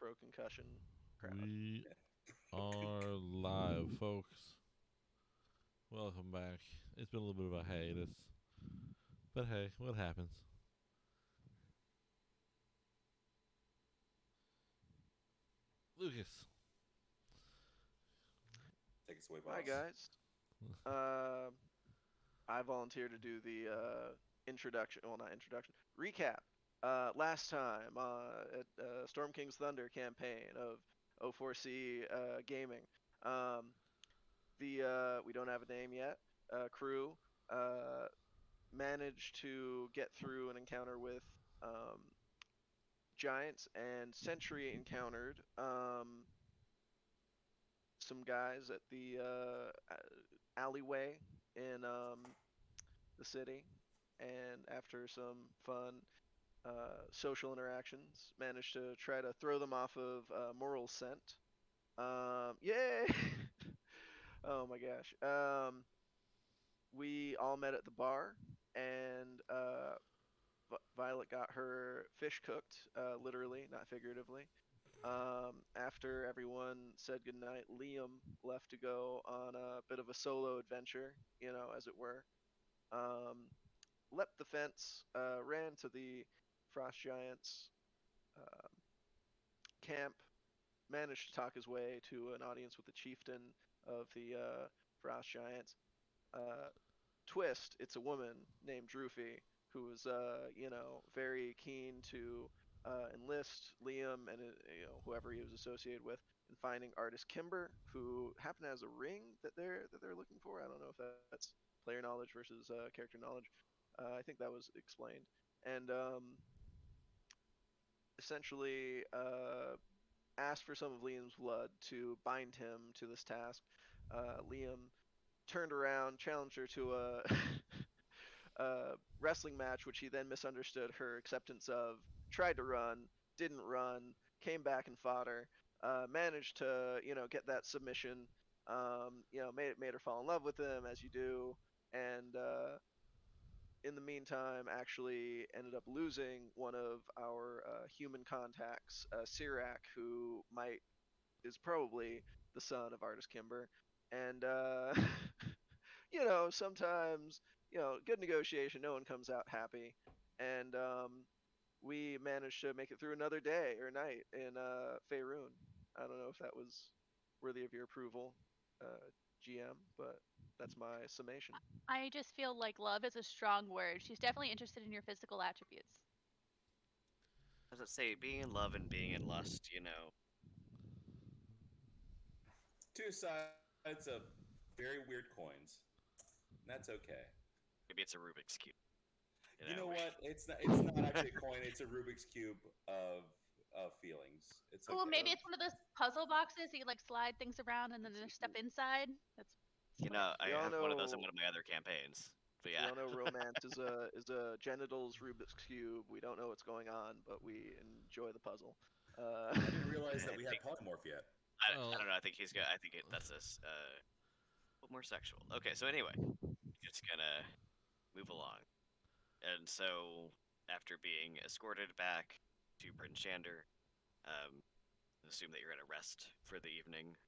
pro concussion crowd. We are live, folks. Welcome back. It's been a little bit of a hiatus, but hey, what happens? Lucas. Take us away, Hi boss. guys. Uh, I volunteer to do the introduction. Well, not introduction. Recap. Last time at Storm King's Thunder campaign of O4C Gaming. Um, the we don't have a name yet. Crew uh, managed to get through an encounter with giants, and Sentry encountered some guys at the alleyway in the city, and after some fun social interactions, managed to try to throw them off of Moral Scent. Yay! Oh my gosh. We all met at the bar, and Violet got her fish cooked, literally, not figuratively. After everyone said goodnight, Liam left to go on a bit of a solo adventure, as it were. Um, Leapt the fence, ran to the Frost Giants um camp, managed to talk his way to an audience with the chieftain of the Frost Giants. Uh, Twist, it's a woman named Droofy who was, very keen to enlist Liam and whoever he was associated with in finding artist Kimber, who happened to has a ring that they're looking for. I don't know if that's player knowledge versus character knowledge. I think that was explained, and essentially asked for some of Liam's blood to bind him to this task. Liam turned around, challenged her to a wrestling match, which he then misunderstood her acceptance of, tried to run, didn't run, came back and fought her, managed to, get that submission, made her fall in love with him, as you do, and in the meantime, actually ended up losing one of our human contacts, Sirac, who is probably the son of Artist Kimber, and sometimes, good negotiation, no one comes out happy, and we managed to make it through another day or night in Faerun. I don't know if that was worthy of your approval, GM, but that's my summation. I just feel like love is a strong word. She's definitely interested in your physical attributes. As I say, being in love and being in lust, Two sides of very weird coins. That's okay. maybe it's a Rubik's Cube. You know what? It's not. It's not actually a coin. It's a Rubik's cube of feelings. It's Cool, okay. maybe it's one of those puzzle boxes that you like slide things around and then there's stuff inside. That's I We all have one of those in know one of my other campaigns. But we yeah, all know romance is a genitals Rubik's cube. We don't know what's going on, but we enjoy the puzzle. I didn't realize that we had polymorph yet. I don't know. I think he's got. I think that's a little more sexual. Okay, so anyway, just gonna move along, and so after being escorted back to Bryn Shander, assume that you're gonna rest for the evening.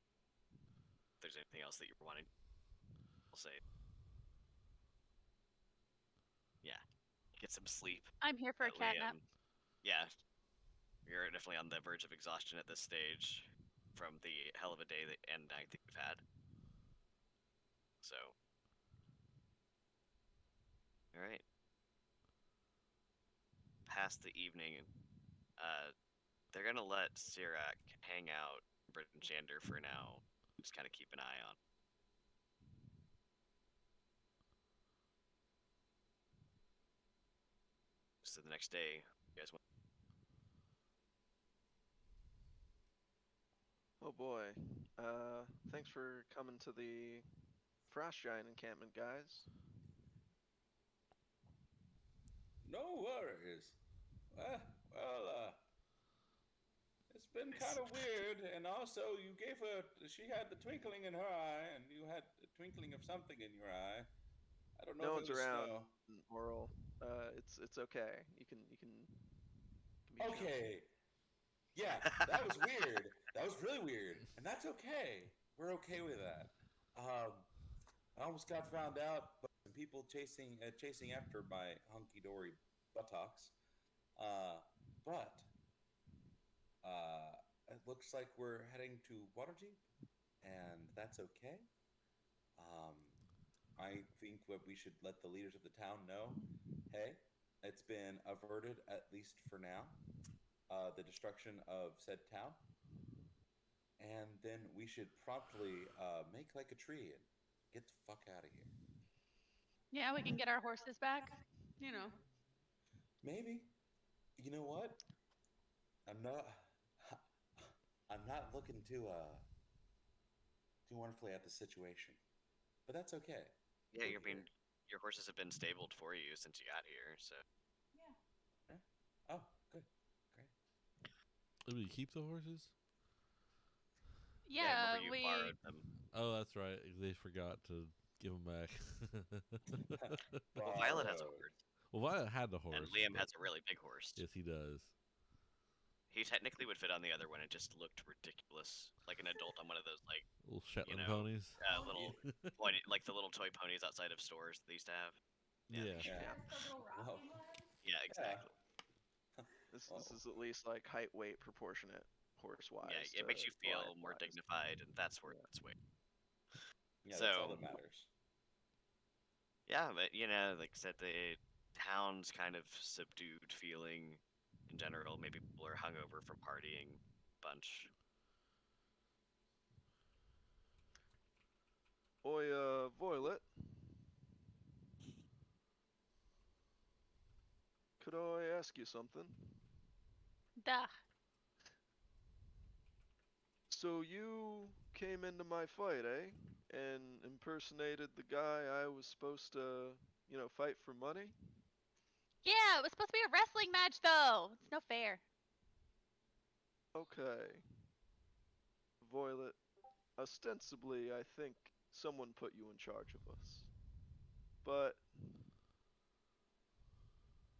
If there's anything else that you're wanting, I'll say. Yeah, get some sleep. I'm here for a cat nap. Yeah, you're definitely on the verge of exhaustion at this stage from the hell of a day and night that you've had. So, all right. Past the evening, they're gonna let Sirac hang out in Britain Shander for now. Just kind of keep an eye on. So the next day, you guys went. Oh boy. Thanks for coming to the Frost Giant encampment, guys. No worries. Well, it's been kind of weird, and also you gave her. She had the twinkling in her eye, and you had the twinkling of something in your eye. I don't know No if one's it was around, snow. Oral. It's okay. You can be sure. Okay. Yeah, that was weird. That was really weird, and that's okay. We're okay with that. I almost got found out by some people chasing after my hunky dory buttocks. But it looks like we're heading to Waterdeep, and that's okay. Um, I think what we should let the leaders of the town know, hey, it's been averted at least for now, the destruction of said town, and then we should promptly make like a tree and get the fuck out of here. Yeah, we can get our horses back. You know. Maybe. You know what? I'm not. I'm not looking too wonderfully at the situation, but that's okay. Yeah, We're I mean, here. your horses have been stabled for you since you got here, so Yeah. Oh, good, great. Did we keep the horses? yeah. Yeah, Remember you we. borrowed them. Oh, that's right. They forgot to give them back. Well, Violet has a Borrowed. horse, Well, Violet had the horse. and Liam but- has a really big horse. Yes, he does. He technically would fit on the other one. It just looked ridiculous, like an adult on one of those Little Shetland know, ponies. little like the little toy ponies outside of stores that they used to have. Yeah. Yeah. Well, Yeah, exactly. This Well, is at least like height, weight, proportionate, horse wise. Yeah, it makes you feel more dignified, and that's worth its weight. yeah, that's all So- that matters. Yeah, but like I said, the town's kind of subdued feeling in general. Maybe people are hungover from partying a bunch. Oi, Violet. Could I ask you something? Duh. So you came into my fight, eh? And impersonated the guy I was supposed to, fight for money? Yeah, it was supposed to be a wrestling match, though. It's no fair. Okay. Violet, ostensibly, I think someone put you in charge of us. But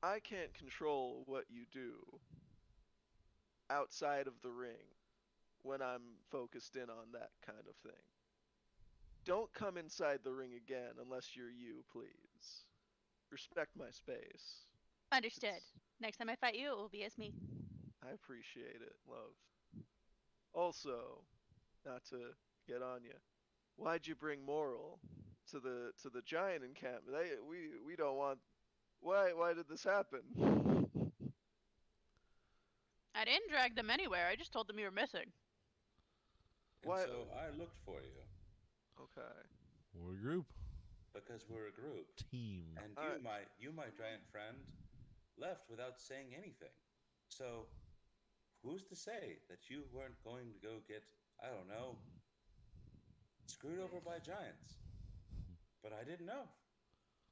I can't control what you do outside of the ring when I'm focused in on that kind of thing. Don't come inside the ring again unless you're you, please. Respect my space. Understood. Next time I fight you, it will be as me. I appreciate it, love. Also, not to get on you, why'd you bring Moral to the giant encampment? We don't want. Why did this happen? I didn't drag them anywhere. I just told them you were missing. And Why- so I looked for you Okay. We're a group. because we're a group, Team. and Alright. you, my giant friend, left without saying anything. So, who's to say that you weren't going to go get, I don't know, screwed over by giants? But I didn't know.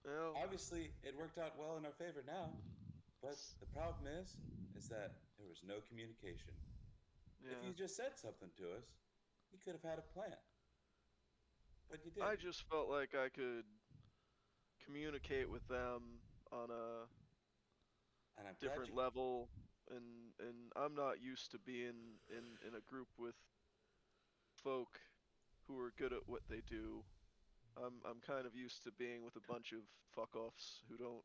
Well, Obviously, it worked out well in our favor now. But the problem is that there was no communication. If yeah. you just said something to us, you could have had a plan. But you didn't. I just felt like I could communicate with them on a and I'm glad different you level, and I'm not used to being in a group with folk who are good at what they do. I'm kind of used to being with a bunch of fuck offs who don't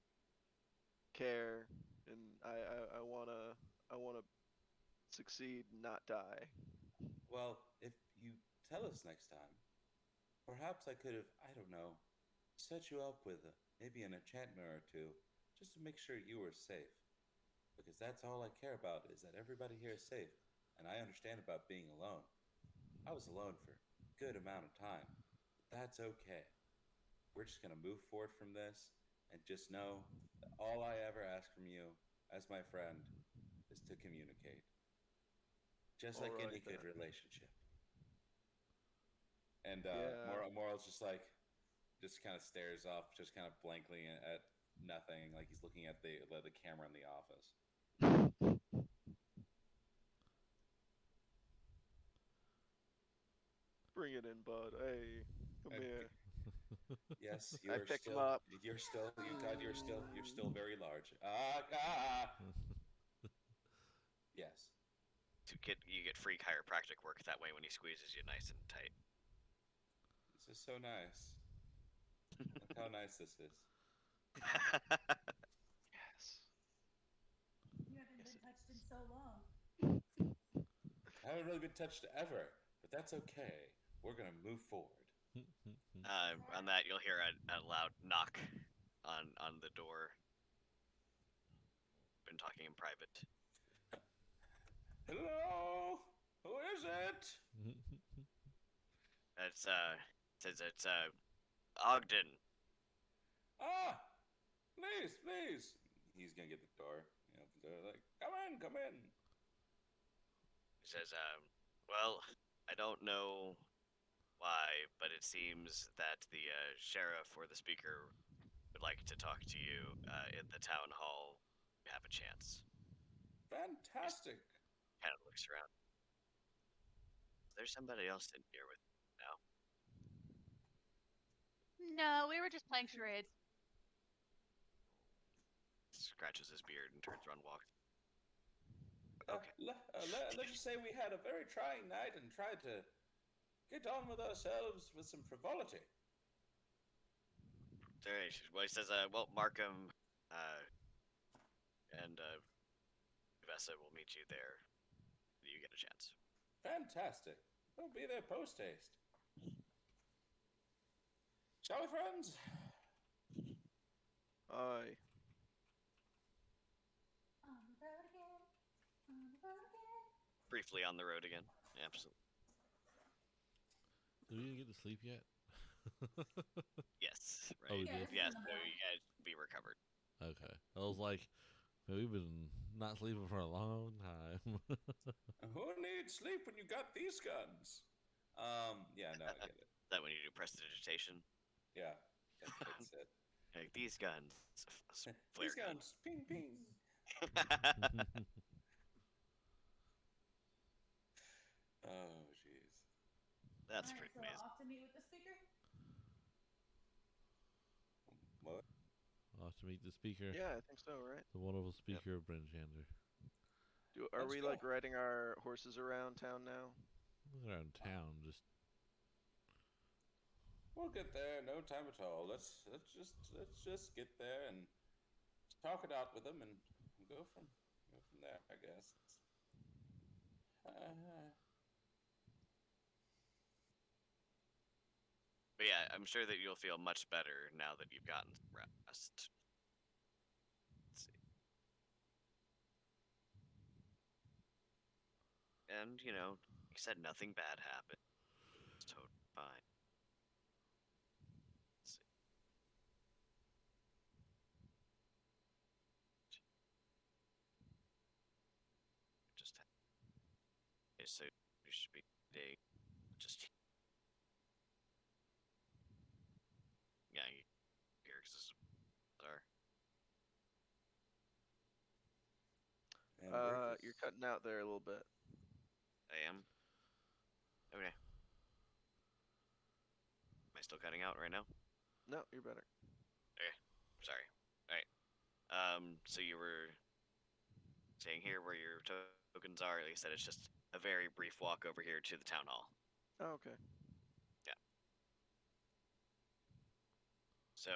care, and I wanna succeed, not die. Well, if you tell us next time, perhaps I could have, I don't know, set you up with maybe an enchantment or two, just to make sure you were safe. Because that's all I care about is that everybody here is safe, and I understand about being alone. I was alone for a good amount of time. But that's okay. We're just gonna move forward from this, and just know that all I ever ask from you, as my friend, is to communicate. Just like any Alright, good then. relationship. And Yeah. Moral's just like, just kind of stares off, just kind of blankly at nothing, like he's looking at the camera in the office. Bring it in, bud. Hey, come Okay. here. Yes, I you're pick him still, up. you're still, you're still very large. Ah. Yes. you get free chiropractic work that way when he squeezes you nice and tight. This is so nice. Look how nice this is. Yes. You haven't Yes, been it touched in is. so long. I haven't really been touched ever, but that's okay. We're gonna move forward. On that, you'll hear a loud knock on the door. Been talking in private. Hello? Who is it? It's says it's Ogden. Ah! Please, please. He's gonna get the door. You know, they're like, come in, come in. He says, well, I don't know why, but it seems that the sheriff or the speaker would like to talk to you in the town hall. You have a chance. Fantastic. Kind of looks around. There's somebody else in here with you now. No, we were just playing charades. Scratches his beard and turns around and walks. Okay. Let's just say we had a very trying night and tried to get on with ourselves with some frivolity. Well, he says, well, Markham and Vessa will meet you there. You get a chance. Fantastic. We'll be there post haste. Shall we, friends? Aye. On the road again. On the road again. Briefly on the road again. Absolutely. Did we get to sleep yet? Yes. Right. Oh, we Yeah, did. this is Yes. in the So morning. you guys be recovered. Okay. I was like, man, we've been not sleeping for a long time. Who needs sleep when you got these guns? Yeah, no, I get it. Is that when you do prestidigitation? Yeah, that's it. Like these guns. Flare These guns, ping, ping. Oh, jeez. That's Alright, pretty so amazing. off to meet with the speaker. What? I'll have to meet the speaker. Yeah, I think so, right? The wonderful speaker of Brinjander. Are Let's we go. like riding our horses around town now? We're around town, just We'll get there. No time at all. Let's just get there and talk it out with them and go from there. I guess. But yeah, I'm sure that you'll feel much better now that you've gotten some rest. Let's see. And, you know, like I said, nothing bad happened. It's totally fine. Let's see. Just okay, so you should be getting just yeah, you here because this is bizarre. And work You're is- cutting out there a little bit. I am. Okay. Am I still cutting out right now? No, you're better. Sorry. Alright. So you were saying here where your tokens are. Like I said, it's just a very brief walk over here to the town hall. Oh, okay. So,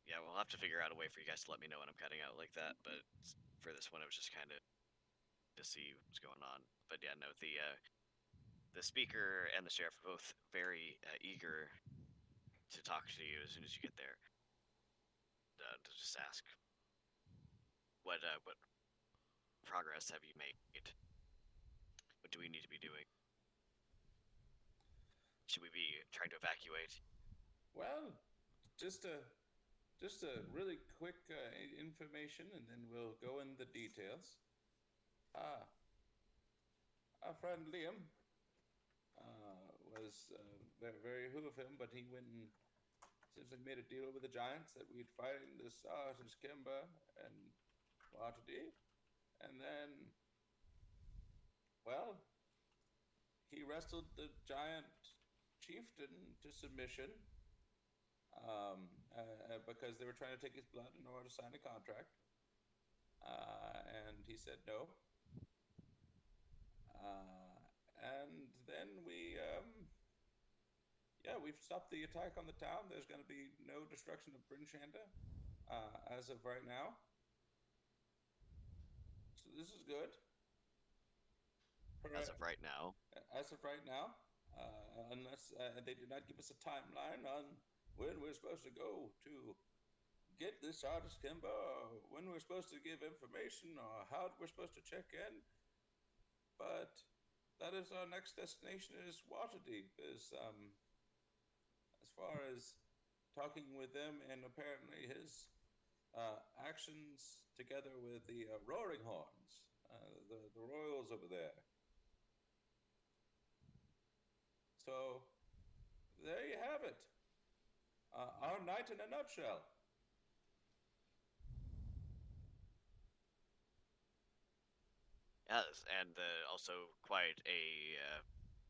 yeah, we'll have to figure out a way for you guys to let me know when I'm cutting out like that. But for this one, it was just kind of to see what's going on. But yeah, no, the speaker and the sheriff are both very eager to talk to you as soon as you get there. To just ask what progress have you made? What do we need to be doing? Should we be trying to evacuate? Well, just a really quick information, and then we'll go in the details. Our friend Liam was very, very who of him, but he went and seems like made a deal with the giants that we'd find this artist Kimber and Waterdeep, and then, well, he wrestled the giant chieftain to submission because they were trying to take his blood in order to sign a contract. And he said no. And then we've stopped the attack on the town. There's going to be no destruction of Bryn Shanda as of right now. So this is good. As of right now. As of right now, unless they did not give us a timeline on when we're supposed to go to get this artist timber, or when we're supposed to give information, or how we're supposed to check in. But that is our next destination is Waterdeep. As far as talking with them, and apparently his actions together with the Roaring Horns, the royals over there. So there you have it. Our night in a nutshell. Yes, and also quite a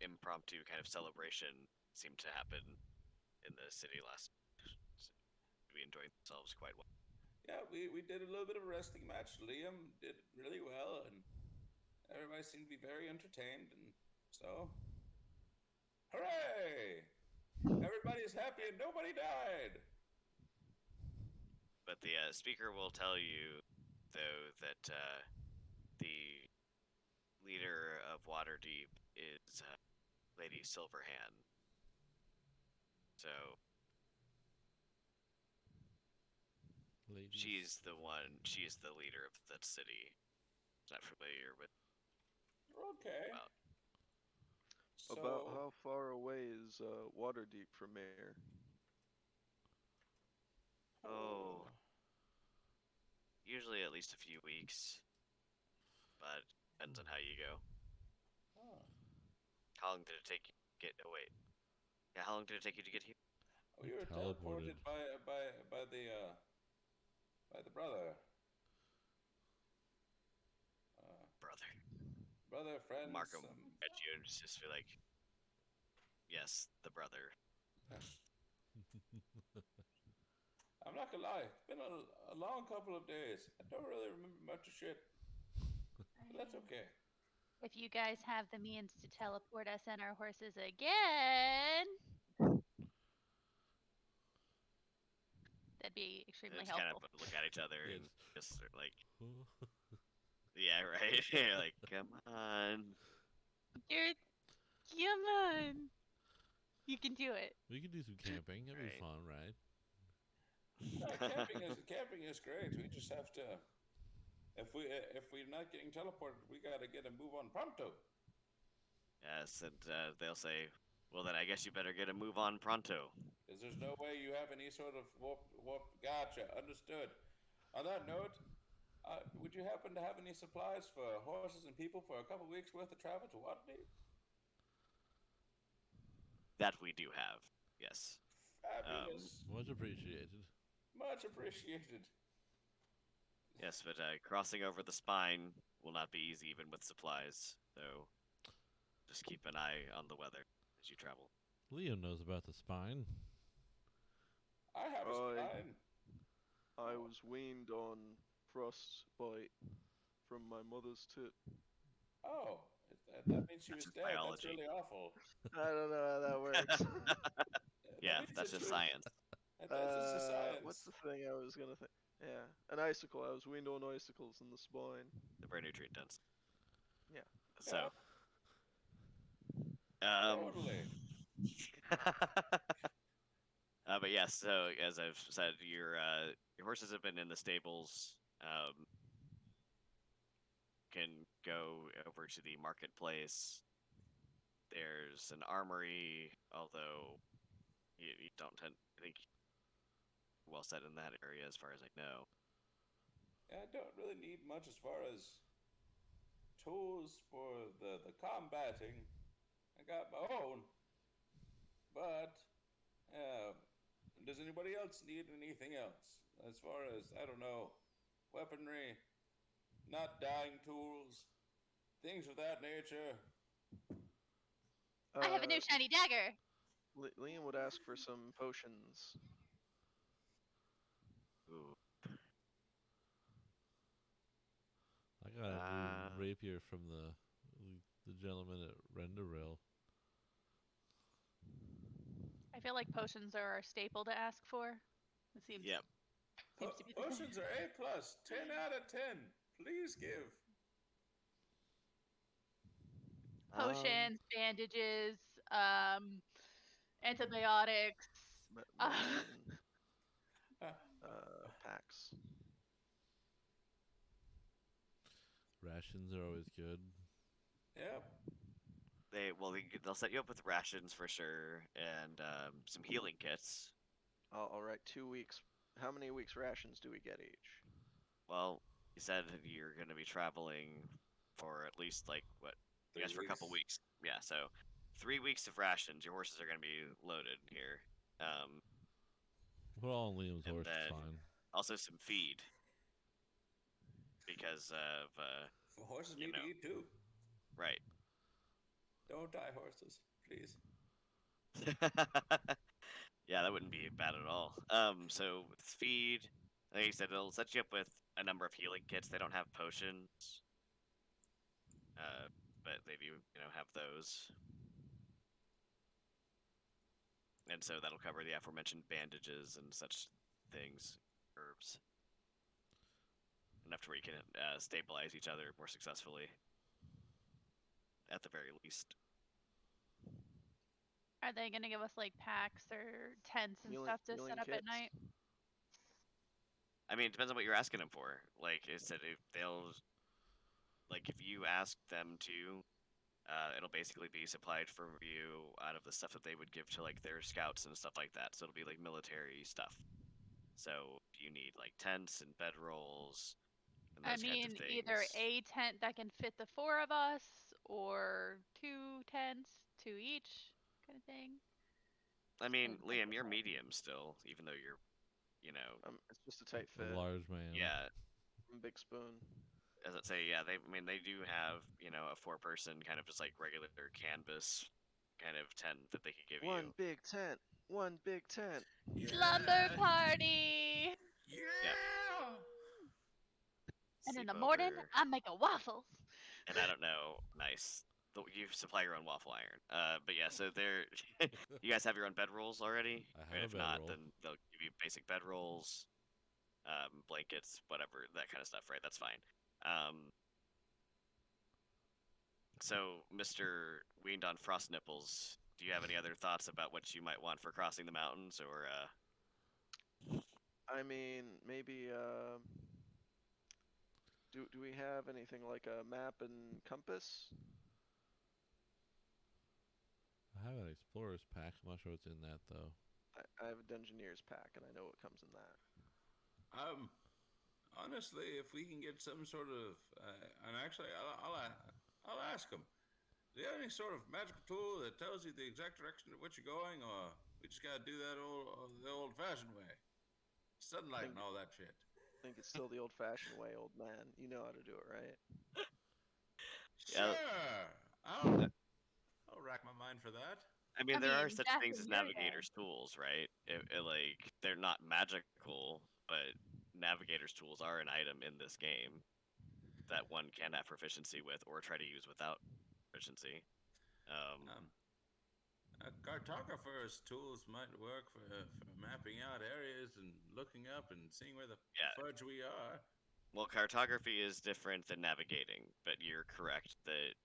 impromptu kind of celebration seemed to happen in the city last. We enjoyed themselves quite well. Yeah, we did a little bit of a wrestling match. Liam did really well, and everybody seemed to be very entertained, and so, hooray! Everybody's happy and nobody died. But the speaker will tell you, though, that the leader of Waterdeep is Lady Silverhand. So Ladies. she's the leader of that city. Not familiar with. Okay. Well, So, About how far away is Waterdeep from here? Oh, usually at least a few weeks, but depends on how you go. Oh. How long did it take you to get? Oh wait, yeah. How long did it take you to get here? We were Teleported. teleported by the brother. Brother, Friends. Markham at you and just be like, yes, the brother. I'm not gonna lie, it's been a long couple of days. I don't really remember much of shit, but that's okay. If you guys have the means to teleport us and our horses again, that'd be extremely It's kind of helpful. look at each other and Yes. just sort of like, yeah, right. You're like, come on. Come on. You can do it. We could do some camping. That'd be Right. fun, right? No, camping is great. We just have to. If we're not getting teleported, we gotta get a move on pronto. Yes, and they'll say, well, then I guess you better get a move on pronto. Because there's no way you have any sort of warp. Gotcha, understood. On that note, would you happen to have any supplies for horses and people for a couple weeks worth of travel to Waterdeep? That we do have, yes. Fabulous. Much appreciated. Much appreciated. Yes, but crossing over the spine will not be easy even with supplies, so just keep an eye on the weather as you travel. Leo knows about the spine. I have a spine. I was weaned on frostbite from my mother's tit. Oh, that means she was just dead. biology. That's really awful. I don't know how that works. Yeah, means that's that just she was- science. That's just a science. What's the thing I was gonna think? Yeah, an icicle. I was weaned on icicles in the spine. They're very nutrient dense. Yeah. So, Totally. but yes, so as I've said, your horses have been in the stables. Can go over to the marketplace. There's an armory, although you don't tend. I think well set in that area as far as I know. I don't really need much as far as tools for the combating. I got my own. But does anybody else need anything else? As far as, I don't know, weaponry, not dying tools, things of that nature. I have a new shiny dagger. Liam would ask for some potions. Ooh. rapier from the gentleman at Renderil. I feel like potions are our staple to ask for. It seems Yep. seems to be the thing. Potions are A+, 10 out of 10. Please give. Potions, bandages, antibiotics. Medicine, Uh, packs. Rations are always good. yep. They'll set you up with rations for sure, and some healing kits. All right, 2 weeks. How many weeks rations do we get each? Well, you said you're going to be traveling for at least like what? I guess for a couple weeks. Yeah, so 3 weeks of rations. Your horses are going to be loaded here. We're all on Liam's And horse. It's then- fine. Also some feed because of Horses You need know. to eat too. right. Don't die, horses, please. Yeah, that wouldn't be bad at all. So with feed, like you said, it'll set you up with a number of healing kits. They don't have potions, but they do, have those. And so that'll cover the aforementioned bandages and such things, herbs. Enough to where you can stabilize each other more successfully, at the very least. Are they gonna give us like packs or tents and Healing- stuff to healing set up at kits? night? I mean, it depends on what you're asking them for. Like I said, if you ask them to, it'll basically be supplied for you out of the stuff that they would give to like their scouts and stuff like that. So it'll be like military stuff. So you need like tents and bedrolls. And I those kinds mean, of either things. a tent that can fit the 4 of us, or 2 tents, 2 each, kind of thing. I mean, Depends on Liam, the you're size. medium still, even though you're, It's just a tight A fit. large man. yeah. Big spoon. As I say, yeah, they do have, a 4-person kind of just like regular canvas kind of tent that they could give One you. big tent. One big tent. Slumber party! Yeah. And in Sleep the morning, over. I'm making waffles. And I don't know, nice. You supply your own waffle iron. But yeah, so there, you guys have your own bedrolls already. I And have if a not, bedroll. then they'll give you basic bedrolls, blankets, whatever, that kind of stuff. Right? That's fine. So, Mr. Weaned on Frost Nipples, do you have any other thoughts about what you might want for crossing the mountains, or I mean, maybe do we have anything like a map and compass? I have an explorer's pack. I'm not sure what's in that though. I have a Dungeoneer's pack, and I know what comes in that. Honestly, if we can get some sort of, and actually, I'll ask them. Do you have any sort of magical tool that tells you the exact direction of which you're going, or we just gotta do that the old-fashioned way? Sunlight and all that shit. I think it's still the old-fashioned way, old man. You know how to do it, right? Yeah. Sure. I'll rack my mind for that. I mean, I there are mean, such back things in as your day. navigator's tools, right? Like, they're not magical, but navigator's tools are an item in this game that one can have proficiency with or try to use without proficiency. A cartographer's tools might work for mapping out areas and looking up and seeing where the Yeah. fudge we are. Well, cartography is different than navigating, but you're correct that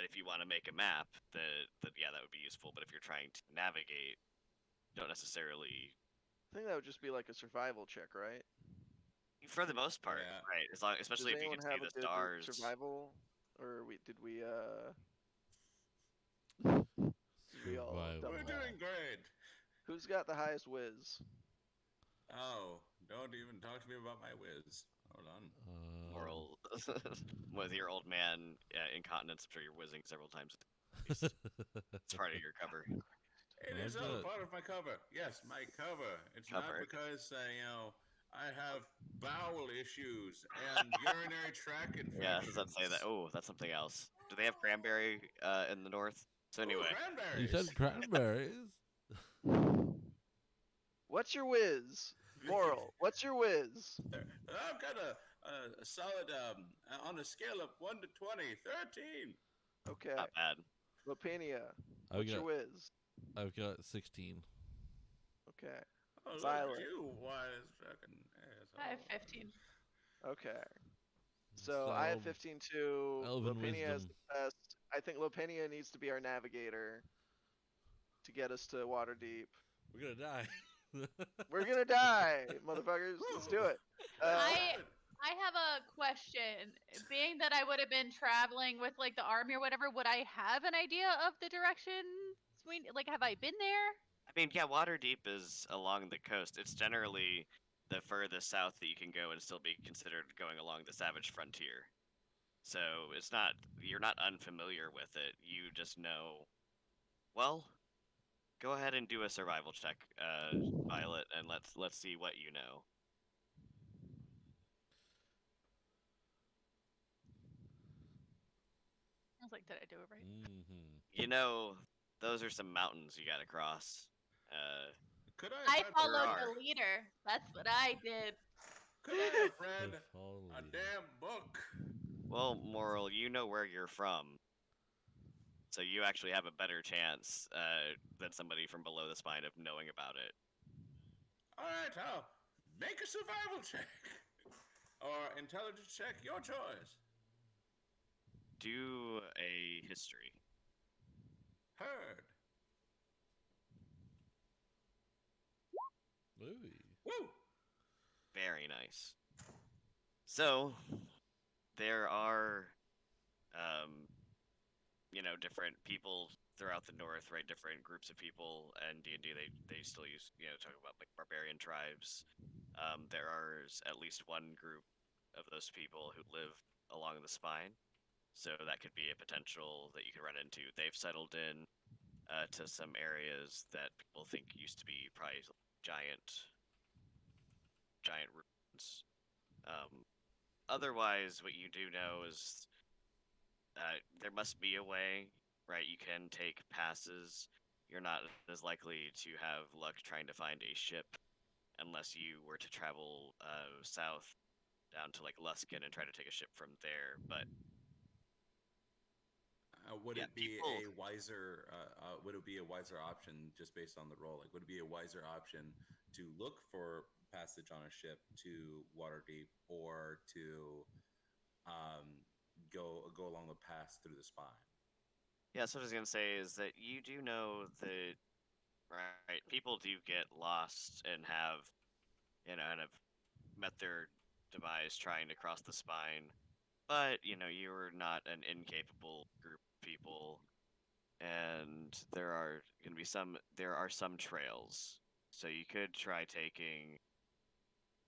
if you want to make a map, that would be useful. But if you're trying to navigate, you don't necessarily, I think that would just be like a survival check, right? for the most part, Yeah. right? Especially Does if you anyone can see have the a good stars. survival, or did we all Survival. double We're up? doing great. Who's got the highest whiz? Oh, don't even talk to me about my whiz. Hold on. Moral with your old man incontinence. I'm sure you're whizzing several times. It's part of your cover. It is I've all got- part of my cover. Yes, my cover. It's not Cover. because I have bowel issues and urinary tract infections. Yeah, does that say that? Oh, that's something else. Do they have cranberry in the north? So Ooh, anyway, You cranberries. said cranberries. What's your whiz? Moral. What's your whiz? I've got a solid on a scale of 1 to 20, 13. Okay. Not bad. Lopania, I've what's your got whiz? 16. Okay. Oh, look Violet. at you, wise fucking asshole. I have 15. Okay. So I have 15 too. Elven Lopania has wisdom. the best. I think Lopania needs to be our navigator to get us to Waterdeep. We're gonna die. We're gonna die, motherfuckers. Let's do it. I have a question. Being that I would have been traveling with like the army or whatever, would I have an idea of the direction? Like, have I been there? I mean, yeah, Waterdeep is along the coast. It's generally the furthest south that you can go and still be considered going along the Savage frontier. So it's not you're not unfamiliar with it. You just know. Well, go ahead and do a survival check, Violet, and let's see what you know. I was like, did I do it right? Mm-hmm. You know, those are some mountains you gotta cross. Could I I have followed are. the leader. That's what I did. Could I have read With all a leaders. damn book? Well, Moral, you know where you're from, so you actually have a better chance than somebody from below the spine of knowing about it. All right, I'll make a survival check or intelligence check, your choice. Do a history. Heard. Ooh. Woo! Very nice. So, there are, different people throughout the north, right? Different groups of people, and D&D, they still use, talk about like barbarian tribes. There is at least one group of those people who live along the spine, so that could be a potential that you could run into. They've settled in to some areas that people think used to be probably giant ruins. Otherwise, what you do know is there must be a way, right? You can take passes. You're not as likely to have luck trying to find a ship unless you were to travel south down to like Luskin and try to take a ship from there. But Would Yeah, it be people- a wiser? Would it be a wiser option just based on the role? Like, would it be a wiser option to look for passage on a ship to Waterdeep, or to go along the pass through the spine? yeah, so what I was gonna say is that you do know that, right? People do get lost and have, and have met their demise trying to cross the spine. But you're not an incapable group of people, and there are some trails. So you could try taking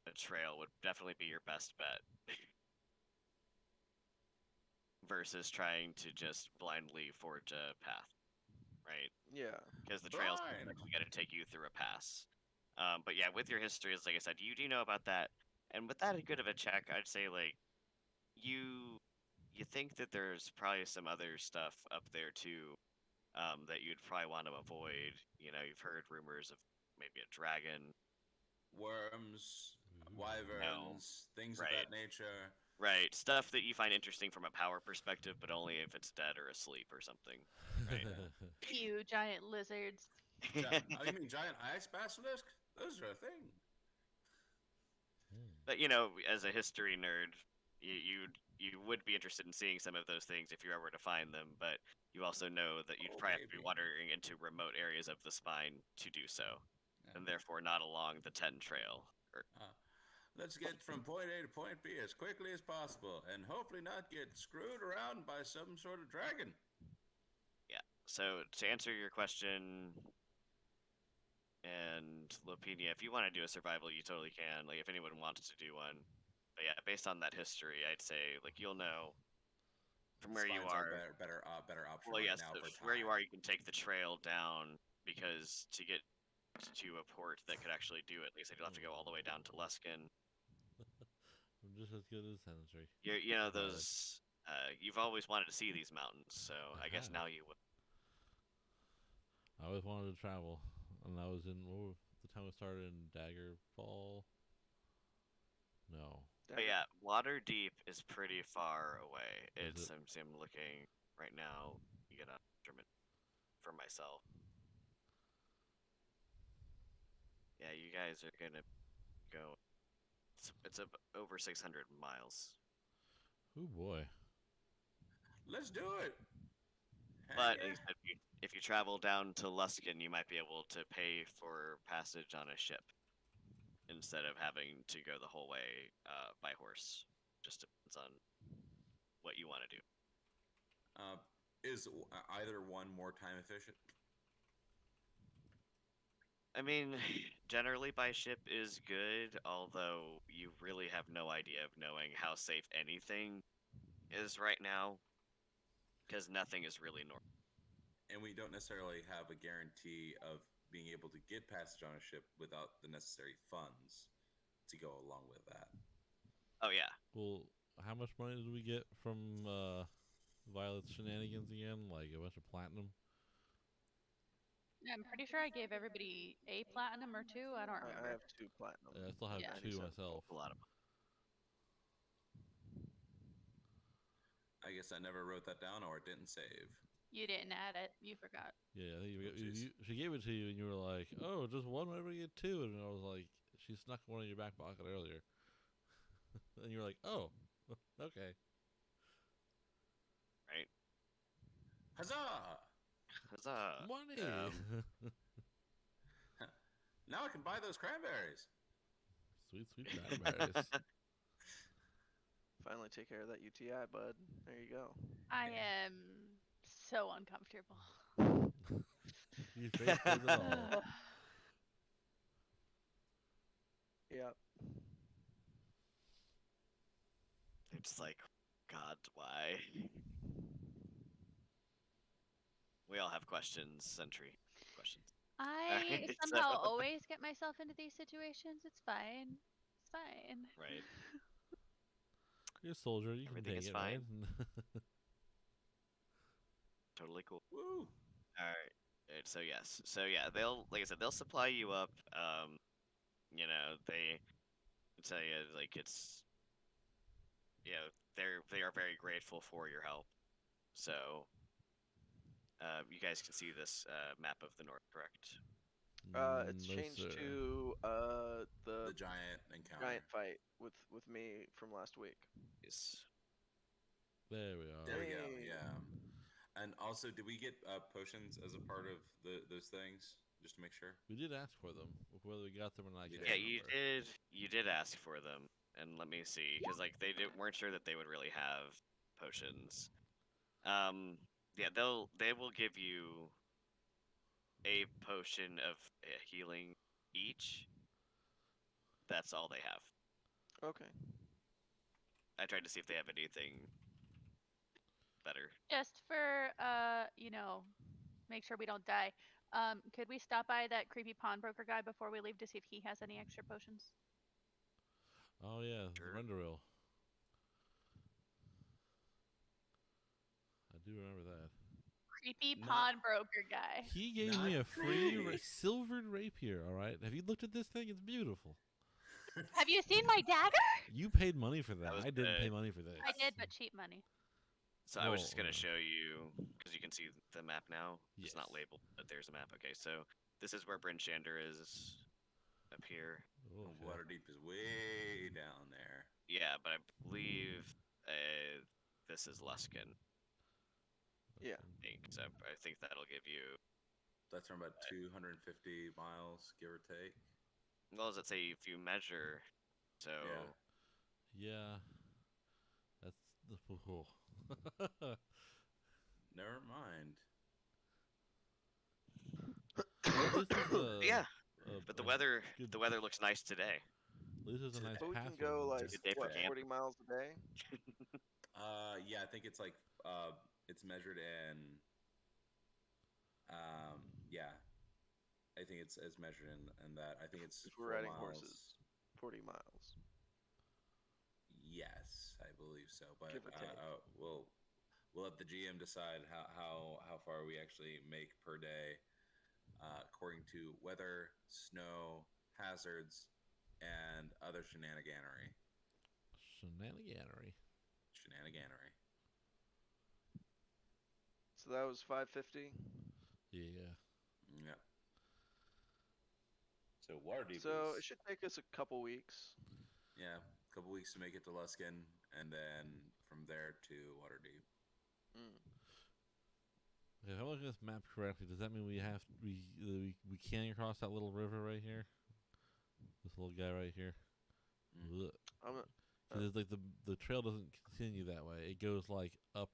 a trail. Would definitely be your best bet. Versus trying to just blindly forge a path, right? Yeah. Because the trails Blind. actually got to take you through a pass. But yeah, with your history, as like I said, you do know about that, and with that good of a check, I'd say like you think that there's probably some other stuff up there too, that you'd probably want to avoid. You've heard rumors of maybe a dragon, Worms, Ooh. wyverns, things Right. of that nature. right? Stuff that you find interesting from a power perspective, but only if it's dead or asleep or something. Right. You giant lizards. Oh, you mean giant ice basilisk? Those are a thing. But as a history nerd, you would be interested in seeing some of those things if you ever to find them. But you also know that you'd Oh, probably have to be maybe. wandering into remote areas of the spine to do so, Yeah. and therefore not along the 10 trail. Let's get from point A to point B as quickly as possible, and hopefully not get screwed around by some sort of dragon. So to answer your question, and Lopinia, if you want to do a survival, you totally can. Like if anyone wants to do one. But yeah, based on that history, I'd say like you'll know from where you Spine's are. our better option Well, right yes, now for time. where you are, you can take the trail down because to get to a port that could actually do it, like I said, you'll have to go all the way down to Luskin. I'm just as good as Henry. Those. You've always wanted to see these mountains, so I guess have. now you will. I always wanted to travel, and I was in the time I started in Daggerfall. No, But yeah, Waterdeep is pretty far away. Is It's it? I'm looking right now. You get a measurement for myself. Yeah, you guys are gonna go. It's over 600 miles. Oh boy. Let's do it. Heck But yeah. like I said, if you travel down to Luskin, you might be able to pay for passage on a ship instead of having to go the whole way by horse. Just depends on what you want to do. Is either one more time efficient? I mean, generally by ship is good, although you really have no idea of knowing how safe anything is right now, because nothing is really normal. And we don't necessarily have a guarantee of being able to get passage on a ship without the necessary funds to go along with that. Oh yeah, Well, how much money did we get from Violet's shenanigans again? Like a bunch of platinum? Yeah, I'm pretty sure I gave everybody a platinum or two. I don't I remember. have 2 platinum. I still have Yeah. 2 97 myself. a lot of. I guess I never wrote that down or it didn't save. You didn't add it. You forgot. Yeah, I think Oh, jeez. she gave it to you, and you were like, "Oh, just one whenever you get 2," and I was like, "She snuck one in your back pocket earlier," and you were like, "Oh, okay." Right? Huzzah! Huzzah! Money. Now I can buy those cranberries. Sweet, sweet cranberries. Finally take care of that UTI, bud. There you go. I am so uncomfortable. You face says it all. Yep. It's like, God, why? We all have questions, Sentry. Questions. I Alright, somehow so- always get myself into these situations. It's fine. It's fine. Right. You're a soldier. You Everything can is take it, fine. right? Totally cool. Woo! Alright. So yes. So yeah, they'll like I said, they'll supply you up. You know, they tell you like it's you know, they are very grateful for your help. So you guys can see this map of the north, correct? It's No, changed sir. to The the giant encounter. giant fight with me from last week. Yes. There we are. There we go. Hey. Yeah. And also, did we get potions as a part of those things? Just to make sure. We did ask for them. Whether we got them or not, I We can't Yeah, did. remember. you did ask for them, and let me see, because like weren't sure that they would really have potions. Yeah, they will give you a potion of healing each. That's all they have. Okay. I tried to see if they have anything better. Just for make sure we don't die. Could we stop by that creepy pawnbroker guy before we leave to see if he has any extra potions? Oh yeah, Sure. the Renderil. I do remember that. Creepy Not- pawnbroker guy. He gave Not me a free creepy. silvered rapier. All right, have you looked at this thing? It's beautiful. Have you seen my dagger? You paid money for that. was I didn't good. pay money for this. I did, but cheap money. So I was just Well, gonna show you because you can see the map now. It's not Yes. labeled, but there's a map. Okay, so this is where Bryn Shander is up here. Oh, okay. Waterdeep is way down there. Yeah, but I believe this is Luskin. Yeah. I think so. I think that'll give you. That's from about 250 miles, give or take. Well, does it say if you measure? So Yeah, that's the. Oh. Never mind. This is a, yeah, a- but the a weather good- looks nice today. This is a nice But we can pathway. go like Just day for what, camp. 40 miles a day. Yeah, I think it's like it's measured in. Yeah, I think it's measured in that. I think it's If we're 4 riding miles. horses. 40 miles. Yes, I believe so. But Give or take. we'll let the GM decide how far we actually make per day, according to weather, snow, hazards, and other shenaniganery. Shenaniganery. Shenaniganery. So that was 550. Yeah. Yeah. So Waterdeep So is, it should take us a couple weeks. yeah, a couple weeks to make it to Luskin, and then from there to Waterdeep. Mm. Okay, if I'm looking at this map correctly, does that mean we can't cross that little river right here? This little guy right here. Mm. Ugh. I'm a, 'Cause it's like the trail doesn't continue that way. It goes like up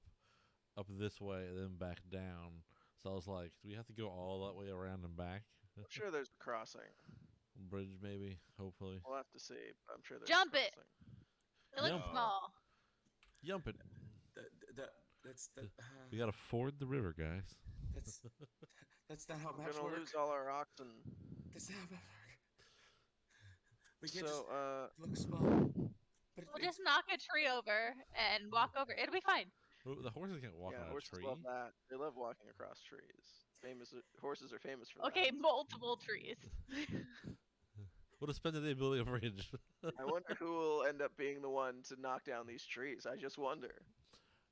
this way and then back down. So I was like, do we have to go all that way around and back? I'm sure there's a crossing. Bridge maybe, hopefully. We'll have to see. But I'm sure there's Jump a it. crossing. It looks Yump. small. Yump it. That's We gotta ford the river, guys. that's not how We're maps gonna work. lose all our oxen. That's not how maps work. We can't So just look small. But We'll just knock a tree over and walk over. It'll be fine. Oh, the horses can't walk yeah, on a horses tree. love that. They love walking across trees. Horses are famous for Okay, that. multiple trees. What a spend the day building a bridge. I wonder who will end up being the one to knock down these trees. I just wonder.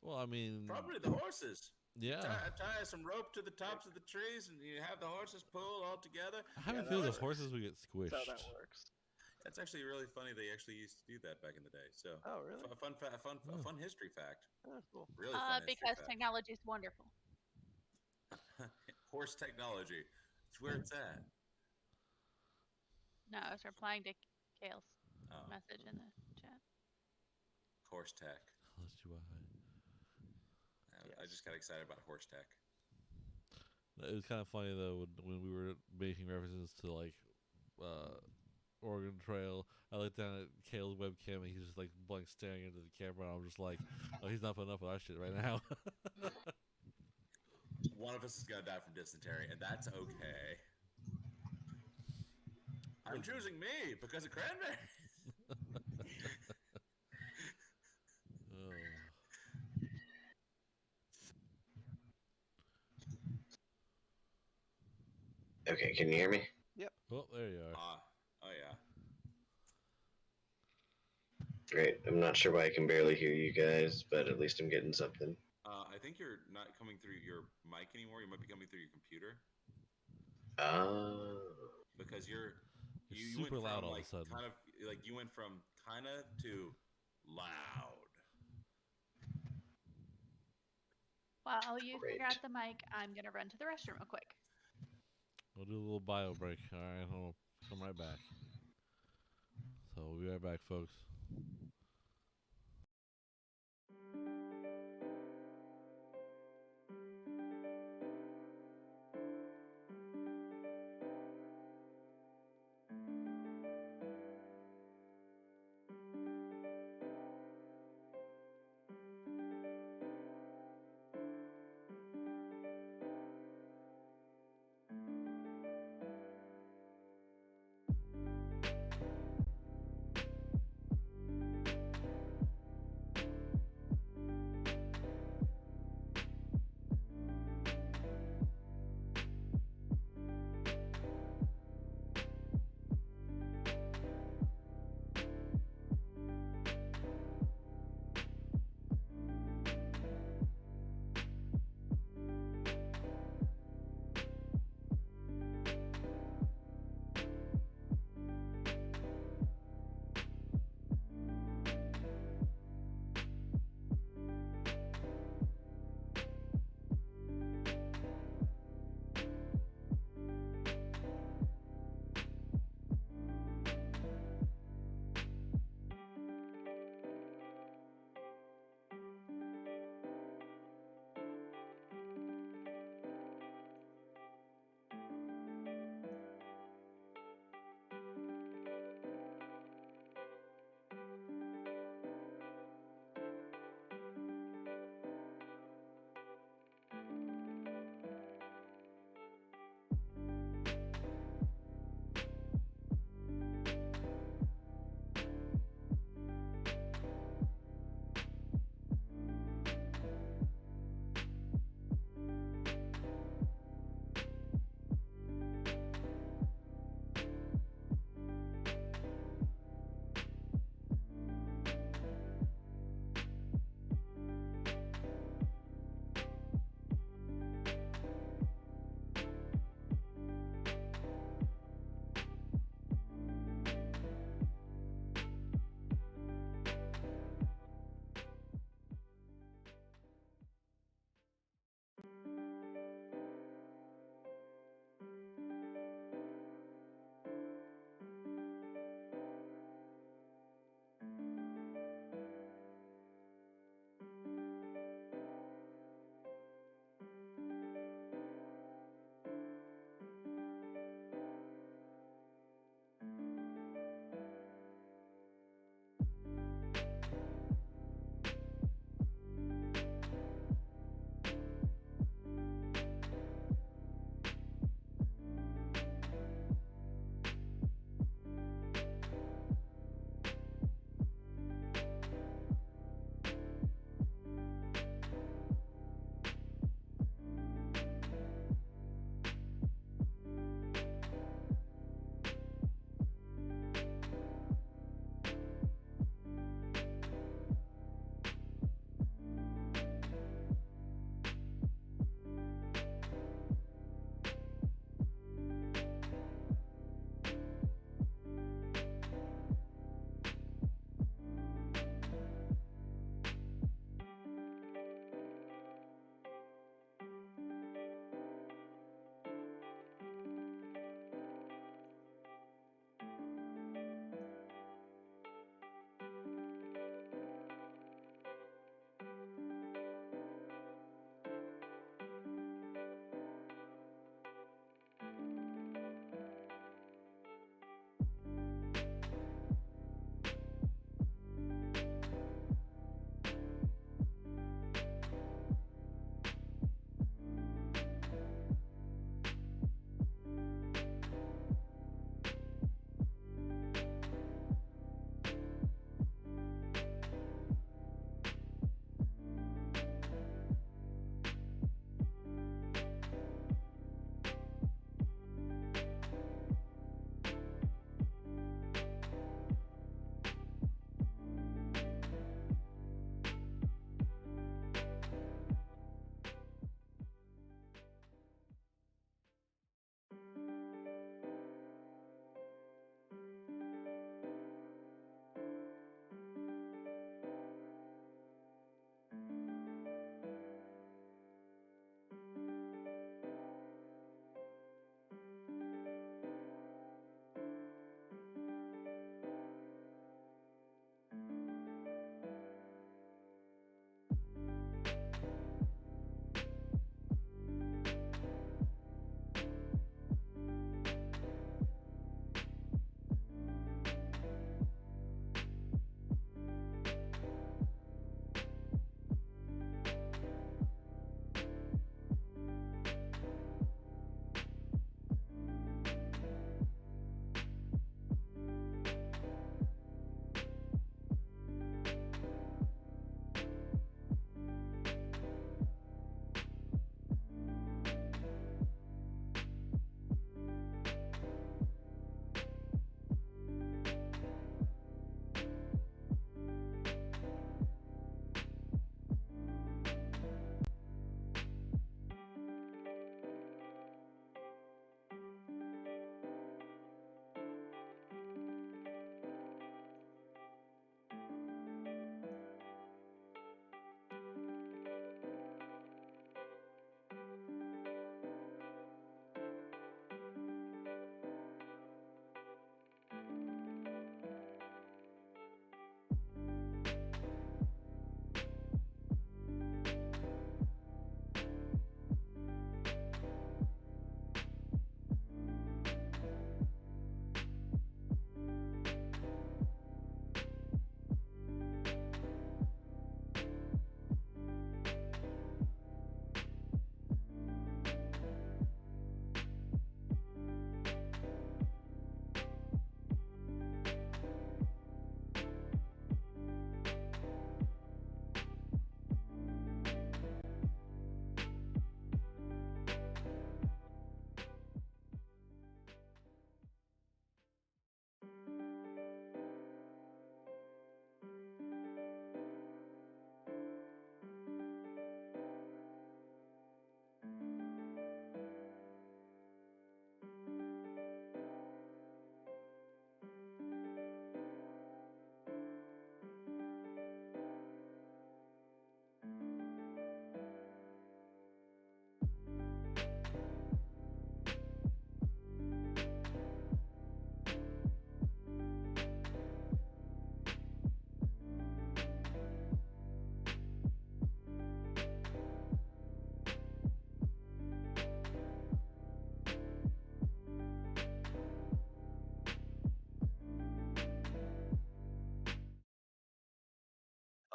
Well, I mean, Probably the horses. yeah. Tie some rope to the tops of the trees, and you have the horses pull all together. I have a that feeling the works. horses would get squished. That's how that works. That's actually really funny. They actually used to do that back in the day. So Oh, really? a fun history fact. Oh, cool. Really fun history Because fact. technology is wonderful. Horse technology. It's where it's at. No, I was replying to Kale's Oh, message in the chat. horse tech. Let's do I just got excited about horse tech. It was kind of funny though when we were making references to like Oregon Trail. I looked down at Kale's webcam and he's just like blank staring into the camera. And I'm just like, oh, he's not putting up with our shit right now. One of us is gonna die from dysentery, and that's okay. I'm choosing me because of cranberry. Oh. Okay, can you hear me? Oh, there you are. Oh yeah. Great. I'm not sure why I can barely hear you guys, but at least I'm getting something. I think you're not coming through your mic anymore. You might be coming through your computer because you super went loud from all like of a sudden. kind of like you went from kinda to loud. While you figure out Great. the mic, I'm gonna run to the restroom real quick. We'll do a little bio break. All right, I'll come right back. So we'll be right back, folks.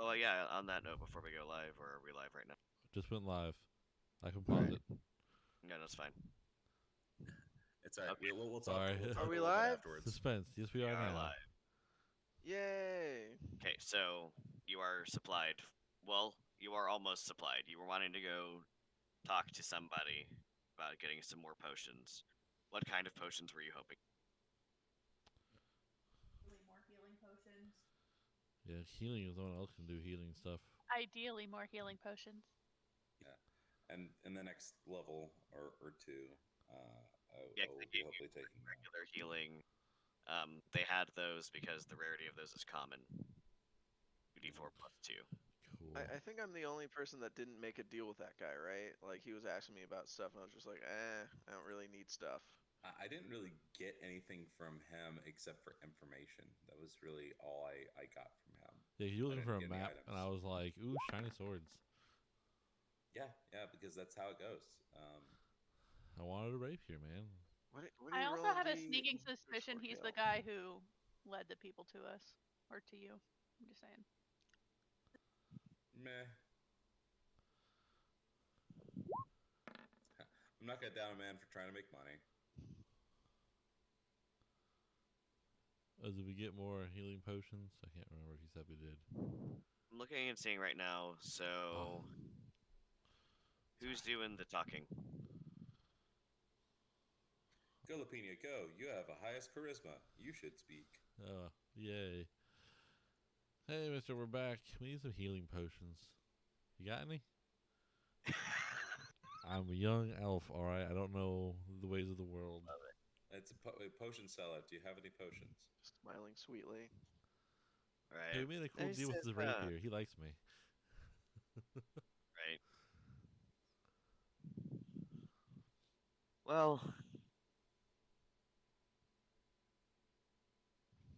Well, yeah. On that note, before we go live, or are we live right now? Just went live. I can pause it. No, that's fine. It's all right. Okay. We'll talk. Sorry. We'll talk Are we a little bit live? afterwards. Suspense. Yes, we We are are now. live. Yay! Okay, so you are supplied. Well, you are almost supplied. You were wanting to go talk to somebody about getting some more potions. What kind of potions were you hoping? More healing potions. Yeah, healing is no one else can do healing stuff. Ideally, more healing potions. And in the next level or two, Yeah, I will they be gave you hopefully taking that. regular healing. They had those because the rarity of those is common. 2d4 plus 2. Cool. I think I'm the only person that didn't make a deal with that guy, right? Like he was asking me about stuff, and I was just like, I don't really need stuff. I didn't really get anything from him except for information. That was really all I got from him. Yeah, he was looking didn't for a get any map, and I items. was like, ooh, shiny swords. Yeah, because that's how it goes. I wanted a rapier, man. What do I you also roll have a the sneaking for suspicion sword he's hail? the guy who led the people to us. Or to you. I'm just saying. Meh. I'm not gonna down a man for trying to make money. Did we get more healing potions? I can't remember if he said we did. I'm looking and seeing right now, so who's doing the talking? Go, Lapina, go. You have the highest charisma. You should speak. Oh, yay. Hey, mister, we're back. We need some healing potions. You got any? I'm a young elf, alright? I don't know the ways of the world. It's a potion seller. Do you have any potions? Smiling sweetly. Right. Hey, we made a cool There's deal with this, the rapier. He likes me. Right. Well,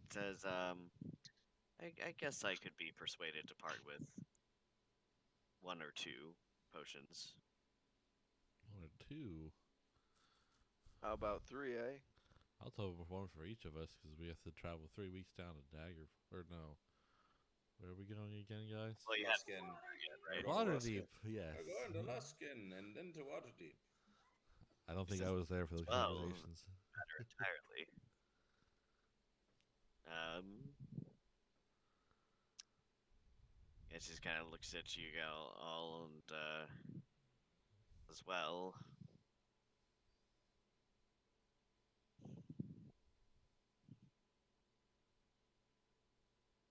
it says, I guess I could be persuaded to part with 1 or 2 potions. 1 or 2. How about 3, eh? I'll tell one for each of us because we have to travel 3 weeks down to Dagger. Or no. Where are we going again, guys? Well, you had Luskin. right? We're going to Waterdeep, yes. We're going to Luskin and then to Waterdeep. I don't think I was there for those Well, conversations. matter entirely. It just kind of looks at you all and as well.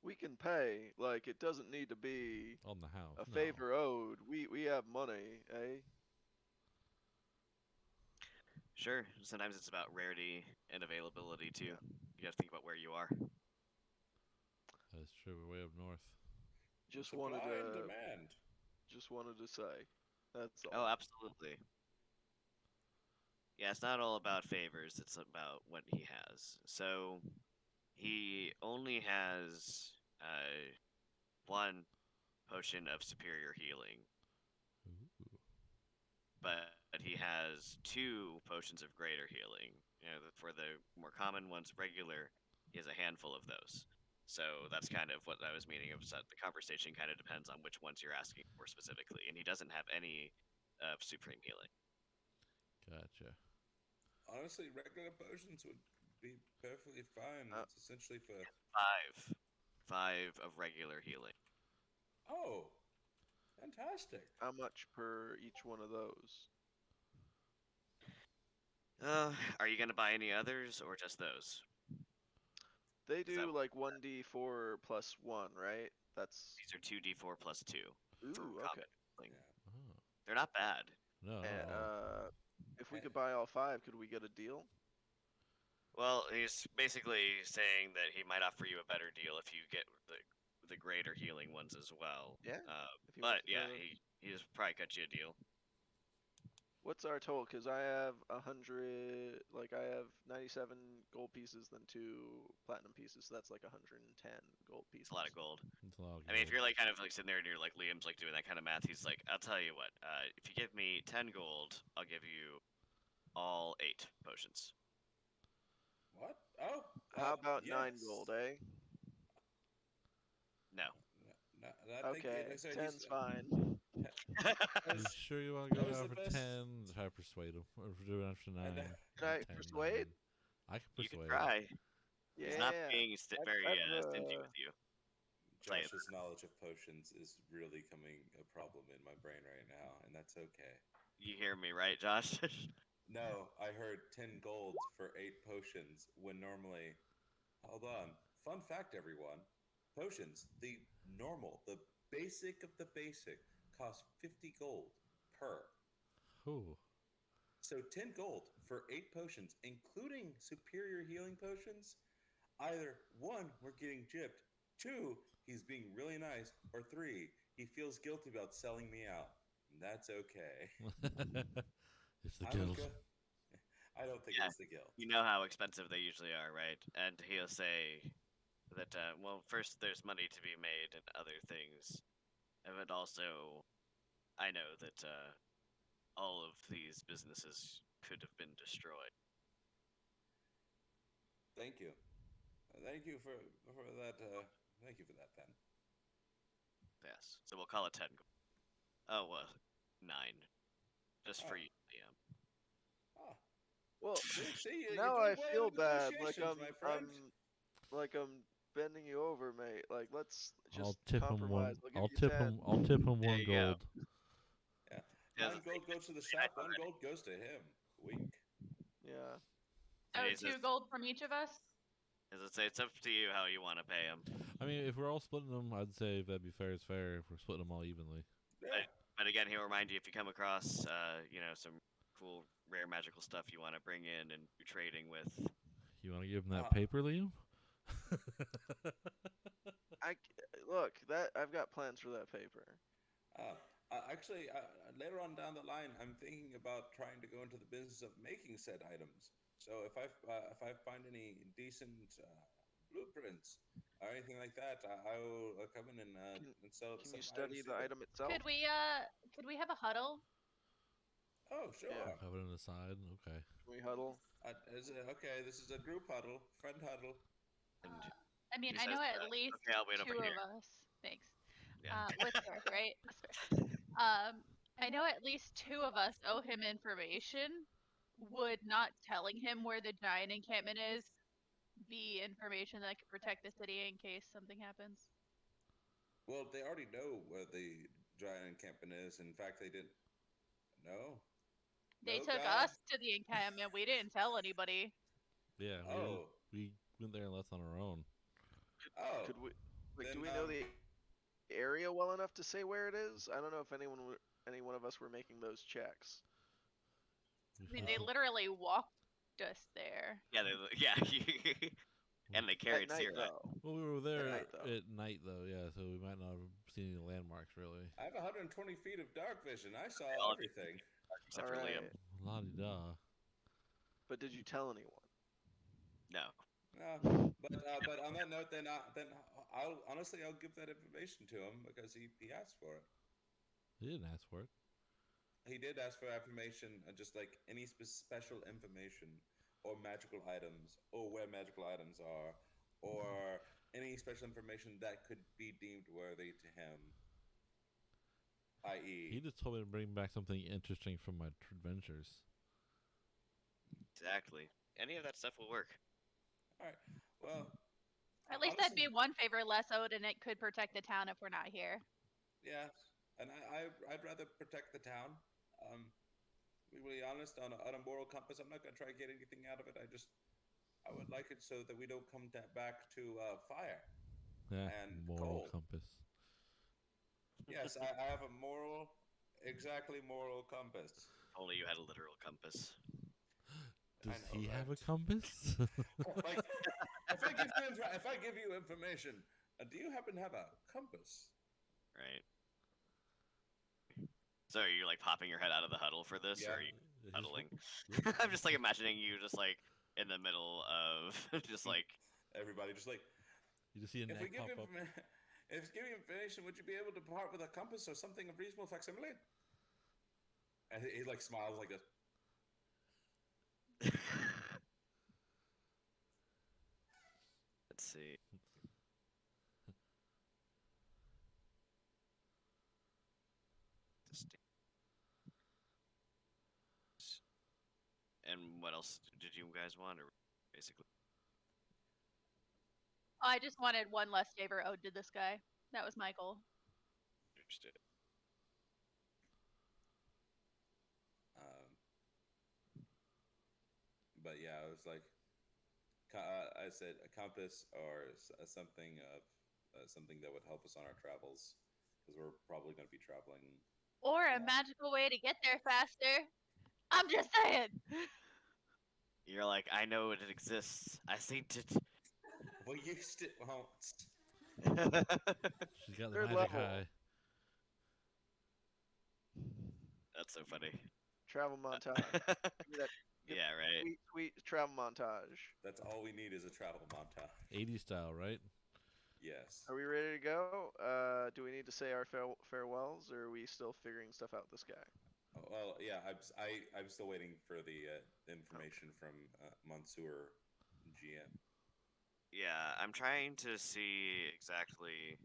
We can pay. Like it doesn't need to be On the house. a no. favor owed. We have money, eh? Sure, sometimes it's about rarity and availability too. You gotta think about where you are. That's true. We're way up north. Just Supply wanted and to demand. say. That's Oh, all. absolutely. Yeah, it's not all about favors, it's about what he has. So, he only has 1 potion of superior healing, Ooh. but he has 2 potions of greater healing. You know, for the more common ones, regular, he has a handful of those. So that's kind of what I was meaning of. The conversation kind of depends on which ones you're asking for specifically, and he doesn't have any of supreme healing. Gotcha. Honestly, regular potions would be perfectly fine. It's essentially for. 5 of regular healing. Oh, fantastic. How much per each one of those? Are you gonna buy any others or just those? They Is do that- like 1d4 plus 1, right? That's These are 2d4 plus 2 for ooh, common okay. healing. Yeah. Oh. They're not bad. No. And if we could buy all 5, could we get a deal? Well, he's basically saying that he might offer you a better deal if you get the greater healing ones as well. Yeah, if he But wants yeah, to- he just probably cut you a deal. What's our total? Because I have 100, like I have 97 gold pieces, then 2 platinum pieces, so that's like 110 gold pieces. It's a lot of gold. It's a lot of I mean, if gold. you're like kind of like sitting there and you're like Liam's like doing that kind of math, he's like, I'll tell you what, if you give me 10 gold, I'll give you all 8 potions. What? Oh. How about 9 yes. gold, eh? No. No, I think Okay, so 10's he's, fine. You sure you want to go that was down the for best- 10? Try to persuade him. Or if we're doing after 9. know. Can I 10, persuade? 9. I can You can persuade. try. He's not Yeah. being very I've, stingy with you. Play it. Josh's knowledge of potions is really becoming a problem in my brain right now, and that's okay. You hear me, right, Josh? No, I heard 10 gold for 8 potions when normally. Hold on. Fun fact, everyone. Potions, the normal, the basic of the basic, cost 50 gold per. Ooh. So 10 gold for 8 potions, including superior healing potions. Either 1, we're getting gypped. 2, he's being really nice. Or 3, he feels guilty about selling me out. And that's okay. It's the I don't guild. go. I don't think Yeah. it's the guild. You know how expensive they usually are, right? And he'll say that, well, first there's money to be made and other things. But also, I know that all of these businesses could have been destroyed. Thank you. Thank you for that. Thank you for that, then. Yes. So we'll call it 10. Oh, well, 9. Just for Oh. you, Liam. Ah, Well, see, you're now doing I well feel with bad. Like negotiations, my friend. I'm bending you over, mate. Like let's just I'll tip him compromise. one. I'll I'll give you tip 10. him. I'll tip him There 1 you go. gold. Yeah. Yeah, 9 gold goes to the I shop. know 1 that. gold goes to him. Wink. Yeah. Oh, Hey, 2 gold from each of us? As I say, it's up to you how you want to pay him. I mean, if we're all splitting them, I'd say that'd be fair is fair if we're splitting them all evenly. Yeah. But again, he'll remind you if you come across, some cool, rare magical stuff you want to bring in and you're trading with. You want to give him that Uh, paper, Liam? Look, that I've got plans for that paper. Actually, later on down the line, I'm thinking about trying to go into the business of making said items. So if I find any decent blueprints or anything like that, I will come in and sell Can some you study items the to them. item itself? Could we have a huddle? Oh, sure. Yeah. Have it on the side. Okay. Can we huddle? Okay, this is a group huddle, friend huddle. And I mean, He I know says, at least okay, I'll wait 2 over of here. us. Thanks. Yeah. Whisker, right? Whisker. I know at least 2 of us owe him information. Would not telling him where the giant encampment is be information that could protect the city in case something happens? Well, they already know where the giant encampment is. In fact, they didn't. No. They No, took God. us to the encampment. We didn't tell anybody. Yeah. Oh. We went there and left on our own. Oh. Could we? Like, do Then, we know the area well enough to say where it is? I don't know if any one of us were making those checks. We I mean, found they some- literally walked us there. Yeah, and they At carried night, Sierra. though. Well, we were there night, though. at night, though. Yeah, so we might not have seen any landmarks really. I have 120 feet of dark vision. I saw all everything. Except for Liam. Alright. La di da. But did you tell anyone? No. No, but on that note, then I'll give that information to him because he asked for it. He didn't ask for it. He did ask for information, just like any special information or magical items or where magical items are or any special information that could be deemed worthy to him. He I.e., just told me to bring back something interesting from my adventures. Exactly. Any of that stuff will work. all right. Well, At least that'd honestly- be one favor less owed, and it could protect the town if we're not here. Yeah, and I'd rather protect the town. To be really honest, on a moral compass, I'm not gonna try to get anything out of it. I would like it so that we don't come back to fire. Yeah, And moral coal. compass. Yes, I have a moral compass. Only you had a literal compass. Does know he have a that. compass? Like, if I give you information, do you happen to have a compass? Right. So are you like popping your head out of the huddle for this, or are you He's- huddling? I'm just like imagining you just like in the middle of just like Everybody just like, You just see a if we neck give pop up. if we give you information, would you be able to part with a compass or something of reasonable facsimile? And he like smiles like this. let's see. else did you guys want, or basically? I just wanted one less favor owed to this guy. That was my goal. Understood. But yeah, I was like, I said a compass or something of something that would help us on our travels, because we're probably going to be traveling. Or a magical way to get there faster. I'm just saying. You're like, I know it exists. I seen it. We used it once. She's got the Third magic level. eye. That's so funny. Travel montage. Give me that Yeah, right. sweet, sweet travel montage. That's all we need is a travel montage. 80s style, right? Yes. Are we ready to go? Do we need to say our farewells, or are we still figuring stuff out with this guy? Well, yeah, I'm still waiting for the information from Monsieur GM. Yeah, I'm trying to see exactly.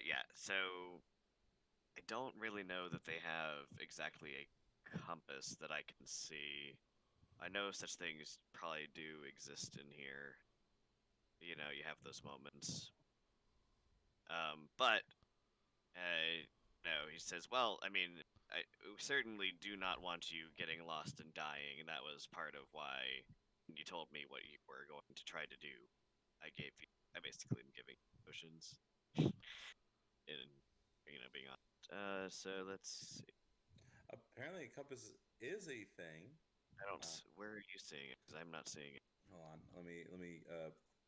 Yeah, so I don't really know that they have exactly a compass that I can see. I know such things probably do exist in here. You know, you have those moments. But no, he says, well, I mean, I certainly do not want you getting lost and dying, and that was part of why you told me what you were going to try to do. I basically am giving potions. And, being honest. So let's see. Apparently, a compass is a thing. I don't. Where are you seeing it? Because I'm not seeing it. Hold on, let me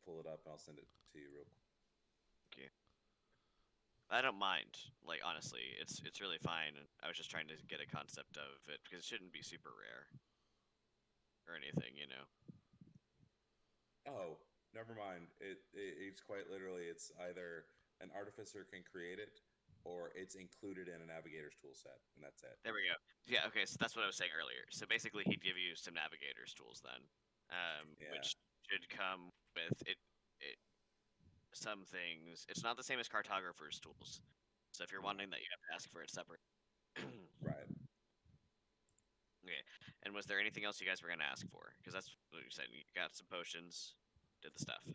pull it up and I'll send it to you real quick. Okay. I don't mind. Like honestly, it's really fine. I was just trying to get a concept of it because it shouldn't be super rare or anything, you know. Oh, never mind. It's quite literally. It's either an artificer can create it, or it's included in a navigator's tool set, and that's it. There we go. Yeah. Okay. So that's what I was saying earlier. So basically, he'd give you some navigator's tools then, which should come with it. Some things. It's not the same as cartographer's tools. So if you're wanting that, you have to ask for it separate. Right. Okay. And was there anything else you guys were gonna ask for? Because that's what you said. You got some potions, did the stuff.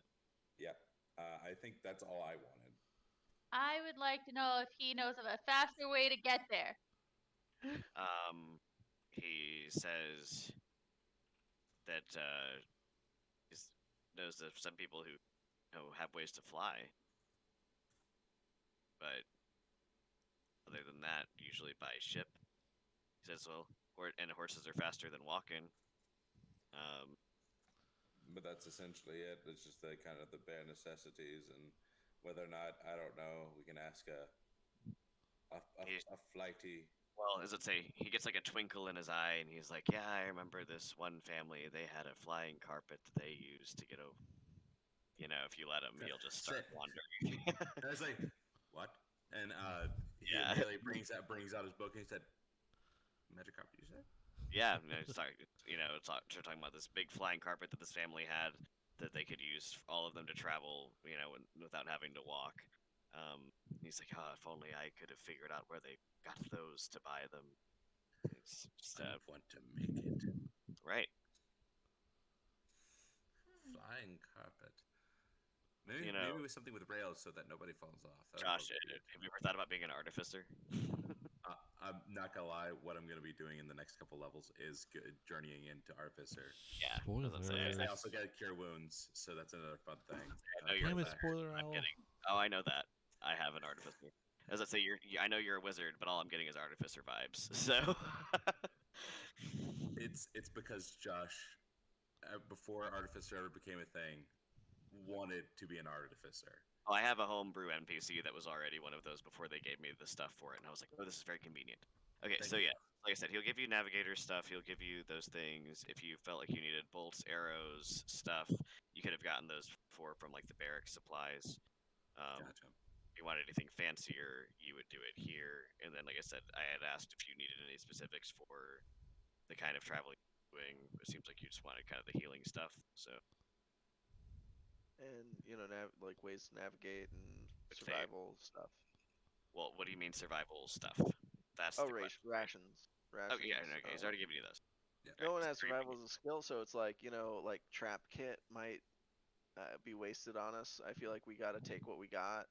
Yeah. I think that's all I wanted. I would like to know if he knows of a faster way to get there. He says that he knows of some people who have ways to fly, but other than that, usually by ship. He says, well, and horses are faster than walking. But that's essentially it. It's just the kind of the bare necessities, and whether or not, I don't know. We can ask a flighty. Well, as it say, he gets like a twinkle in his eye, and he's like, "Yeah, I remember this one family. They had a flying carpet that they used to get over. You know, if you let him, he'll just start wandering." I was like, "What?" And he Yeah. immediately brings out his book, and he said, "Magic carpet, you said?" Yeah, no, sorry. We're talking about this big flying carpet that this family had that they could use all of them to travel, without having to walk. He's like, oh, if only I could have figured out where they got those to buy them. It's just, I want to make it. Right. Flying carpet. Maybe with something with rails so that nobody falls off. Josh, have you ever thought about being an artificer? I'm not gonna lie. What I'm gonna be doing in the next couple levels is journeying into artificer. Yeah. Spoilers. I also get cure wounds, so that's another fun thing. Damn it, spoiler owl. Oh, I know that. I have an artificer. As I say, I know you're a wizard, but all I'm getting is artificer vibes. So it's because Josh, before artificer ever became a thing, wanted to be an artificer. Oh, I have a homebrew NPC that was already one of those before they gave me the stuff for it, and I was like, oh, this is very convenient. Okay, so yeah, like I said, he'll give you navigator stuff, he'll give you those things. If you felt like you needed bolts, arrows, stuff, you could have gotten those from like the barrack supplies. Gotcha. If you wanted anything fancier, you would do it here. And then, like I said, I had asked if you needed any specifics for the kind of traveling you're doing. It seems like you just wanted kind of the healing stuff, so. And like ways to navigate and Okay. survival stuff. Well, what do you mean survival stuff? That's Oh, the question. rations. Oh yeah, okay. He's already given you those. Yeah. No one has Creeping. survival as a skill, so it's like, like trap kit might be wasted on us. I feel like we got to take what we got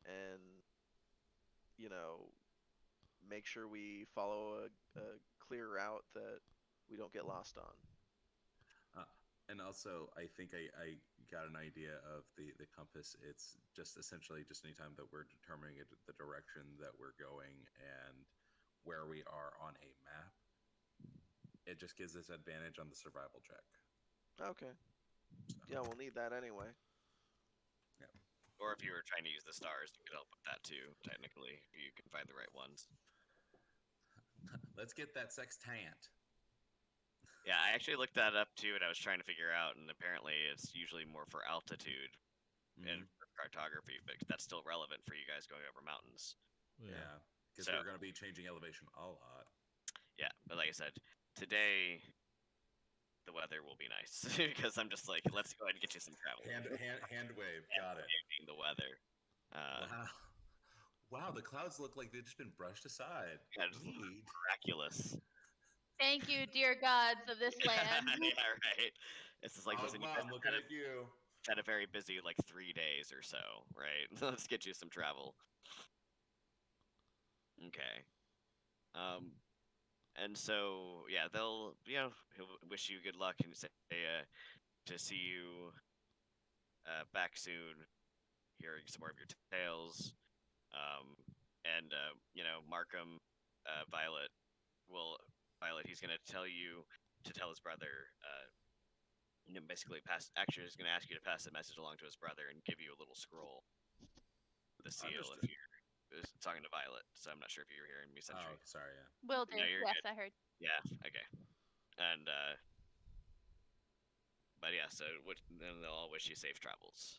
and, you know, make sure we follow a clear route that we don't get lost on. And also, I think I got an idea of the compass. It's just essentially just anytime that we're determining the direction that we're going and where we are on a map, it just gives us advantage on the survival check. Okay. So, Yeah, we'll need that anyway. Or if you were trying to use the stars, you could help with that too. Technically, if you can find the right ones. let's get that sextant. Yeah, I actually looked that up too, and I was trying to figure out, and apparently it's usually more for altitude and for cartography, but that's still relevant for you guys going over mountains. Yeah, because So- we're going to be changing elevation a lot. Yeah, but like I said, today the weather will be nice because I'm just like, let's go ahead and get you some travel. Hand wave, got it. Waving the weather. Wow, the clouds look like they've just been brushed aside. Yeah, just Neat. miraculous. Thank you, dear gods of this land. Yeah, right. It's just like, listen, you guys Mom, looking at you. had a very busy like 3 days or so, right? Let's get you some travel. Okay. And so yeah, they'll he'll wish you good luck and say to see you back soon, hearing some more of your tales. And Markham, Violet he's gonna tell you to tell his brother. Basically, actually, he's gonna ask you to pass the message along to his brother and give you a little scroll with a seal. Understood. If you're talking to Violet, so I'm not sure if you were hearing me, Sentry. Oh, sorry, yeah. Will do. No, you're Yes, good. I heard. Yeah. Okay. And but yeah, so then they'll all wish you safe travels.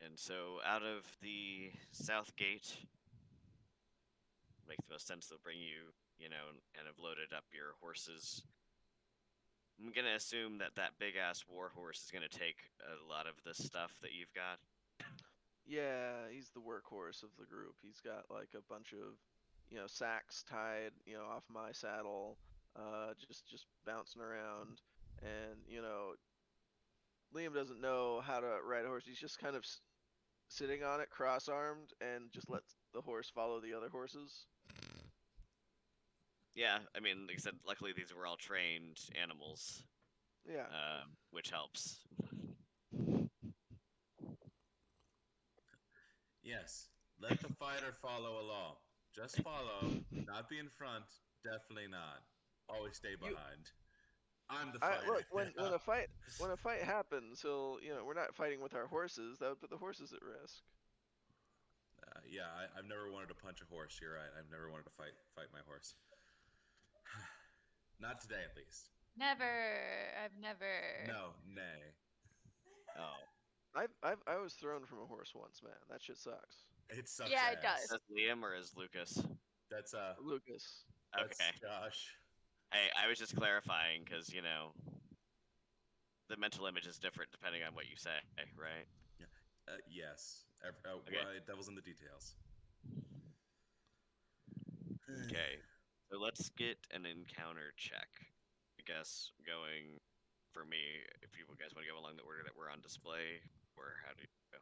And so out of the south gate, makes the most sense. They'll bring you, and have loaded up your horses. I'm gonna assume that big ass war horse is gonna take a lot of the stuff that you've got. Yeah, he's the workhorse of the group. He's got like a bunch of, sacks tied, off my saddle, just bouncing around, and Liam doesn't know how to ride a horse. He's just kind of sitting on it, cross-armed, and just lets the horse follow the other horses. Yeah, I mean, like I said, luckily these were all trained animals, Yeah. which helps. Yes, let the fighter follow along. Just follow, not be in front. Definitely not. Always stay behind. I'm the fighter. Look, when a fight happens, we're not fighting with our horses. That would put the horses at risk. Yeah, I've never wanted to punch a horse. You're right. I've never wanted to fight my horse. Not today, at least. Never. I've never. No, nay. Oh, I was thrown from a horse once, man. That shit sucks. It sucks. Yeah, it ass. does. is that Liam or is Lucas? That's Lucas. that's Okay. Josh. Hey, I was just clarifying because the mental image is different depending on what you say, right? Yes. Okay. Well, devil's in the details. Okay, so let's get an encounter check. I guess going for me, if you guys want to go along the order that we're on display, or how do you go?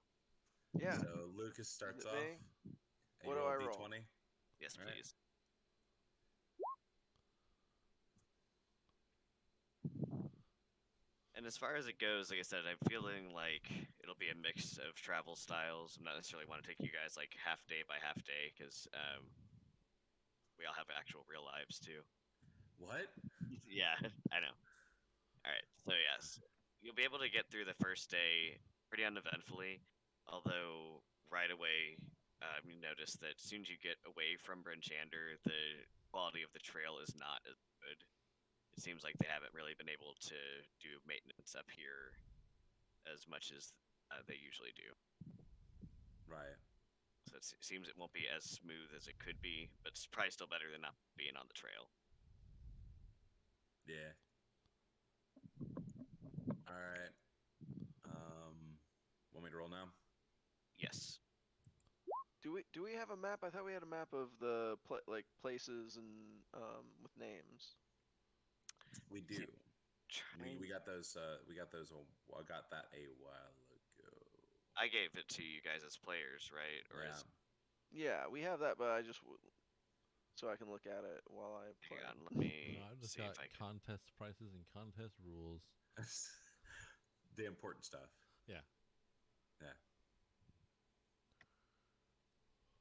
Yeah. So Lucas starts it off. me? and What you do I a roll? D20. Yes, All right. please. And as far as it goes, like I said, I'm feeling like it'll be a mix of travel styles. I'm not necessarily want to take you guys like half day by half day because we all have actual real lives too. What? Yeah, I know. All right, so yes, you'll be able to get through the first day pretty uneventfully. Although right away, you notice that as soon as you get away from Brinchander, the quality of the trail is not as good. It seems like they haven't really been able to do maintenance up here as much as they usually do. Right. So it seems it won't be as smooth as it could be, but it's probably still better than not being on the trail. Yeah. All right. Want me to roll now? Yes. Do Do we have a map? I thought we had a map of the like places and with names. We do. Trying- We got those. We got those. I got that a while ago. I gave it to you guys as players, right? Or Yeah. as Yeah, we have that, but I just so I can look at it while I play. hang on, let me No, I've just see got if I can. contest prices and contest rules. The important stuff. Yeah. Yeah.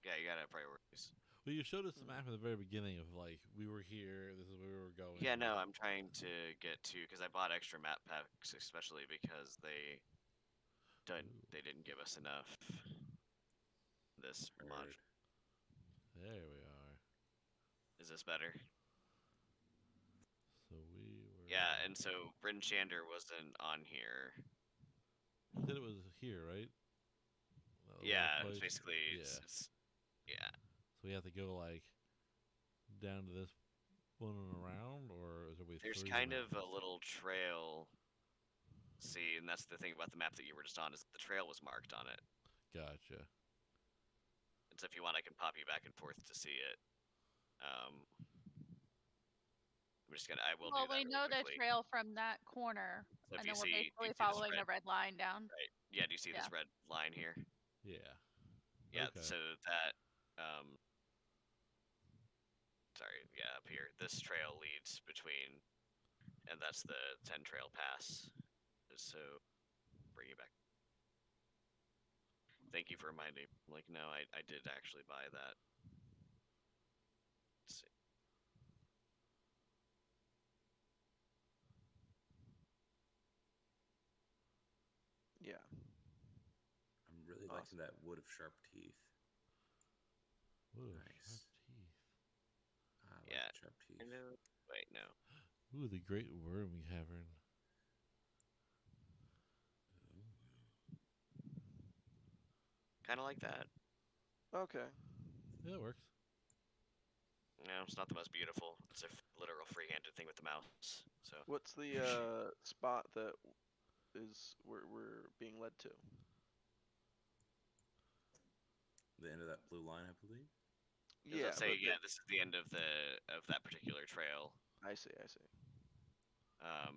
Yeah, you gotta have priorities. Well, you showed us the map at the very beginning of like we were here. This is where we were going. Yeah, no, I'm trying to get to because I bought extra map packs, especially because they didn't give us enough. This mod Heard. There we are. is this better? So we were. Yeah, and so Bryn Shander wasn't on here. You said it was here, right? That little Yeah, it's place? basically Yeah. yeah. So we have to go like down to this one and around, or is there way There's through kind the of a little trail. See, and that's the thing about the map that you were just on is the trail was marked on it. Gotcha. And so if you want, I can pop you back and forth to see it. I'm just gonna. I will Well, do that. we know really the quickly. trail from that corner, So if and you then we're see, basically this following red, the red line down. right? Yeah. Do you see this Yeah. red line here? Yeah. Yeah. Okay. So that. Sorry. Yeah, up here. This trail leads between, and that's the 10 Trail Pass. So, bring you back. Thank you for reminding me. Like, no, I did actually buy that. Let's see. Yeah. I'm really liking that wood of sharp teeth. Ooh, Nice. sharp teeth. I like Yeah. sharp teeth. No, wait, no. Ooh, the Great Worm Cavern. Kind of like that. Okay. Yeah, that works. No, it's not the most beautiful. It's a literal free-handed thing with the mouse. So What's the spot that is we're being led to? The end of that blue line, I believe. Yeah. let's say but yeah, this is the end of that particular trail. I see. I see.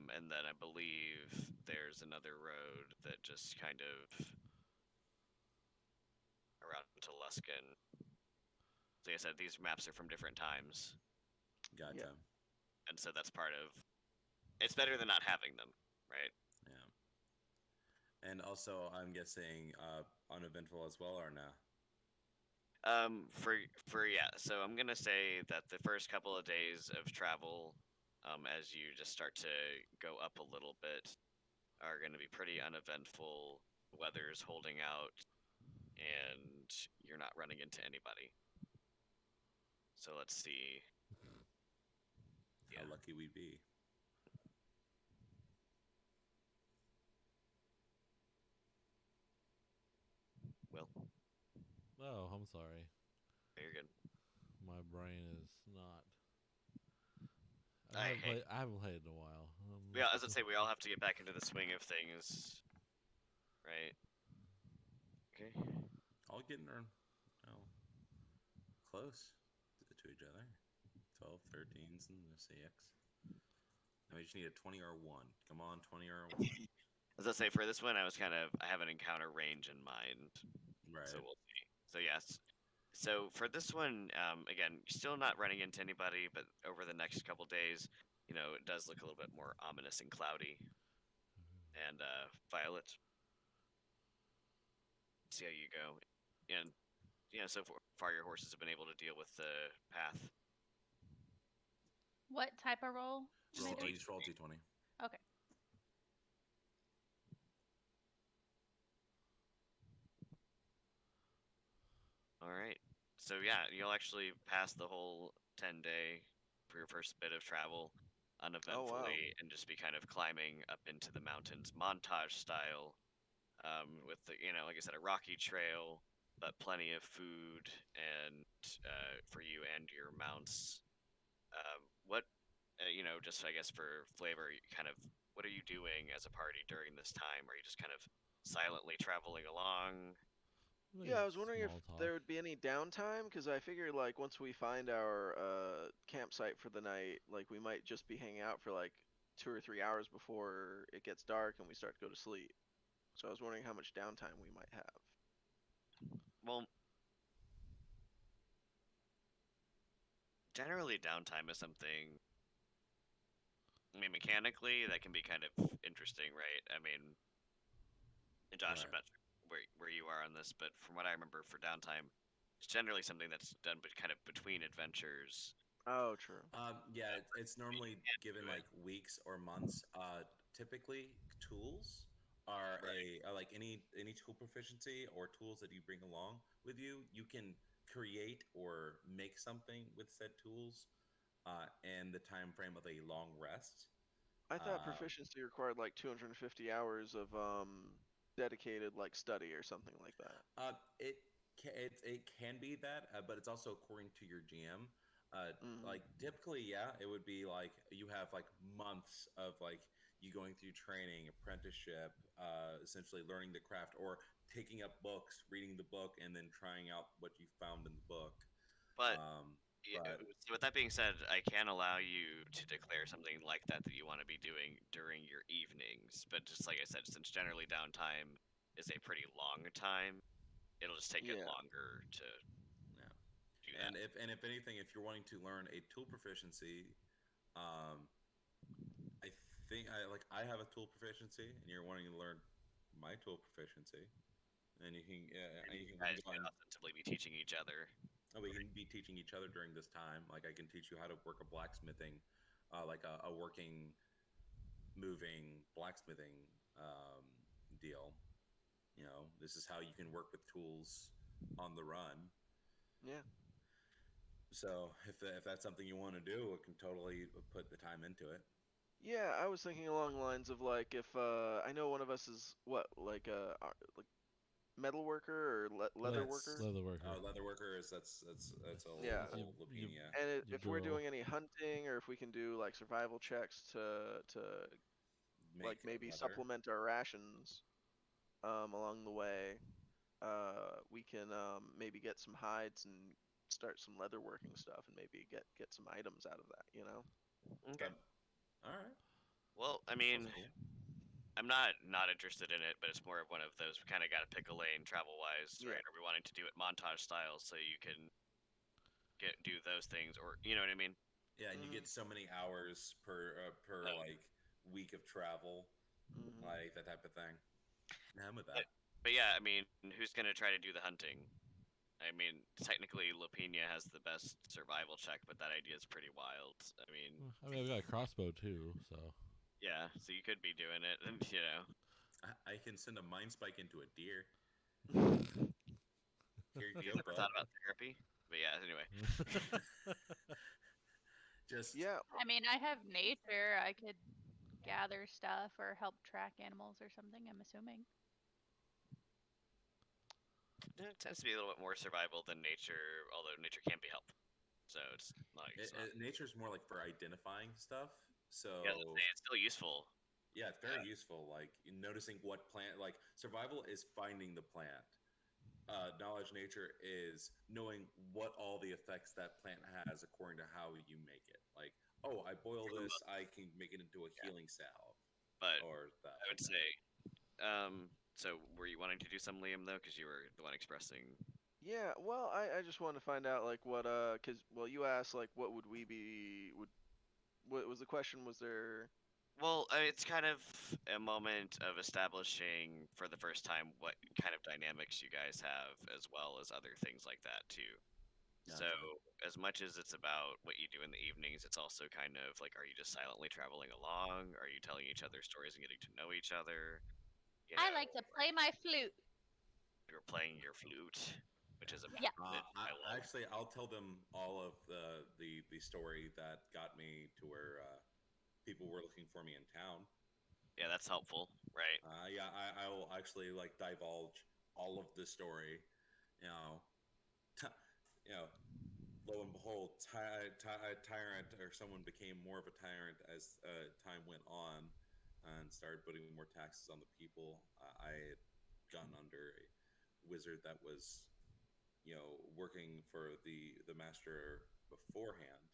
And then I believe there's another road that just kind of around to Luskin. So like I said, these maps are from different times, Gotcha. and so that's part of. It's better than not having them, right? Yeah. And also, I'm guessing uneventful as well, or no? For yeah, so I'm gonna say that the first couple of days of travel, as you just start to go up a little bit, are gonna be pretty uneventful. Weather's holding out, and you're not running into anybody. So let's see. How Yeah. lucky we'd be. Will, Oh, I'm sorry. you're good. My brain is not. I hate- I haven't played in a while. Yeah, as I say, we all have to get back into the swing of things, right? Okay. All getting close to each other. 12, 13s, and the CX. Now we just need a 20 or 1. Come on, 20 or 1. As I say, for this one, I have an encounter range in mind. Right. So we'll see. So yes. So for this one, again, still not running into anybody, but over the next couple days, it does look a little bit more ominous and cloudy. And Violet, see how you go. And so far your horses have been able to deal with the path. What type of roll? Roll, Maybe? just roll d20. Okay. All right. So yeah, you'll actually pass the whole 10-day for your first bit of travel uneventfully, and just be kind of climbing up into the mountains, montage style, with the like I said, a rocky trail, but plenty of food and for you and your mounts. What just I guess for flavor, what are you doing as a party during this time? Are you just kind of silently traveling along? Yeah, I was wondering if Small talk. there would be any downtime, because I figured like once we find our campsite for the night, like we might just be hanging out for like 2 or 3 hours before it gets dark and we start to go to sleep. So I was wondering how much downtime we might have. Well, generally downtime is something. I mean, mechanically that can be kind of interesting, right? I mean, and Josh, I'm Right. not sure where you are on this, but from what I remember for downtime, it's generally something that's done, but kind of between adventures. Oh, true. Yeah, it's normally given do it. like weeks or months. Typically, tools are Right. like any tool proficiency or tools that you bring along with you. You can create or make something with said tools in the time frame of a long rest. I thought Um, proficiency required like 250 hours of dedicated like study or something like that. it can be that, but it's also according to your GM. Like Hmm. typically, yeah, it would be like you have like months of like you going through training, apprenticeship, essentially learning the craft, or taking up books, reading the book, and then trying out what you found in the book. But Um, yeah, but so with that being said, I can allow you to declare something like that you want to be doing during your evenings. But just like I said, since generally downtime is a pretty long time, it'll just take it Yeah. longer to yeah, do that. and if anything, if you're wanting to learn a tool proficiency, um, I think I have a tool proficiency, and you're wanting to learn my tool proficiency, and And you you can guys go can on. ostensibly be teaching each other. And we can be teaching each other during this time. Like I can teach you how to work a blacksmithing, like a working, moving blacksmithing um, deal. You know, this is how you can work with tools on the run. Yeah. So if that's something you want to do, it can totally put the time into it. Yeah, I was thinking along the lines of like if I know one of us is what like like metal worker or leather That's worker. Leather worker. leather workers. That's a Yeah. You, whole you, Lapinia. And you if we're burrow. doing any hunting or if we can do like survival checks to like Make maybe leather. supplement our rations along the way, we can maybe get some hides and start some leather working stuff and maybe get some items out of that, you know? Okay. That, all right. Well, I Sounds mean, cool. I'm not interested in it, but it's more of one of those we kind of got to pick a lane travel wise, Yeah. right? Are we wanting to do it montage style so you can do those things, or you know what I mean? Yeah, and you Mhm. get so many hours per Um, like week of travel, Mhm. like that type of thing. Yeah, I'm with but, that. but yeah, I mean, who's gonna try to do the hunting? I mean, technically, Lapina has the best survival check, but that idea is pretty wild. I mean, I mean, I've got a crossbow too, so. yeah, so you could be doing it, and you know, I can send a mind spike into a deer. Here you you go, never bud. thought about therapy, but yeah. Anyway, Just Yeah. I mean, I have nature. I could gather stuff or help track animals or something, I'm assuming. it tends to be a little bit more survival than nature, although nature can be helpful. So it's not like it's not. nature's more like for identifying stuff. Yeah, So it's still useful. yeah, it's very useful. Like noticing what plant. Like survival is finding the plant. Knowledge nature is knowing what all the effects that plant has according to how you make it. Like, oh, I boil For the this, most, I can make it into a yeah. healing salve But or that I like would that. say, so were you wanting to do some Liam though? Because you were the one expressing. Yeah, well, I just want to find out like what cuz well you asked like what would we be would what was the question, was there? Well, it's kind of a moment of establishing for the first time what kind of dynamics you guys have, as well as other things like that too. So, Gotcha. as much as it's about what you do in the evenings, it's also kind of like, are you just silently traveling along? Are you telling each other stories and getting to know each other? You I know, like to play my flute. you're playing your flute, which is a Yeah. that I love. Actually, I'll tell them all of the story that got me to where people were looking for me in town. Yeah, that's helpful, right? Yeah, I will actually like divulge all of the story. You know, t- you know, lo and behold, tyrant or someone became more of a tyrant as time went on and started putting more taxes on the people. I had gone under a wizard that was, working for the master beforehand,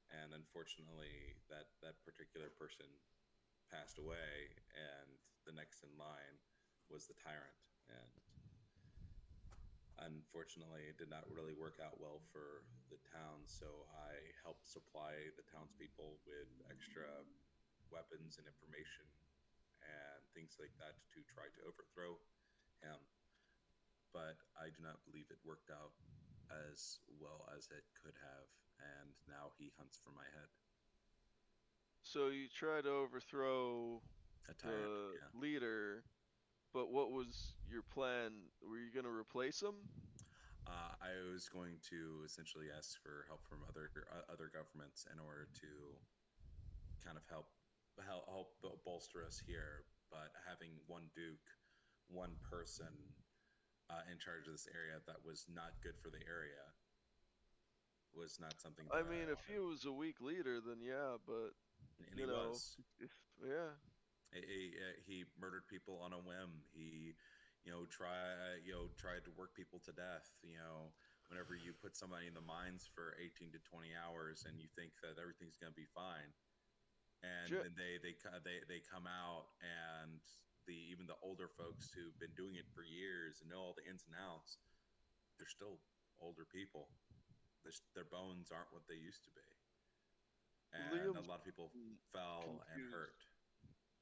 and unfortunately, that particular person passed away, and the next in line was the tyrant, and unfortunately, it did not really work out well for the town. So I helped supply the townspeople with extra weapons and information and things like that to try to overthrow him. But I do not believe it worked out as well as it could have, and now he hunts for my head. So you try to overthrow A tyrant, the yeah. leader, but what was your plan? Were you gonna replace him? I was going to essentially ask for help from other governments in order to kind of help bolster us here. But having one duke, one person in charge of this area that was not good for the area was not something I that mean, I if he wanted. was a weak leader, then yeah, but And he was. if yeah, He murdered people on a whim. He, tried to work people to death. Whenever you put somebody in the mines for 18 to 20 hours and you think that everything's going to be fine, and Sure. then they come out, and even the older folks who've been doing it for years and know all the ins and outs, they're still older people. Their bones aren't what they used to be, and a Liam's lot of people fell and confused hurt.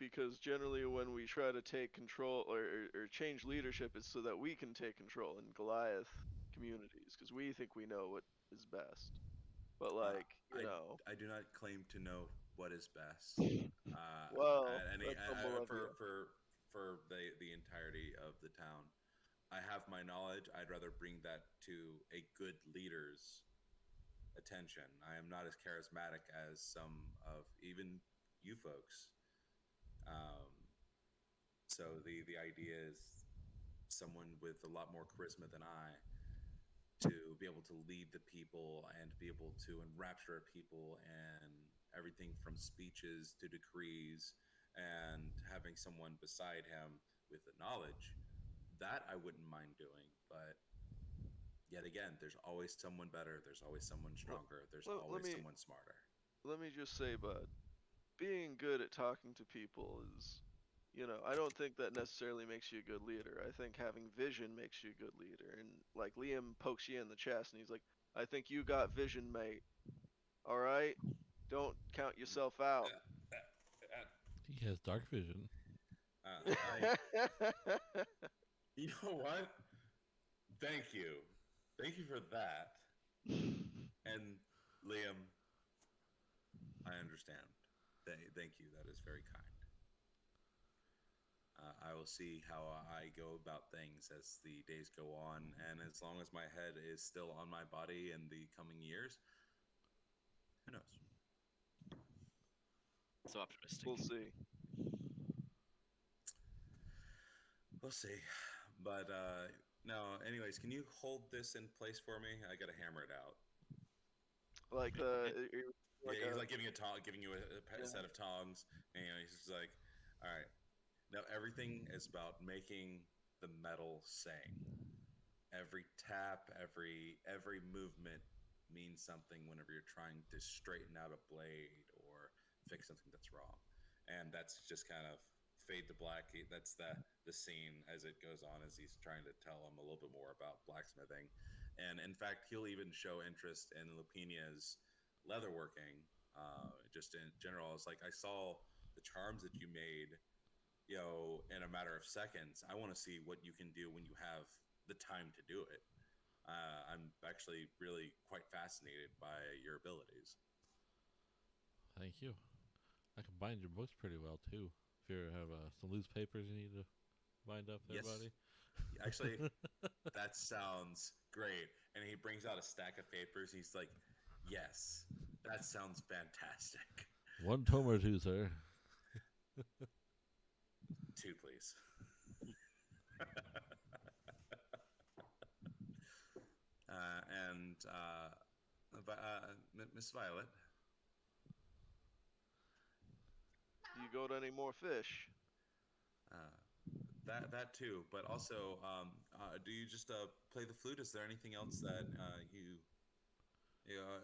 because generally when we try to take control or change leadership, it's so that we can take control in Goliath communities because we think we know what is best. But Uh, like, you I know, I do not claim to know what is best. well, At any that's humble of you. for the entirety of the town, I have my knowledge. I'd rather bring that to a good leader's attention. I am not as charismatic as some of even you folks. Um, so the idea is someone with a lot more charisma than I to be able to lead the people and be able to enrapture people and everything from speeches to decrees, and having someone beside him with the knowledge that I wouldn't mind doing. But yet again, there's always someone better, there's always someone stronger, there's Let, let always me someone smarter. let me just say, bud, being good at talking to people is, I don't think that necessarily makes you a good leader. I think having vision makes you a good leader. And like Liam pokes you in the chest and he's like, I think you got vision, mate. All right? Don't count yourself out. He has dark vision. I You know what? Thank you. Thank you for that. And Liam, I understand. Thank you. That is very kind. I will see how I go about things as the days go on, and as long as my head is still on my body in the coming years, who knows? So optimistic. We'll see. We'll see. But no. Anyways, can you hold this in place for me? I gotta hammer it out. Like Yeah, he's like giving you a Yeah. set of tongs, and he's just like, "All right, now everything is about making the metal sing. Every tap, every movement means something whenever you're trying to straighten out a blade or fix something that's wrong." And that's just kind of fade to black. That's the scene as it goes on, as he's trying to tell him a little bit more about blacksmithing. And in fact, he'll even show interest in Lupinia's leatherworking. Just in general, it's like, I saw the charms that you made, in a matter of seconds. I want to see what you can do when you have the time to do it. I'm actually really quite fascinated by your abilities. Thank you. I can bind your books pretty well too. If you have some loose papers you need to bind up there, Yes. buddy. Actually, that sounds great. And he brings out a stack of papers. He's like, "Yes, that sounds fantastic." One tome or two, sir. Two, please. And Miss Violet, Do you go to any more fish? uh, that too, but also, do you just play the flute? Is there anything else that you?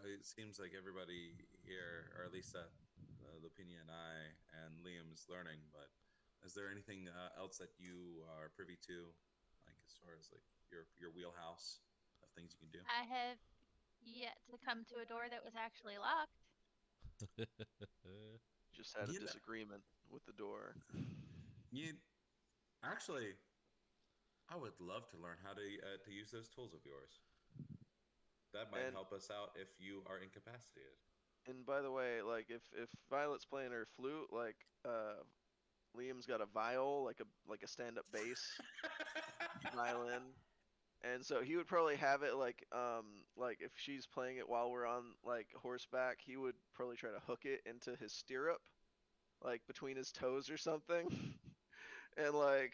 It seems like everybody here, or at least Lupinia and I and Liam's learning. But is there anything else that you are privy to, like as far as like your wheelhouse of things you can do? I have yet to come to a door that was actually locked. Just had a Yeah. disagreement with the door. You actually, I would love to learn how to use those tools of yours. That might And- help us out if you are incapacitated. And by the way, like if Violet's playing her flute, like Liam's got a viol, like a stand-up bass violin, and so he would probably have it like if she's playing it while we're on like horseback, he would probably try to hook it into his stirrup, like between his toes or something, and like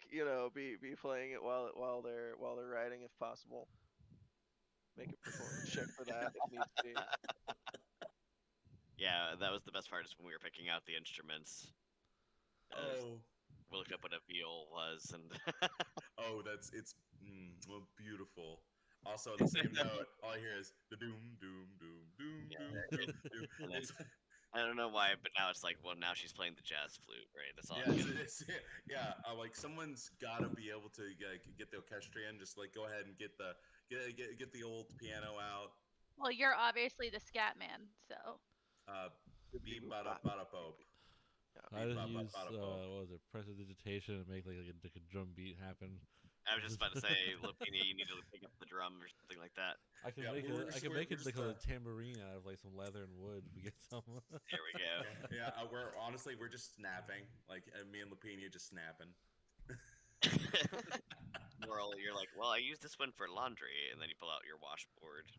be playing it while they're riding if possible. Make a performance check for that if needs be. Yeah, that was the best part is when we were picking out the instruments. Oh, We looked up what a viol was, and it's well, beautiful. Also, on the same note, all I hear is the doom, doom, doom, doom, doom, doom, doom. And I don't know why, but now it's like, well, now she's playing the jazz flute, right? That's all. Yeah, yeah. Like someone's got to be able to get the orchestrion. Just like go ahead and get the old piano out. Well, you're obviously the scat man, so. Beam bada bada boop. I just Bop, bop, use bada, bop. what was it, prestidigitation and make like a drum beat happen. I was just about to say, Lapinia, you need to pick up the drum or something like that. I can Yeah, make we're it. I just- can we're- make we're it just, like a tambourine out of like some leather and wood. We get some. There we go. Yeah, we're just snapping. Like me and Lapinia just snapping. Moral, you're like, well, I use this one for laundry, and then you pull out your washboard.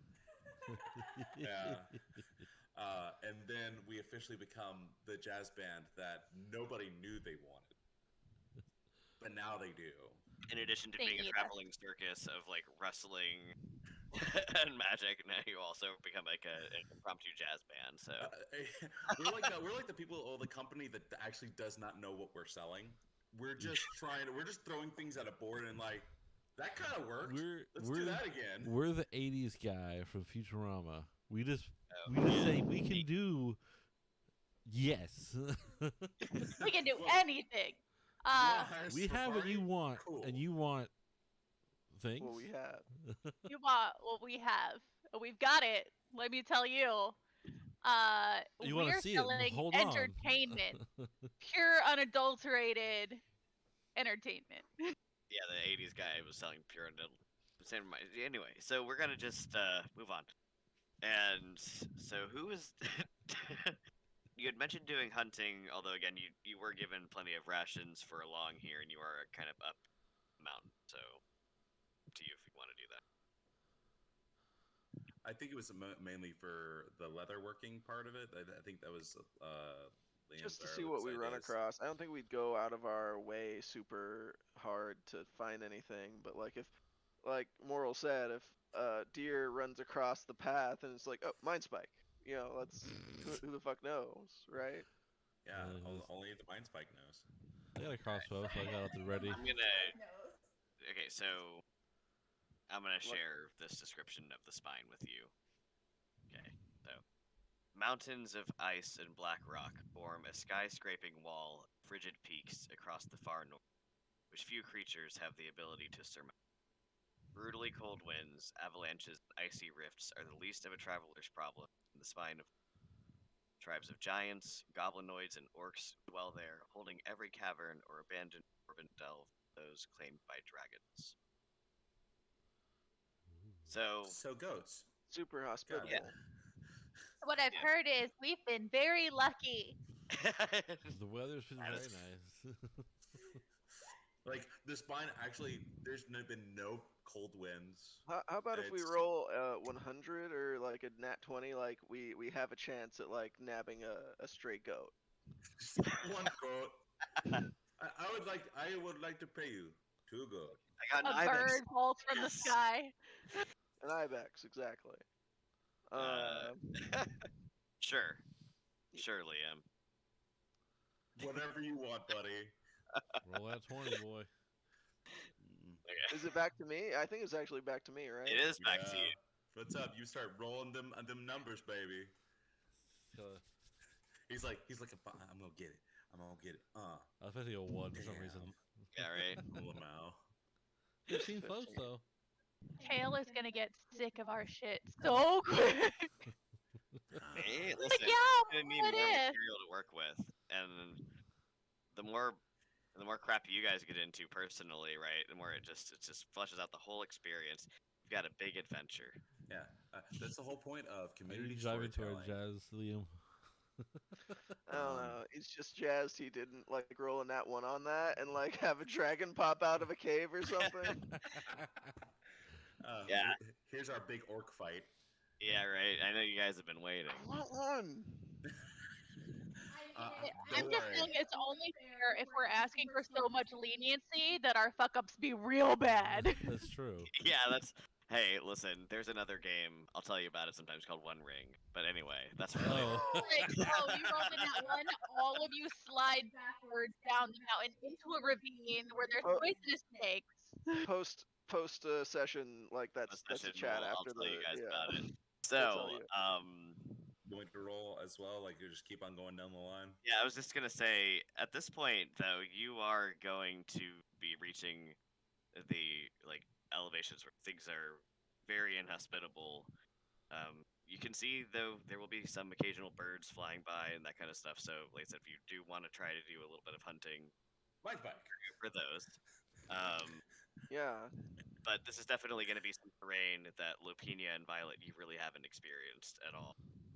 Yeah. And then we officially become the jazz band that nobody knew they wanted, but now they do. In addition to They being a need us. traveling circus of like wrestling and magic, now you also become like an impromptu jazz band. So We're like the people or the company that actually does not know what we're selling. We're just we're just throwing things at a board and like that kind of worked. Let's do that again. We're the '80s guy from Futurama. We just Oh, say we can do. Yes, We can do anything. Yes, we have what you Safari? want, Cool. and you want things. What we have. You want what we have. We've got it. Let me tell you. You wanna We're see it? selling Hold on. entertainment. Pure, unadulterated entertainment. yeah, the '80s guy was selling pure and anyway. So we're gonna just move on. And so who is? You had mentioned doing hunting, although again, you were given plenty of rations for along here, and you are kind of up the mountain. So up to you if you want to do that. I think it was mainly for the leather working part of it. I think that was Liam's Just to or see what Alex' we run ideas. across. I don't think we'd go out of our way super hard to find anything, but like if, like Moral said, if a deer runs across the path and it's like, oh, mine spike, let's who the fuck knows, right? Yeah, Yeah, only the mind spike knows. I got a crossbow, so I got it ready. I'm gonna. Knows. Okay, so I'm gonna share this description of the spine with you. Okay, so mountains of ice and black rock form a skyscraping wall of frigid peaks across the far north, which few creatures have the ability to surmount. Brutally cold winds, avalanches, and icy rifts are the least of a traveler's problem in the spine of tribes of giants, goblinoids, and orcs dwell there, holding every cavern or abandoned dwarven delve, those claimed by dragons. So, So goats. Super hospitable. Yeah. What I've Yeah. heard is we've been very lucky. The weather's been That very is- nice. Like the spine actually, there's been no cold winds. How about if we It's- roll 100 or like a nat 20, like we have a chance at like nabbing a stray goat. One goat. I would like to pay you 2 goat. I got A an ibex. bird falls from the Yes. sky. An ibex, exactly. Sure. Sure, Liam. Whatever you want, buddy. Roll that 20, boy. Okay. Is it back to me? I think it's actually back to me, right? It is back to you. What's up? You start rolling them numbers, baby. He's like, I'm gonna get it. I'm gonna get it. I was expecting a 1 for some Damn. reason. Yeah, right. Lamau. 15 votes, though. Kale is gonna get sick of our shit so quick. Hey, Like, listen, yeah, we're gonna need what more if? material to work with, and the more crap you guys get into personally, right? The more it just flushes out the whole experience. You've got a big adventure. Yeah, that's the whole point of Are community you driving to our storytelling. jazz, Liam? I don't Um, know. He's just jazzed he didn't like roll a nat 1 on that and like have a dragon pop out of a cave or something. Yeah. Here's our big orc fight. Yeah, right. I know you guys have been waiting. I want one. Don't I'm just worry. saying it's only fair if we're asking for so much leniency that our fuck ups be real bad. That's true. Yeah, that's. Hey, listen. There's another game. I'll tell you about it sometimes called One Ring. But anyway, that's for later. Oh. Like, oh, you rolled in that one, all of you slide backwards down the mountain into a ravine where there's Oh. poisonous snakes. Post session, like that's a Session, chat I'll after tell the you guys yeah. about it. tell So, you. Going to roll as well, like you just keep on going down the line. yeah, I was just gonna say, at this point, though, you are going to be reaching the elevations where things are very inhospitable. You can see, though, there will be some occasional birds flying by and that kind of stuff. So, like I said, if you do want to try to do a little bit of hunting, Bike. for those. Yeah. But this is definitely going to be some terrain that Lupina and Violet you really haven't experienced at all.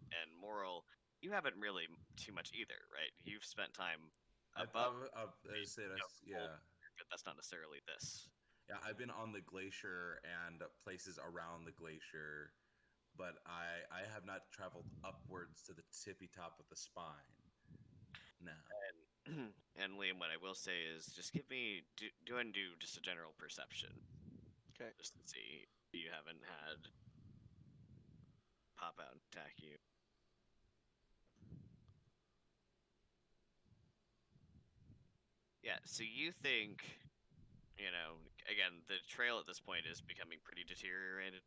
And Moral, you haven't really too much either, right? You've spent time above, I say that's yeah. but that's not necessarily this. Yeah, I've been on the glacier and places around the glacier, but I have not traveled upwards to the tippy top of the spine. No. And Liam, what I will say is, just give me do just a general perception. Okay. Just to see if you haven't had pop out and attack you. Yeah. So you think, again, the trail at this point is becoming pretty deteriorated.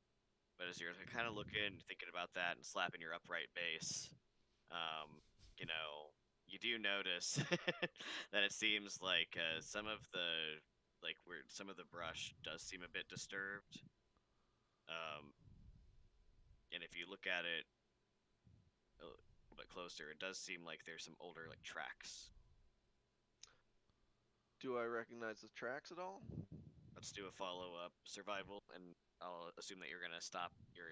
But as you're kind of looking, thinking about that, and slapping your upright base, you do notice that it seems like some of the brush does seem a bit disturbed. And if you look at it a little bit closer, it does seem like there's some older tracks. Do I recognize the tracks at all? Let's do a follow-up survival, and I'll assume that you're gonna stop your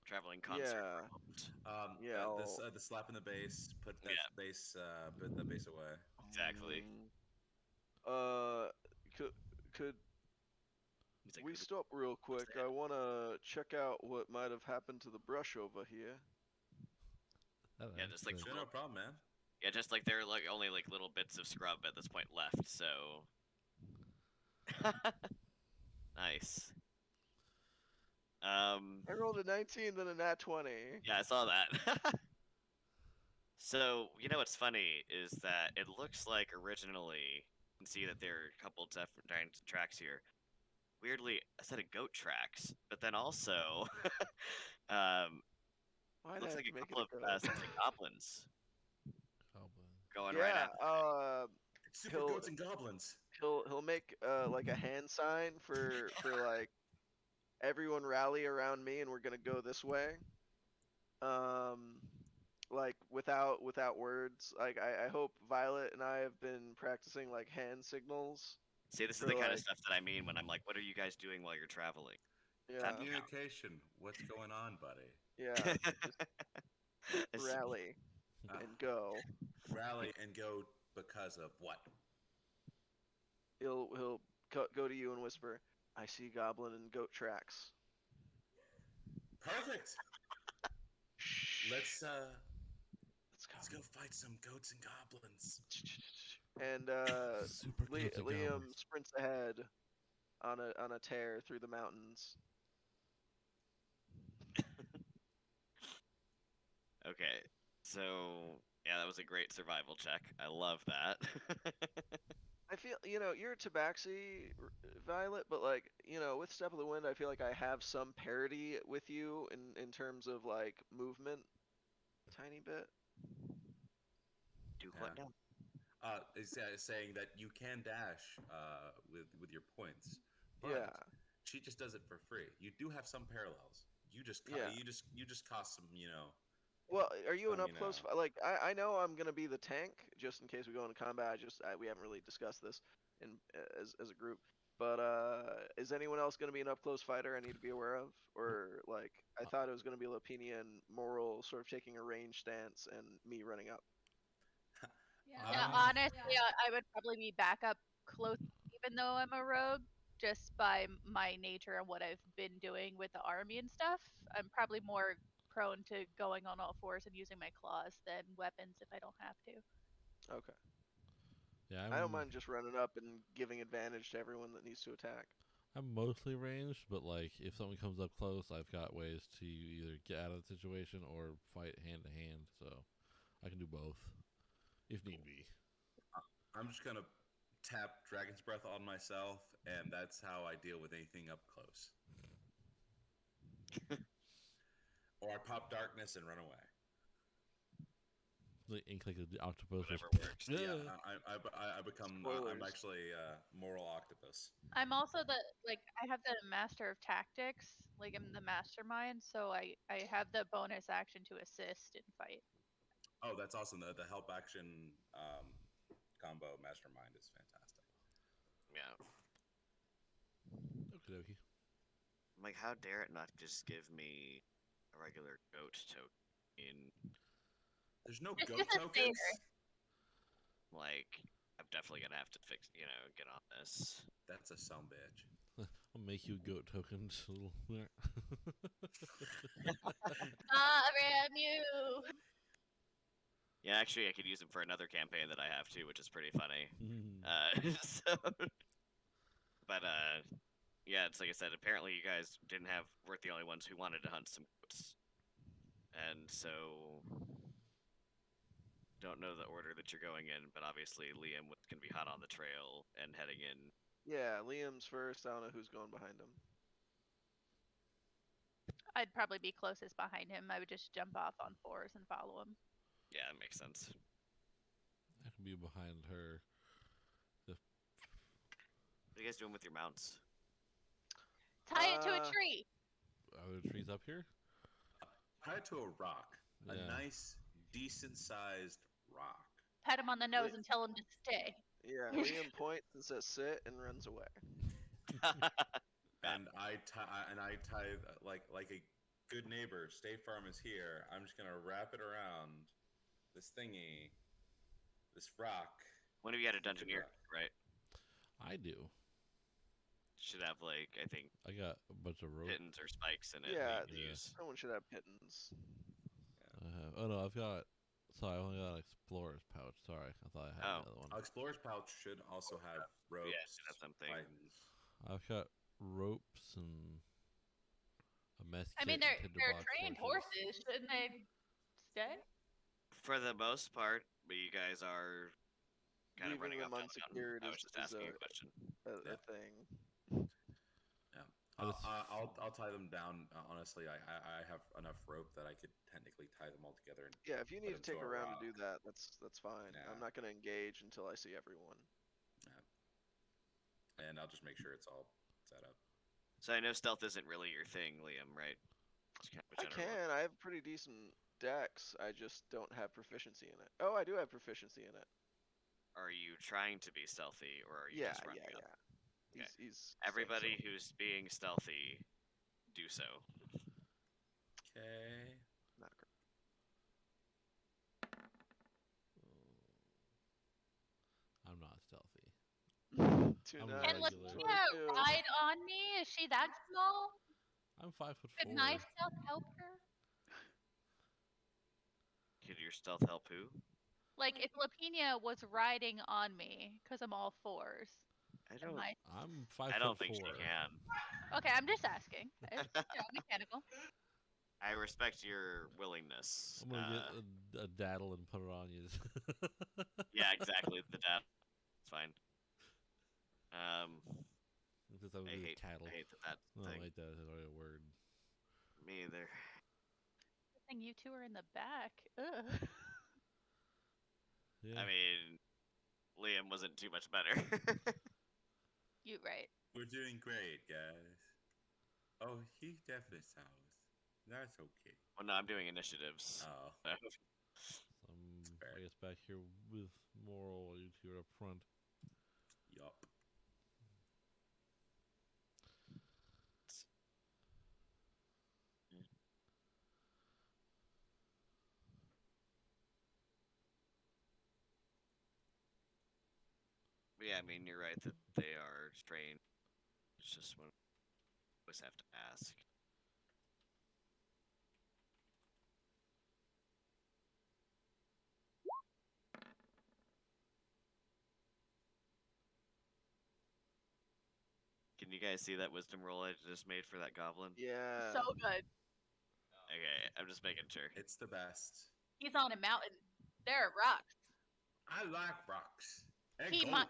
traveling concert for a moment. Yeah, the slap in the base, put that base away. Exactly. Could He's like, we stop real quick? I want to check out what might have happened to the brush over here. Yeah, just like Sure, no problem, man. Yeah, just like there are only little bits of scrub at this point left, so nice. I rolled a 19, then a nat 20. Yeah, I saw that. So, what's funny is that it looks like originally, you can see that there are a couple different tracks here. Weirdly, a set of goat tracks, but then also, looks like a couple of goblins going right at. Super goats and goblins. He'll make like a hand sign for like everyone rally around me, and we're gonna go this way. Like without words. Like I hope Violet and I have been practicing like hand signals. See, this is the kind of stuff that I mean when I'm like, what are you guys doing while you're traveling? Yeah. Communication. What's going on, buddy? Yeah. Just rally and go. Rally and go because of what? He'll go to you and whisper, "I see goblin and goat tracks." Perfect. Let's go fight some goats and goblins. And Liam sprints ahead on a tear through the mountains. Okay, so yeah, that was a great survival check. I love that. I feel you're Tabaxi, Violet, but like with Step of the Wind, I feel like I have some parity with you in terms of like movement, tiny bit. Do Yeah. what now? Is saying that you can dash with your points, but Yeah, she just does it for free. You do have some parallels. You just Yeah. you just cost some Well, are you an some up close? Like, I know I'm gonna be the tank just in case we go into combat. We haven't really discussed this as a group. But is anyone else gonna be an up close fighter I need to be aware of? Or like, I thought it was gonna be Lapinia and Moral sort of taking a range stance and me running up. Yeah, honestly, I would probably be back up close, even though I'm a rogue, just by my nature and what I've been doing with the army and stuff. I'm probably more prone to going on all fours and using my claws than weapons if I don't have to. Okay. Yeah, I don't mind just running up and giving advantage to everyone that needs to attack. I'm mostly ranged, but like if someone comes up close, I've got ways to either get out of the situation or fight hand to hand. So I can do both if need be. I'm just gonna tap Dragon's Breath on myself, and that's how I deal with anything up close. Or I pop darkness and run away. Like ink like the octopus. Whatever works. Yeah, I become. I'm Spoilers. actually moral octopus. I'm also I have the master of tactics, like I'm the mastermind, so I have the bonus action to assist in fight. Oh, that's awesome. The help action combo mastermind is fantastic. Yeah. Okie dokie. I'm like, how dare it not just give me a regular goat token? There's no It's goat just a tokens. saver. Like, I'm definitely gonna have to get on this. That's a some bitch. I'll make you goat tokens. Ram you. Yeah, actually, I could use them for another campaign that I have too, which is pretty funny. Yeah, it's like I said. Apparently, you guys weren't the only ones who wanted to hunt some goats, and so don't know the order that you're going in. But obviously, Liam was gonna be hot on the trail and heading in. Yeah, Liam's first. I don't know who's going behind him. I'd probably be closest behind him. I would just jump off on fours and follow him. Yeah, it makes sense. I can be behind her. What are you guys doing with your mounts? Tie it to a tree. Are there trees up here? Tie it to a rock. Yeah. A nice, decent-sized rock. Pat him on the nose Wait. and tell him to stay. Yeah, Liam points and says sit and runs away. And I tie like a good neighbor. State Farm is here. I'm just gonna wrap it around this thingy, this rock. When have you had a Dungeoneer, right? I do. Should have I think I got a bunch of rope. pittons or spikes in it. Yeah, that you can use. someone should have pittance. I have. Oh no, I've got. Sorry, I only got an explorer's pouch. Sorry, I thought I had Oh. the other one. Explorer's pouch should also have ropes. Yeah, it should have something. Pythons. I've got ropes and a mess I kit. mean, and they're tinderbox trained torches. horses. Shouldn't they stay? For the most part, but you guys are kind of Leaving running them off on the unsecured I was just is asking a question. a thing. Yeah. I just- I'll tie them down. Honestly, I have enough rope that I could technically tie them all together. And Yeah, if you need to put them take a to a round to do rock. that, that's fine. Yeah. I'm not gonna engage until I see everyone. And I'll just make sure it's all set up. So I know stealth isn't really your thing, Liam, right? It's kind of a I general one. can. I have pretty decent dex. I just don't have proficiency in it. Oh, I do have proficiency in it. Are you trying to be stealthy, or are you Yeah, just running yeah, up? yeah. Okay. He's staying Everybody stealthy. who's being stealthy, do so. Okay. Not great. I'm not stealthy. Two I'm nines, Can regular. 22. Lavinia ride on me? Is she that small? I'm 5'4". Could my stealth help her? Could your stealth help who? Like, if Lapinia was riding on me, because I'm all fours. I am don't. I... I'm 5'4". I don't think she can. Okay, I'm just asking. It's, mechanical. I respect your willingness. I'm gonna get a daddle and put it on you. Yeah, exactly. The dad. It's fine. Because that would I be hate, the cattle. I hate that that's No, the thing. wait, that is already a word. Me either. Good thing you two are in the back. Ugh. Yeah. I mean, Liam wasn't too much better. You right. We're doing great, guys. Oh, he definitely sounds. That's okay. Well, no, I'm doing initiatives. Oh, fair. I guess back here with Moral while you two are up front. Yup. But yeah, I mean, you're right that they are strange. It's just one we always have to ask. Can you guys see that wisdom roll I just made for that goblin? Yeah. So good. Okay, I'm just making sure. It's the best. He's on a mountain. There are rocks. I like rocks. And He gold. might.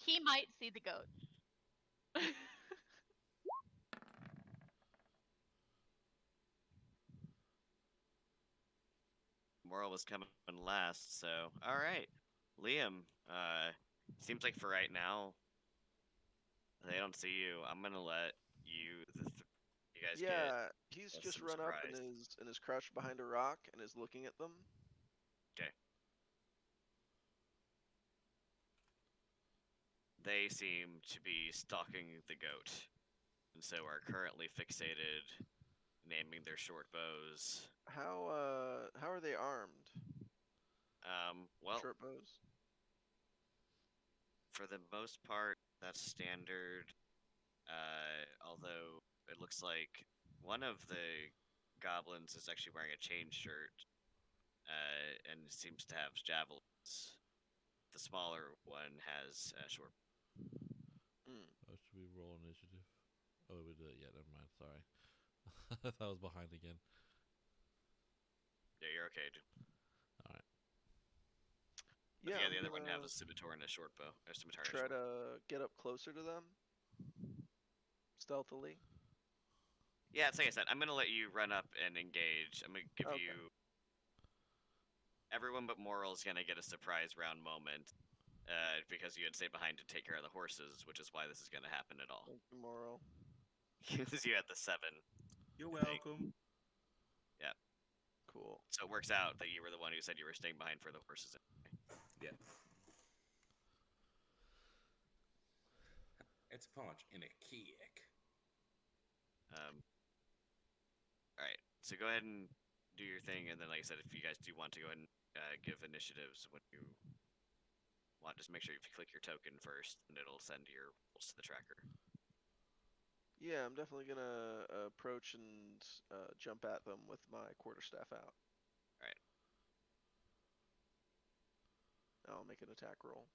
He might see the goat. Moral was coming last, so all right, Liam. Seems like for right now, they don't see you. I'm gonna let you guys get. Yeah, he's just some run up surprise. and is crouched behind a rock and is looking at them. Okay. They seem to be stalking the goat, and so are currently fixated, naming their short bows. How are they armed? Well, Short bows. for the most part, that's standard. Although it looks like one of the goblins is actually wearing a chain shirt, and seems to have javelins. The smaller one has short. Mm. Oh, should we roll initiative? Oh, we did it yet. Never mind. Sorry. I thought I was behind again. Yeah, you're okay. Alright. But Yeah, yeah, I'm the other one gonna has a scimitar and a short bow. Or scimitar and a try short. to get up closer to them stealthily. Yeah, it's like I said. I'm gonna let you run up and engage. I'm gonna give Okay. you. Everyone but Moral's gonna get a surprise round moment, because you had stayed behind to take care of the horses, which is why this is gonna happen at all. Thank you, Moral. Because you had the 7. You're Thank- welcome. Cool. So it works out that you were the one who said you were staying behind for the horses. Yeah. It's a punch and a kick. All right. So go ahead and do your thing, and then, like I said, if you guys do want to go ahead and give initiatives when you want, just make sure you click your token first, and it'll send your rolls to the tracker. Yeah, I'm definitely gonna approach and jump at them with my quarterstaff out. Alright. I'll make an attack roll.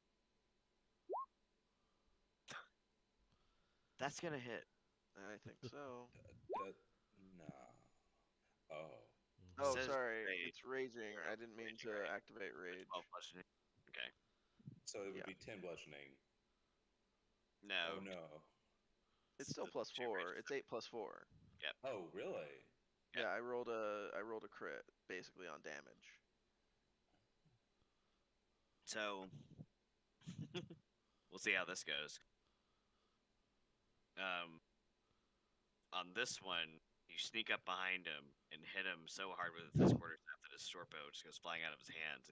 That's gonna hit. I think so. No. Oh. Oh, Says sorry. rage. It's raging. You're I didn't mean raging, to right? activate rage. 12 bludgeoning. Okay. So it would Yeah. be 10 bludgeoning. No. Oh no. It's still the plus two 4. rages. It's 8 plus 4. Oh really? Yeah. Yeah, I rolled a crit basically on damage. So we'll see how this goes. On this one, you sneak up behind him and hit him so hard with his quarterstaff that his short bow just goes flying out of his hands.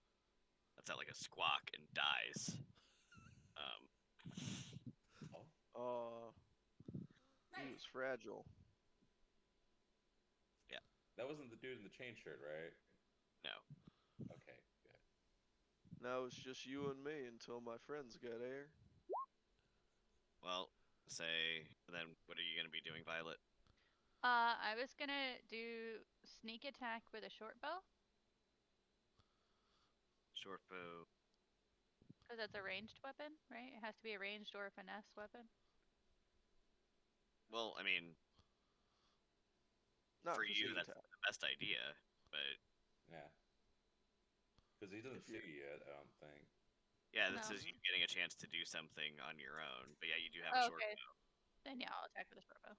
Lets out like a squawk and dies. He was fragile. That wasn't the dude in the chain shirt, right? No. Okay, good. Now it's just you and me until my friends get here. Well, then what are you gonna be doing, Violet? I was gonna do sneak attack with a short bow, Short bow. because that's a ranged weapon, right? It has to be a ranged or a finesse weapon. Well, I mean, Not for for you, sneak that's attack. the best idea. But Yeah. Because he doesn't If you- see you yet, I don't think. Yeah, this No. is you getting a chance to do something on your own. But yeah, you do have Oh, a short okay. bow. Then yeah, I'll attack with a short bow.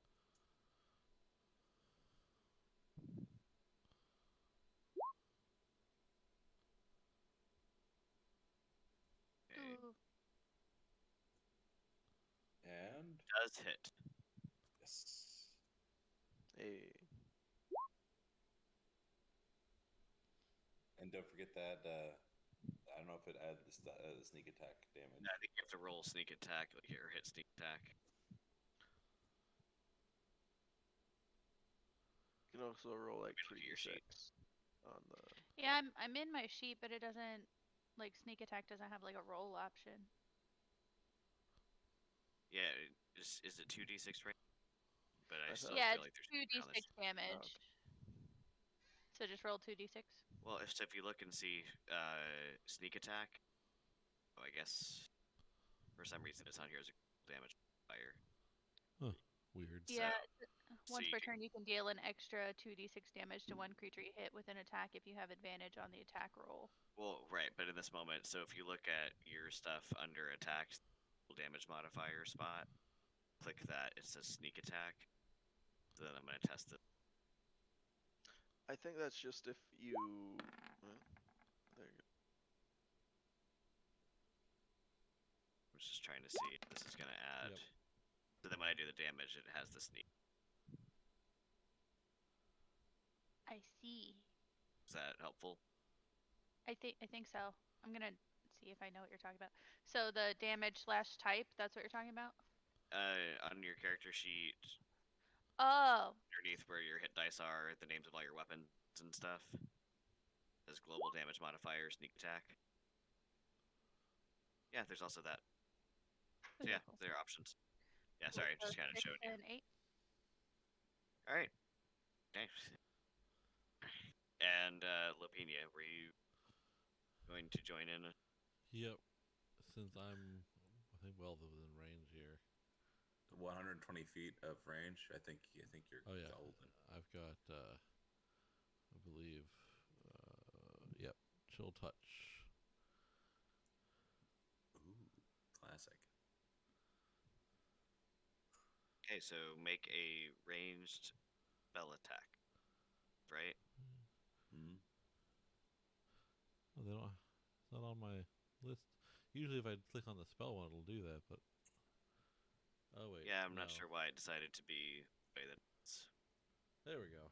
Okay. Ooh. And Does hit. yes. Hey. And don't forget that I don't know if it added the sneak attack damage. I think you have to roll sneak attack or hit sneak attack. You can also roll like Look at your 3d6 sheet. on the. Yeah, I'm in my sheet, but it doesn't like sneak attack doesn't have like a roll option. Yeah, is it 2d6 range? But I I still thought- Yeah, feel it's like there's something on 2d6 this. damage. So just roll 2d6. Well, if you look and see sneak attack, oh, I guess for some reason it's on here as a damage fire. Weird. Yeah. So Once you per can- turn, you can deal an extra 2d6 damage to one creature you hit with an attack if you have advantage on the attack roll. Well, right, but in this moment, so if you look at your stuff under attacks, damage modifier spot, click that. It says sneak attack. So then I'm gonna test it. I think that's just if you. There you go. I'm just trying to see if this is gonna add. Yep. So then when I do the damage, it has the sneak. I see. Is that helpful? I think so. I'm gonna see if I know what you're talking about. So the damage / type, that's what you're talking about? On your character sheet, Oh, underneath where your hit dice are, the names of all your weapons and stuff. There's global damage modifier, sneak attack. Yeah, there's also that. So okay, yeah, cool. there are options. Yeah, sorry, So just kind of 6 showing you. and 8. All right. Thanks. And Lopinia, were you going to join in? Yep. Since I'm, I think, well within range here. 120 feet of range. I think you're Oh yeah. golden. I've got, I believe, yep, chill touch. Ooh, classic. Okay, so make a ranged spell attack. Right? Hmm. Oh, they don't. It's not on my list. Usually, if I click on the spell one, it'll do that. But oh wait. Yeah, I'm not no. sure why it decided to be the way that it's. There we go.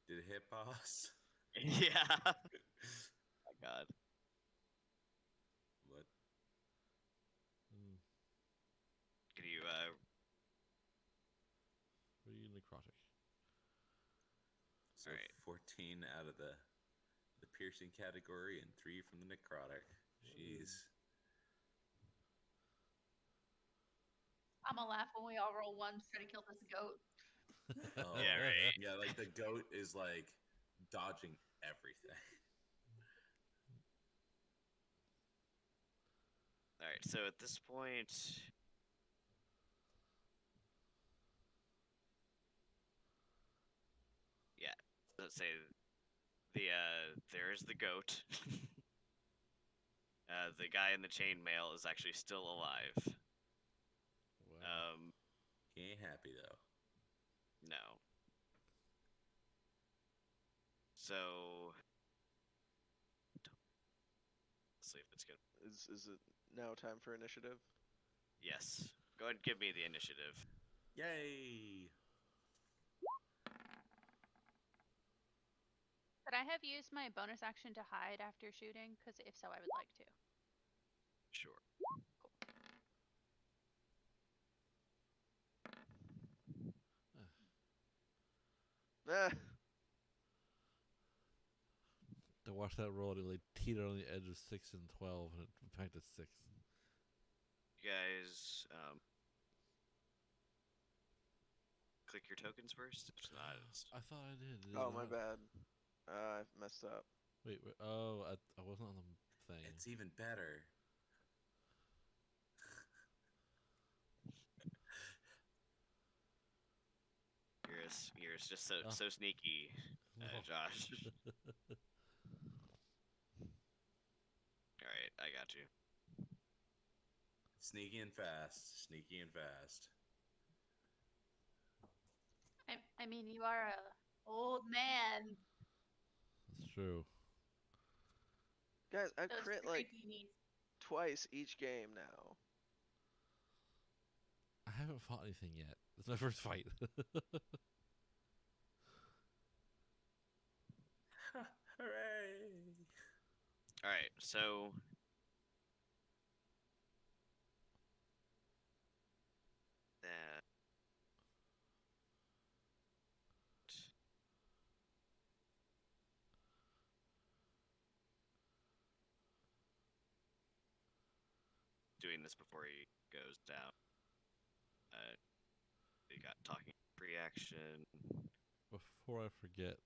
Did it hit, boss? Yeah. My God. What? Mm, Can you pretty necrotic. So Alright. 14 out of the piercing category and 3 from the necrotic. Jeez. I'm gonna laugh when we all roll ones trying to kill this goat. Oh, Yeah, right. Yeah, like the goat is like dodging everything. Alright, so at this point. Yeah. Let's say there's the goat. The guy in the chainmail is actually still alive. Wow. He ain't happy though. No. So let's see if it's good. Is it now time for initiative? Yes. Go ahead and give me the initiative. Yay! Could I have used my bonus action to hide after shooting? Because if so, I would like to. Sure. Ah, To watch that roll, it like teetered on the edge of 6 and 12, and it went back to 6. You guys click your tokens first. It's not. I thought I did. did oh, I my not? bad. I messed up. Wait. Oh, I wasn't on the thing. It's even better. You're just so Oh. so sneaky, No. Josh. you. Sneaky and fast. Sneaky and fast. I mean, you are a old man. That's true. Guys, I've Those crit like creepy knees. twice each game now. I haven't fought anything yet. It's my first fight. Hooray! All right, so that doing this before he goes down. You got talking reaction. Before I forget,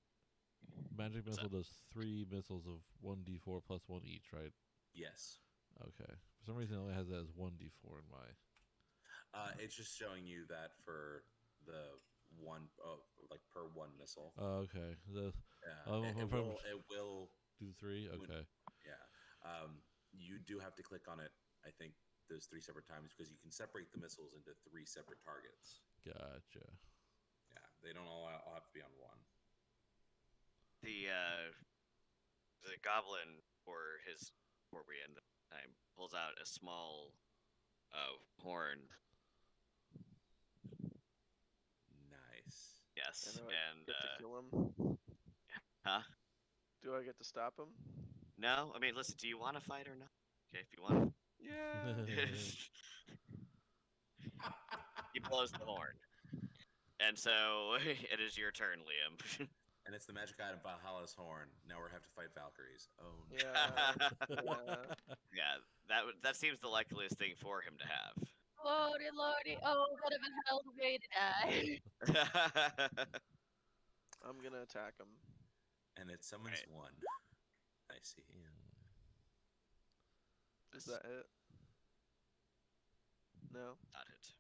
magic What's missile does 3 missiles of 1d4 plus 1 each, right? Yes. Okay. For some reason, it only has that as 1d4 in my. It's just showing you that for the one, like per one missile. Okay. The Yeah. It will do 3. when- Okay. Yeah. You do have to click on it, I think, those 3 separate times because you can separate the missiles into 3 separate targets. Gotcha. Yeah, they don't all have to be on one. The goblin before we end the time pulls out a small horn. Nice. Yes, And do I and get to kill him? huh? Do I get to stop him? No, I mean, listen. Do you want to fight or not? Okay, if you want. Yeah. He blows the horn, and so it is your turn, Liam. And it's the magic item Valhalla's horn. Now we have to fight Valkyries. Oh no. Yeah. Yeah, that seems the likeliest thing for him to have. Lordy, lordy, oh, what of a hell way to die. I'm gonna attack him. And it summons Right. one. I see. Is that it? No. Not it.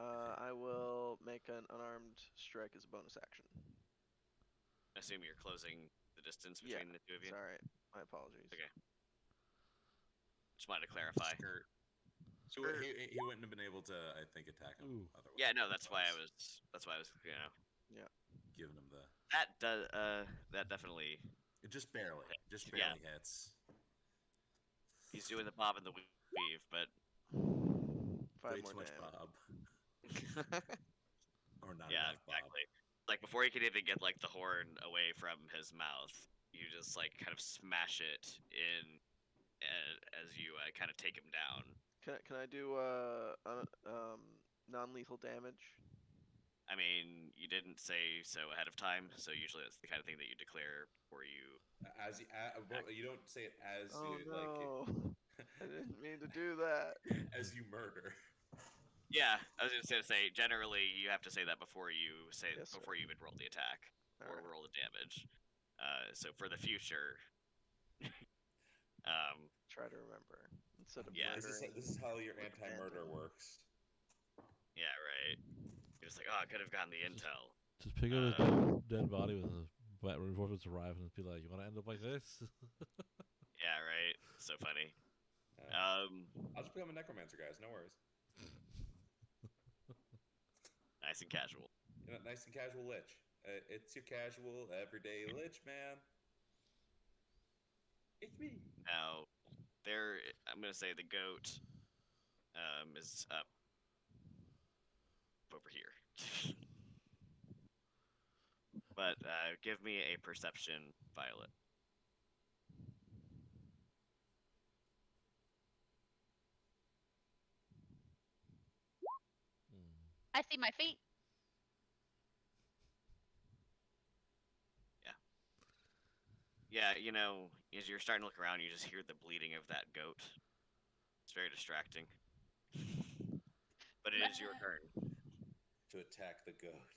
I will make an unarmed strike as a bonus action. I assume you're closing the distance Yeah, between the two of you. Sorry, my apologies. Okay. Just wanted to clarify. Skirt. So Skirt. he wouldn't have been able to, I think, attack him. Ooh. Otherwise. Yeah, no, that's why I was Giving him the. that definitely. It just barely. Just Yeah. barely hits. He's doing the bob and the weave, but 5 Way more too much damage. Bob. Or not yeah, enough Bob. exactly. Like before he could even get like the horn away from his mouth, you just like kind of smash it in as you kind of take him down. Can I do non-lethal damage? I mean, you didn't say so ahead of time, so usually that's the kind of thing that you declare before you. As you don't say it as Oh you no! I didn't mean to do that. as you murder. Yeah, I was just gonna say. Generally, you have to say that before you say Yes, sir. before you even roll the attack or Alright. roll the damage. So for the future, Try to remember instead of Yeah. murdering. This is how your like a anti-murder phantom. works. yeah, right. You're just like, oh, I could have gotten the intel. Just pick up his dead body with a reinforcements arrive and be like, "You want to end up like this?" Yeah, right. So funny. I'll just become a necromancer, guys. No worries. Nice and casual. You know, nice and casual lich. It's your casual, everyday lich, man. It's me. Now, I'm gonna say the goat is up over here. But give me a perception, Violet. I see my feet. Yeah, you know, as you're starting to look around, you just hear the bleeding of that goat. It's very distracting. But it is your turn. To attack the goat.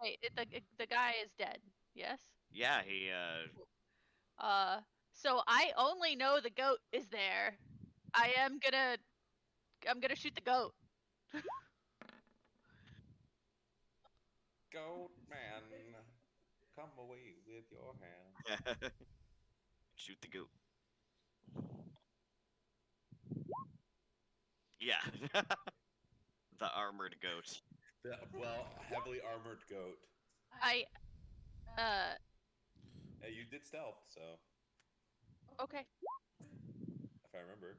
Wait, the guy is dead. Yes. Yeah, he So I only know the goat is there. I'm gonna shoot the goat. Goat man, come away with your hand. shoot the goat. Yeah. The armored goat. The, well, heavily armored goat. I Hey, you did stealth, so okay. if I remember.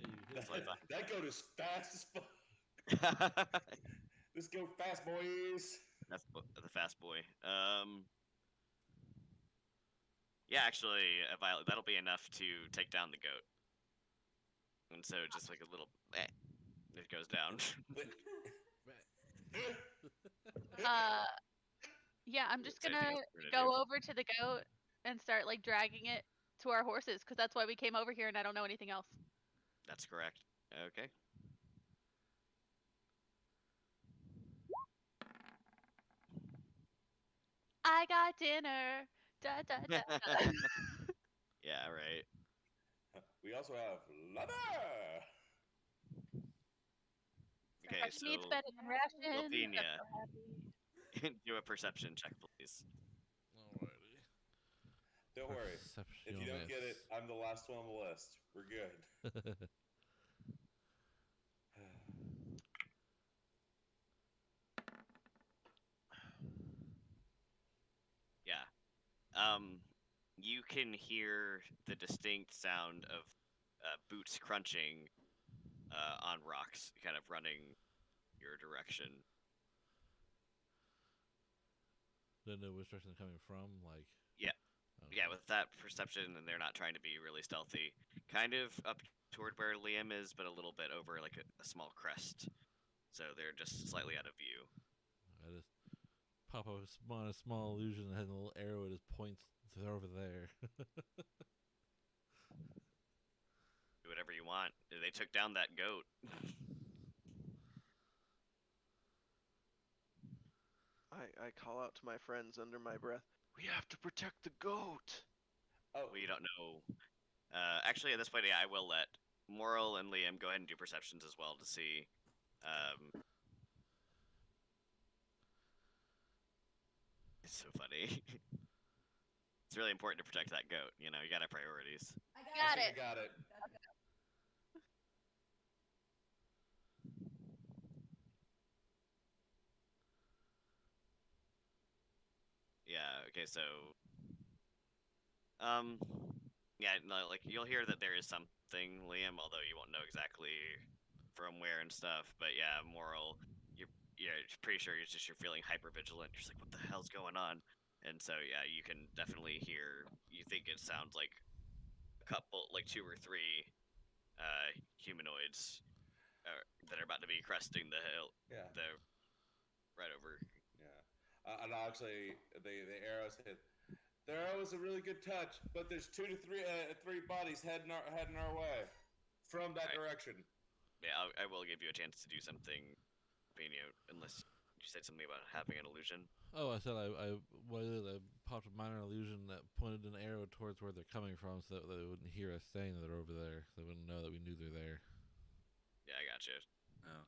Yeah, you That, hit it. that goat is fast as fuck. That's This goat fast, boys. the fast boy. Yeah, actually, Violet, that'll be enough to take down the goat. And so just like a little, it goes down. Yeah, I'm just So anything gonna else we're gonna go do? over to the goat and start like dragging it to our horses because that's why we came over here and I don't know anything else. That's correct. Okay. I got dinner. Da da da. da. Yeah, right. We also have leather. Okay, Fresh so meat's better than rations. Lavinia. I'm so happy. Do a perception check, please. Alrighty. Don't worry. If you don't get it, Perceptionist. I'm the last one on the list. We're good. Yeah. You can hear the distinct sound of boots crunching on rocks, kind of running your direction. Don't know which direction they're coming from. Like. Yeah. Okay. Yeah, with that perception, and they're not trying to be really stealthy. Kind of up toward where Liam is, but a little bit over like a small crest. So they're just slightly out of view. I just pop up a small illusion that has a little arrow at his points. They're over there. Do whatever you want. They took down that goat. I call out to my friends under my breath. We have to protect the goat. Oh, We don't know. Actually, at this point, yeah, I will let Moral and Liam go ahead and do perceptions as well to see. It's so funny. It's really important to protect that goat. You know, you gotta have priorities. I Got I it. think I got it. Yeah. Okay. So, yeah, no, like you'll hear that there is something, Liam, although you won't know exactly from where and stuff. But yeah, Moral, you're pretty sure you're feeling hyper vigilant. You're just like, what the hell's going on? And so yeah, you can definitely hear. You think it sounds like a couple, like 2 or 3 humanoids that are about to be cresting the hill. Yeah. The right over. Yeah. And actually, the arrows hit. The arrow was a really good touch, but there's 2 to 3 bodies heading our way from that Right. direction. Yeah, I will give you a chance to do something, Pino, unless you said something about having an illusion. Oh, I said I popped a minor illusion that pointed an arrow towards where they're coming from, so that they wouldn't hear us saying that they're over there. So they wouldn't know that we knew they're there. Yeah, I got you. Oh.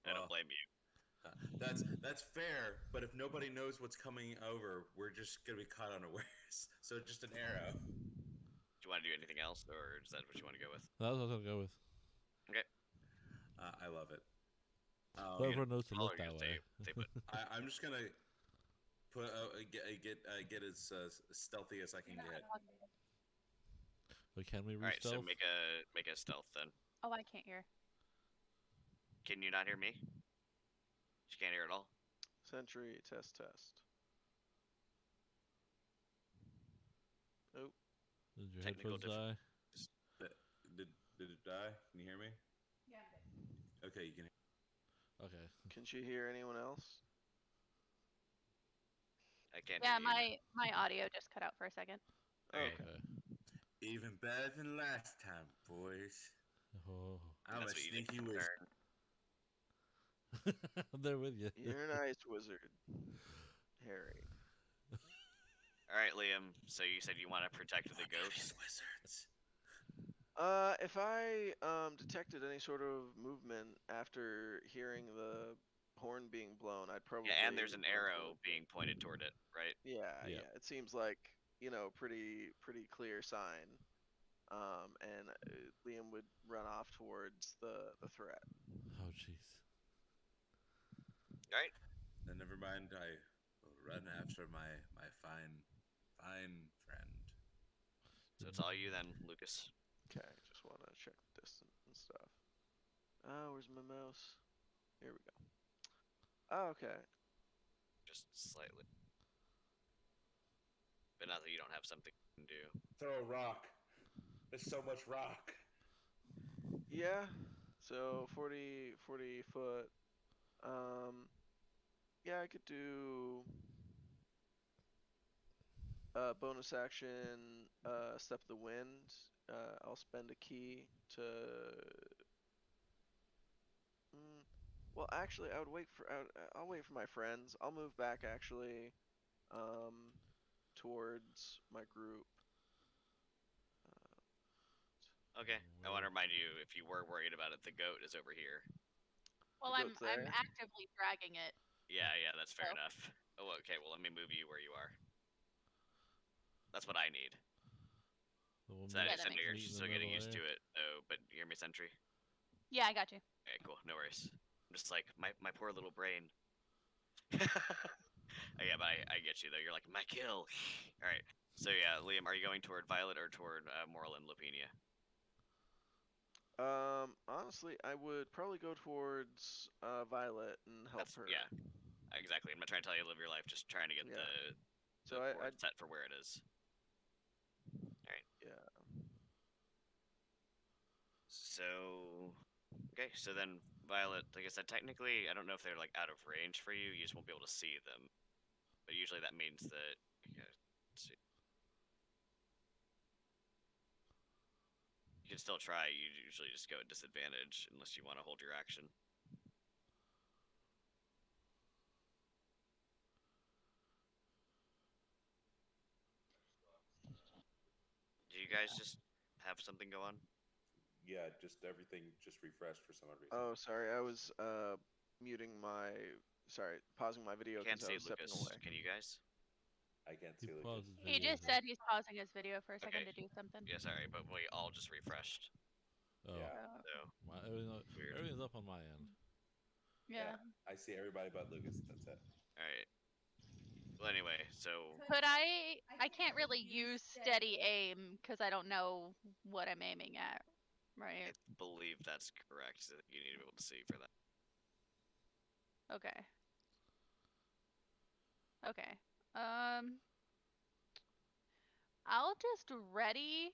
I don't blame you. That's fair, but if nobody knows what's coming over, we're just gonna be caught unawares. So just an arrow. Do you want to do anything else, or is that what you want to go with? That's what I was gonna go with. I love it. So everyone knows to Follow look that your way. stay put. I'm just gonna put get as stealthy as I can get. But can we All right, so re-stealth? make a stealth then. Oh, I can't hear. Can you not hear me? You can't hear at all. Sentry test. Oh, Did your Technical headphones die? Did it die? Can you hear me? Yeah, I'm good. Okay, you can. Okay. can she hear anyone else? I can't Yeah, hear you. my audio just cut out for a second. Okay. Okay. Even better than last time, boys. Oh. I'm That's a what you did sneaky for wizard. turn. I'm there with you. You're an ice wizard, Harry. All right, Liam. So you said you want to protect the Ice ghost. wizards. If I detected any sort of movement after hearing the horn being blown, I'd probably. Yeah, and there's an arrow being pointed toward it, right? Yeah, Yeah. yeah. It seems like pretty clear sign. and Liam would run off towards the threat. Oh, jeez. All right. Then never mind. I will run after my fine friend. So it's all you then, Lucas. Okay, just want to check the distance and stuff. Where's my mouse? Here we go. Oh, okay. Just slightly. But not that you don't have something you can do. Throw a rock. There's so much rock. Yeah. So 40 foot. Yeah, I could do bonus action, step of the wind. I'll spend a key to. Well, actually, I would wait for. I'll wait for my friends. I'll move back actually, towards my group. Okay. I want to remind you, if you were worried about it, the goat is over here. Well, The I'm goat's there. actively dragging it. Yeah, that's fair Oh. enough. Oh, okay. Well, let me move you where you are. That's what I need. The one So that Yeah, is that you're meet in still the getting middle used to there. it. Oh, but you hear me, Sentry? Yeah, I got you. Okay, cool. No worries. I'm just like my poor little brain. Yeah, but I get you though. You're like my kill. All right. So yeah, Liam, are you going toward Violet or toward Moral and Lupenia? Honestly, I would probably go towards Violet and help That's her. yeah, exactly. I'm not trying to tell you to live your life. Just trying to get Yeah. the So I board set for where it is. yeah. So okay, so then Violet, like I said, technically I don't know if they're like out of range for you. You just won't be able to see them. But usually that means that. Yeah, let's see. You can still try. You usually just go at disadvantage unless you want to hold your action. Do you guys just have something go on? Yeah, just everything just refreshed for some reason. Oh, sorry. I was muting my. Sorry, pausing my video Can't because I see was stepping Lucas. away. Can you guys? I can't He see Lucas. paused his He video just here. said he's pausing his video for a second Okay. to do something. Yeah, sorry, but we all just refreshed. Oh, Yeah. So Weird. everything's up on my end. Yeah. I see everybody but Lucas. That's it. all right. Well, anyway, so But I can't really use steady aim because I don't know what I'm aiming at. Right. I believe that's correct. That you need to be able to see for that. Okay. Okay. I'll just ready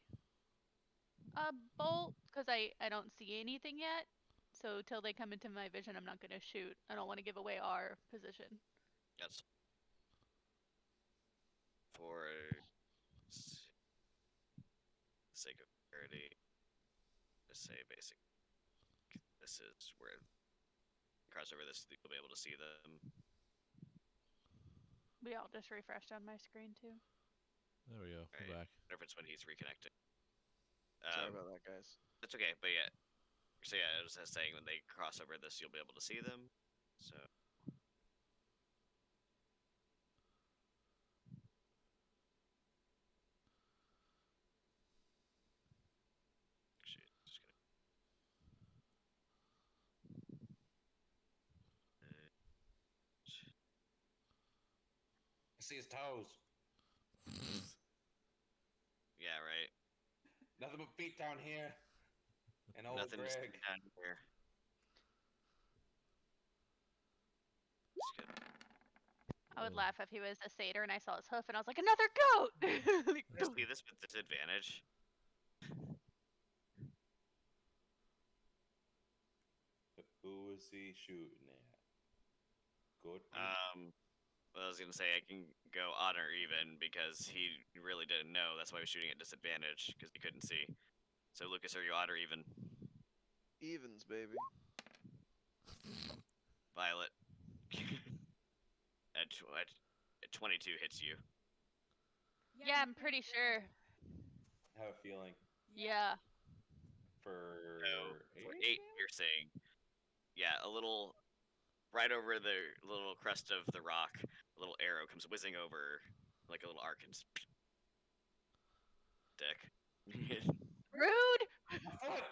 a bolt because I don't see anything yet. So till they come into my vision, I'm not gonna shoot. I don't want to give away our position. That's for the sake of clarity. Just say basic. This is where cross over this. You'll be able to see them. We all just refreshed on my screen too. There we go. Right. We're back. Difference when he's reconnecting. Sorry about that, guys. That's okay, but yeah. So yeah, I was just saying when they cross over this, you'll be able to see them. So. Actually, just gonna. I see his toes. Yeah, right. Nothing but feet down here. And old Nothing to see Greg. down here. Just kidding. I would Oh. laugh if he was a satyr and I saw his hoof and I was like, another goat! Like, Can I see this with disadvantage? Who is he shooting at? Good. Well, I was gonna say I can go odd or even because he really didn't know. That's why he was shooting at disadvantage because he couldn't see. So Lucas, are you odd or even? Evens, baby. Violet. at 22 hits you. yeah, I'm pretty sure. I have a feeling Yeah. for So for 8 eight. piercing. Yeah, a little right over the little crest of the rock. A little arrow comes whizzing over like a little arc and dick. Rude. My foot!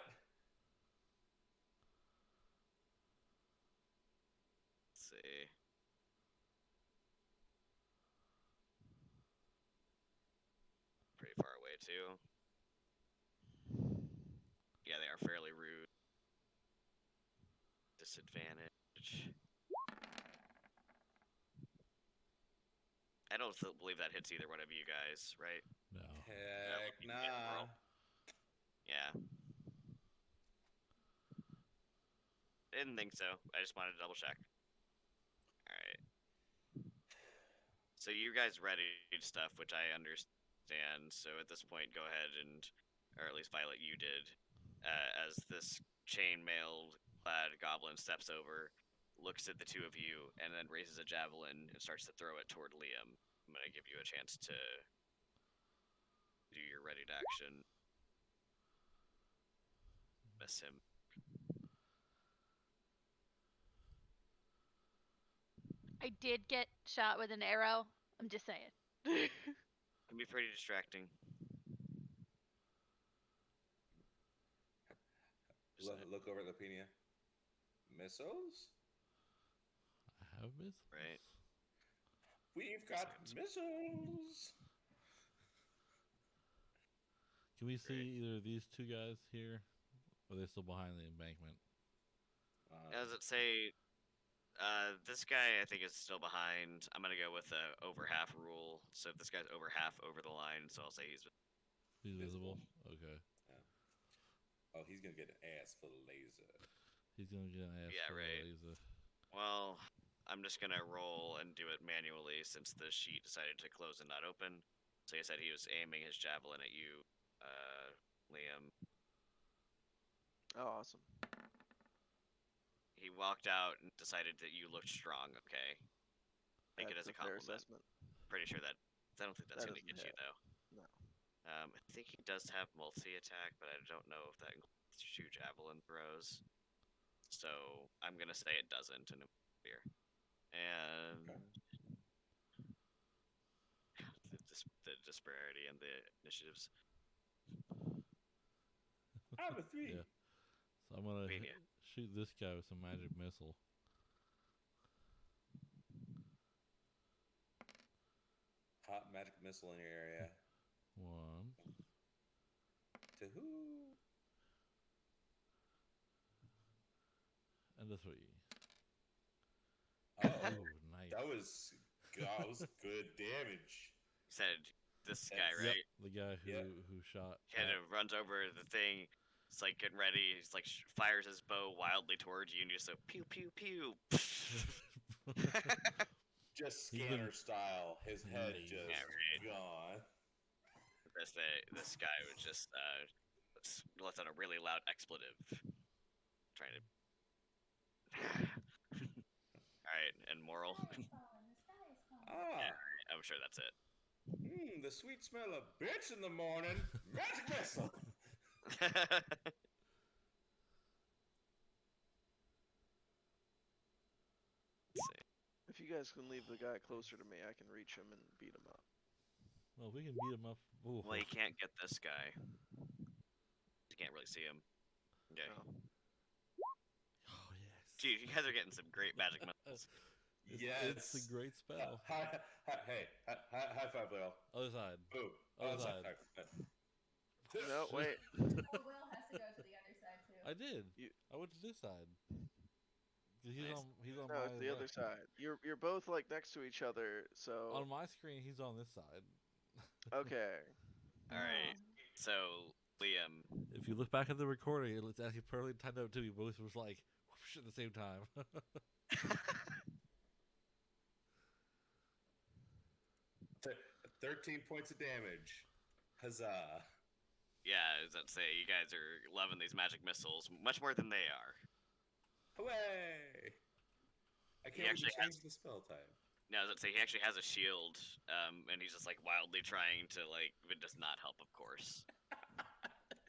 Let's see. Pretty far away too. Yeah, they are fairly rude. Disadvantage. I don't believe that hits either one of you guys, right? No. Heck you can get nah. roll. Yeah. Didn't think so. I just wanted to double check. Alright. So you guys ready stuff, which I understand. So at this point, go ahead and, or at least Violet, you did. As this chainmail clad goblin steps over, looks at the two of you, and then raises a javelin and starts to throw it toward Liam. I'm gonna give you a chance to do your ready to action. Miss him. I did get shot with an arrow. I'm just saying. Can be pretty distracting. Look over at Lapinia. Missiles? I have missed. Right. We've got missiles! Can we see either of these two guys here? Or are they still behind the embankment? Does it say? This guy I think is still behind. I'm gonna go with the over half rule. So if this guy's over half over the line, so I'll say he's He's visible? Okay. Oh, he's gonna get an ass full of laser. He's gonna get an ass Yeah, full of right. laser. well. I'm just gonna roll and do it manually since the sheet decided to close and not open. So he said he was aiming his javelin at you, Liam. Oh, awesome. He walked out and decided that you looked strong. Okay. Take it That's as a fair compliment. assessment. Pretty sure that. I don't think that's That gonna doesn't get you hit. though. No. I think he does have multi-attack, but I don't know if that includes two javelin throws. So I'm gonna say it doesn't, and here. And the disparity and the initiatives. I have a 3. Yeah. So I'm gonna Mania. shoot this guy with some magic missile. Hot magic missile in your area. 1, To who? and a 3. Oh, Ooh, nice. that was good damage. He said this guy, That's- right? The guy who Yep. who shot. Kind of runs over the thing. It's like getting ready. He's like fires his bow wildly towards you, and you just go pew pew pew. Just He's scanner been- style. His head Lazy. just Yeah, right. gone. This guy was just lets out a really loud expletive, trying to. All right, and moral. Sky is falling. The sky is falling. Ah, I'm sure that's it. the sweet smell of bitch in the morning. Magic missile. Let's see. If you guys can leave the guy closer to me, I can reach him and beat him up. Well, we can beat him up. Ooh. Well, you can't get this guy. You can't really see him. Okay. No. Oh yes. Dude, you guys are getting some great magic missiles. It's a great spell. Hey, high five, Lil. Other side. Boom. Other side. No, wait. Oh, Will has to go to the other side too. I did. You- I went to this side. He's Nice. He's on No, my it's the other left. side. You're both like next to each other, so On my screen, he's on this side. okay. All right. So, Liam, If you look back at the recording, it's actually perfectly timed out too. We both was like whoosh at the same time. 13 points of damage. Huzzah. yeah, as I'd say, you guys are loving these magic missiles much more than they are. Hooray! I He can't wait actually to change the spell type. Now, as I'd say, he actually has a shield, and he's just like wildly trying to like, it does not help, of course.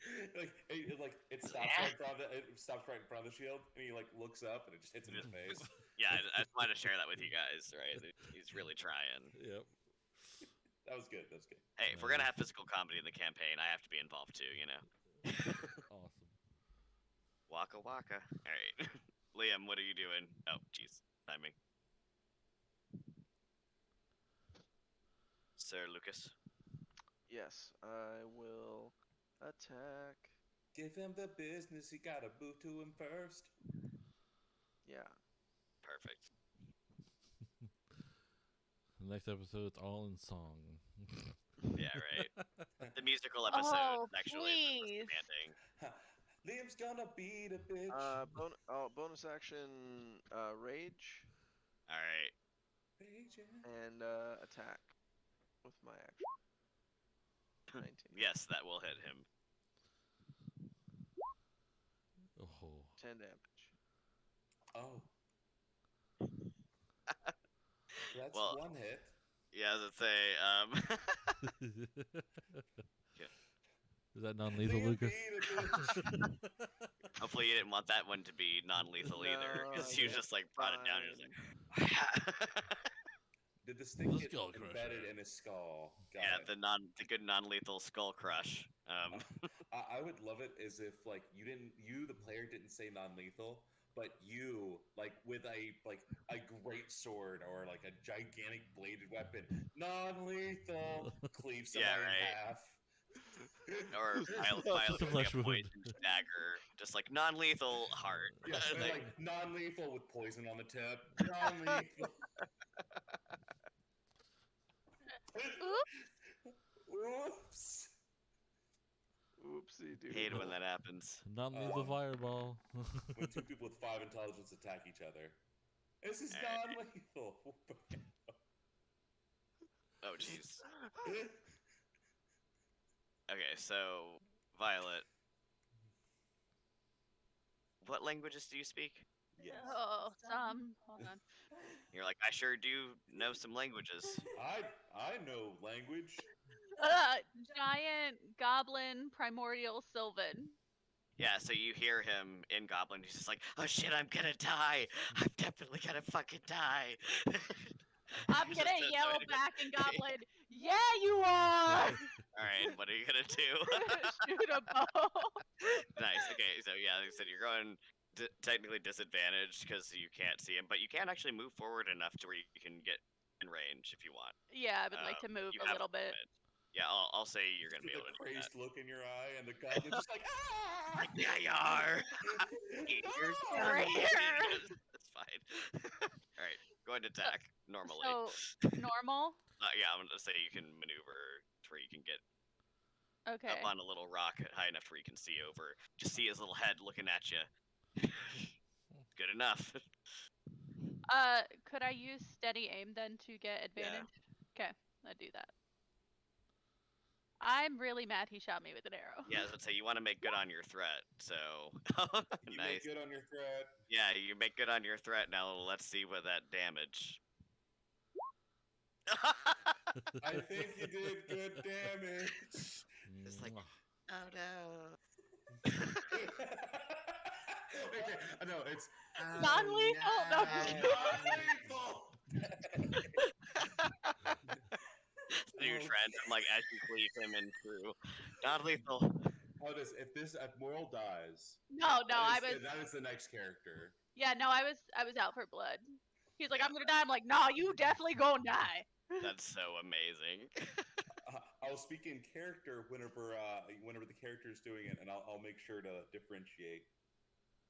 It stops right in front of the shield, and he like looks up, and it just hits him in the face. Yeah, I just wanted to share that with you guys, right? He's really trying. Yep. That was good. That was good. Hey, if we're gonna have physical comedy in the campaign, I have to be involved too, you know. Awesome. Waka waka. All right, Liam, what are you doing? Oh, jeez, timing. Sir Lucas. Yes, I will attack. Give him the business. You gotta move to him first. Yeah. Perfect. The next episode, it's all in song. Yeah, right. The musical episode Oh, actually is the most please. demanding. Liam's gonna beat a bitch. Bonus action, rage All right. Raging. and attack with my action. 19. Yes, that will hit him. Oh. 10 damage. Oh. That's Well, one hit. Yeah, let's say. Is that non-lethal, Liam Lucas? beat a bitch. Hopefully, you didn't want that one to be non-lethal either, because you No, just like brought it down. And fine. you're like, Did the stick The get skull embedded crusher. in his skull? Got yeah, it. the good non-lethal skull crush. I would love it as if like you the player didn't say non-lethal, but you like with a great sword or like a gigantic bladed weapon, non-lethal, cleave somebody Yeah, right. in half. Or Just a violently flesh a wound. poison dagger, just like non-lethal heart. Yeah, they're like non-lethal with poison on the tip. Non-lethal. Oops. Oopsie Hate doodle. when that happens. Non-lethal fireball. When two people with 5 intelligence attack each other. This is Alright. non-lethal. Oh, jeez. Okay, so Violet, what languages do you speak? Yes. Oh, hold on. You're like, I sure do know some languages. I know language. Giant goblin primordial Sylvan. Yeah, so you hear him in Goblin. He's just like, oh shit, I'm gonna die. I'm definitely gonna fucking die. I'm He's gonna just yell so- back in goblin. Yeah, you are. All right, what are you gonna do? Shoot a bow. Nice. Okay, so yeah, like I said, you're going technically disadvantaged because you can't see him, but you can actually move forward enough to where you can get in range if you want. Yeah, I would like to move You a have little bit. movement. Yeah, I'll say you're gonna See be the able to do that. crazed look in your eye, and the goblin just like, ah! Like, yeah, you are. You're No! sorry. Rare. That's fine. All right, go ahead and attack normally. So normal. Yeah, I'm gonna say you can maneuver to where you can get Okay. up on a little rock high enough where you can see over. Just see his little head looking at you. Good enough. Could I use steady aim then to get advantage? Okay, I do that. I'm really mad he shot me with an arrow. Yeah, I was gonna say you want to make good on your threat. So You nice. make good on your threat. Yeah, you make good on your threat. Now let's see what that damage. I think you did good damage. It's like, Mwah. oh no. Okay, no, it's Non-lethal? No, I'm just kidding. non-lethal. So you trend like as you cleave him in through. Not lethal. How does if Moral dies? No, I was. That is the next character. Yeah, no, I was out for blood. He's like, I'm gonna die. I'm like, nah, you definitely gonna die. That's so amazing. I'll speak in character whenever the character is doing it, and I'll make sure to differentiate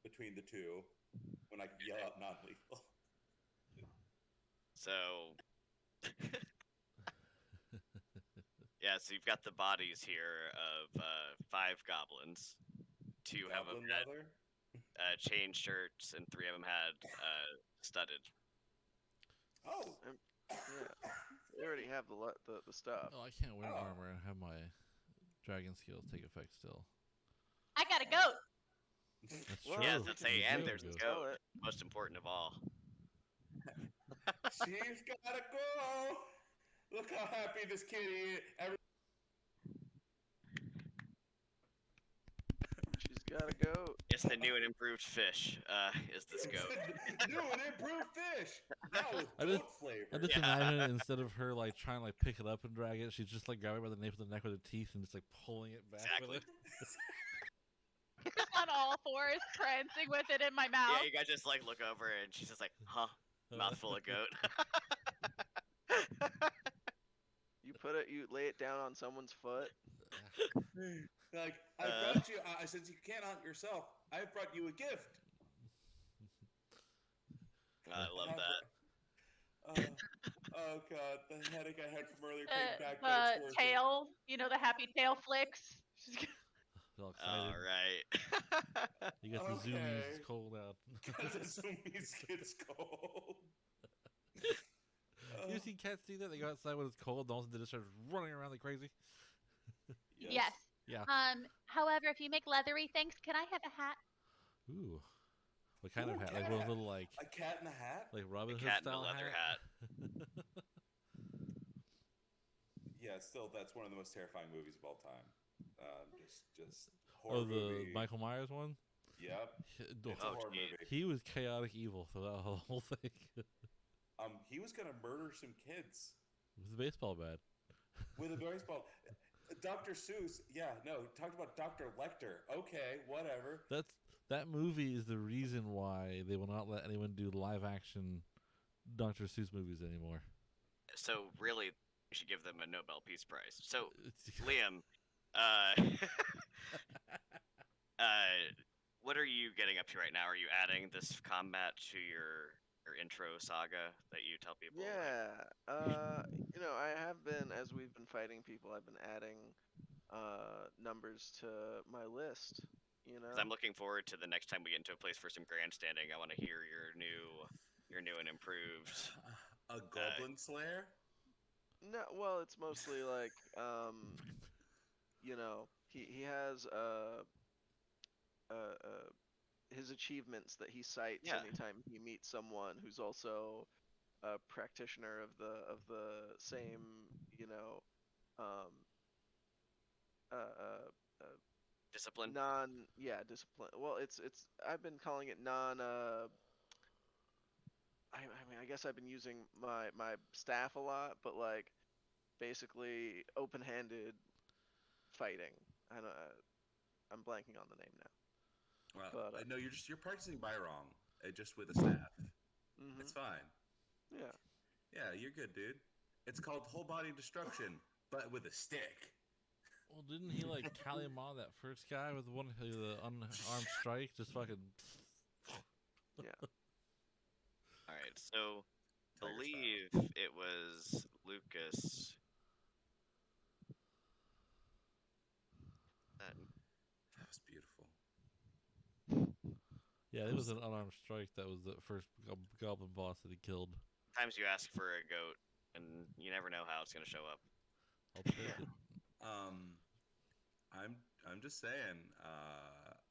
between the two when I yell out non-lethal. So yeah, so you've got the bodies here of 5 goblins. 2 have them Goblin had leather? chain shirts, and 3 of them had studded. Oh, Yeah. They already have the stuff. Oh, I can't wear Oh. armor and have my dragon skills take effect still. I got a goat. That's Well, true. Yeah, we that's can a and do there's a go. Sell goat. it. Most important of all. she's gotta go. Look how happy this kitty is. She's gotta go. It's the new and improved fish. Is this goat? New and improved fish. Now with I just- goat flavor. I just Yeah. imagine it, instead of her like trying to like pick it up and drag it, she's just like grabbing it by the nape of the neck with her teeth and just like pulling it back Exactly. with it. Just on all fours, prancing with it in my mouth. Yeah, you guys just like look over and she's just like, huh? Mouthful of goat. You lay it down on someone's foot. Like, I brought you. Since you can't hunt yourself, I brought you a gift. I love that. Oh god, the headache I had from earlier The, came back. But it's worth it. tail, the happy tail flicks. All excited. All right. You got the Okay. zoomies cold out. The zoomies gets cold. You see cats do that? They go outside when it's cold, and all of a sudden they just start running around like crazy. Yes. Yeah. However, if you make leathery things, can I have a hat? Ooh. What kind of Ooh, hat? Like cat one of hat. those little like A cat in a hat? like Robin A Hood cat in a style leather hat. Yeah, still, that's one of the most terrifying movies of all time. Just Oh, horror the movie. Michael Myers one. Yep. He- It's a Oh, horror geez. movie. He was chaotic evil throughout the whole thing He was gonna murder some kids with the baseball bat. with a baseball. Dr. Seuss, yeah, no, talked about Dr. Lecter. Okay, whatever. That movie is the reason why they will not let anyone do live action Dr. Seuss movies anymore. So really, we should give them a Nobel Peace Prize. So It's- Liam, what are you getting up to right now? Are you adding this combat to your intro saga that you tell people? like- Yeah. I have been, as we've been fighting people, I've been adding numbers to my list. 'Cause I'm looking forward to the next time we get into a place for some grandstanding. I want to hear your new and improved. A Goblin Slayer? No, well, it's mostly like, he has his achievements that he cites Yeah. anytime he meets someone who's also a practitioner of the same, um, Discipline. discipline. Well, it's I've been calling it non. I mean, I guess I've been using my staff a lot, but like basically open-handed fighting. I don't. I'm blanking on the name now. Well, But, no, you're practicing Byrong, just with a staff. Mhm. It's fine. Yeah. Yeah, you're good, dude. It's called whole body destruction, but with a stick. Well, didn't he like Kalimon, that first guy with the unarmed strike, just fucking? All right. So Tiger believe it was Lucas. That That was beautiful. Yeah, it was an unarmed strike. That was the first goblin boss that he killed. times you ask for a goat, and you never know how it's gonna show up. I'll take it. I'm just saying.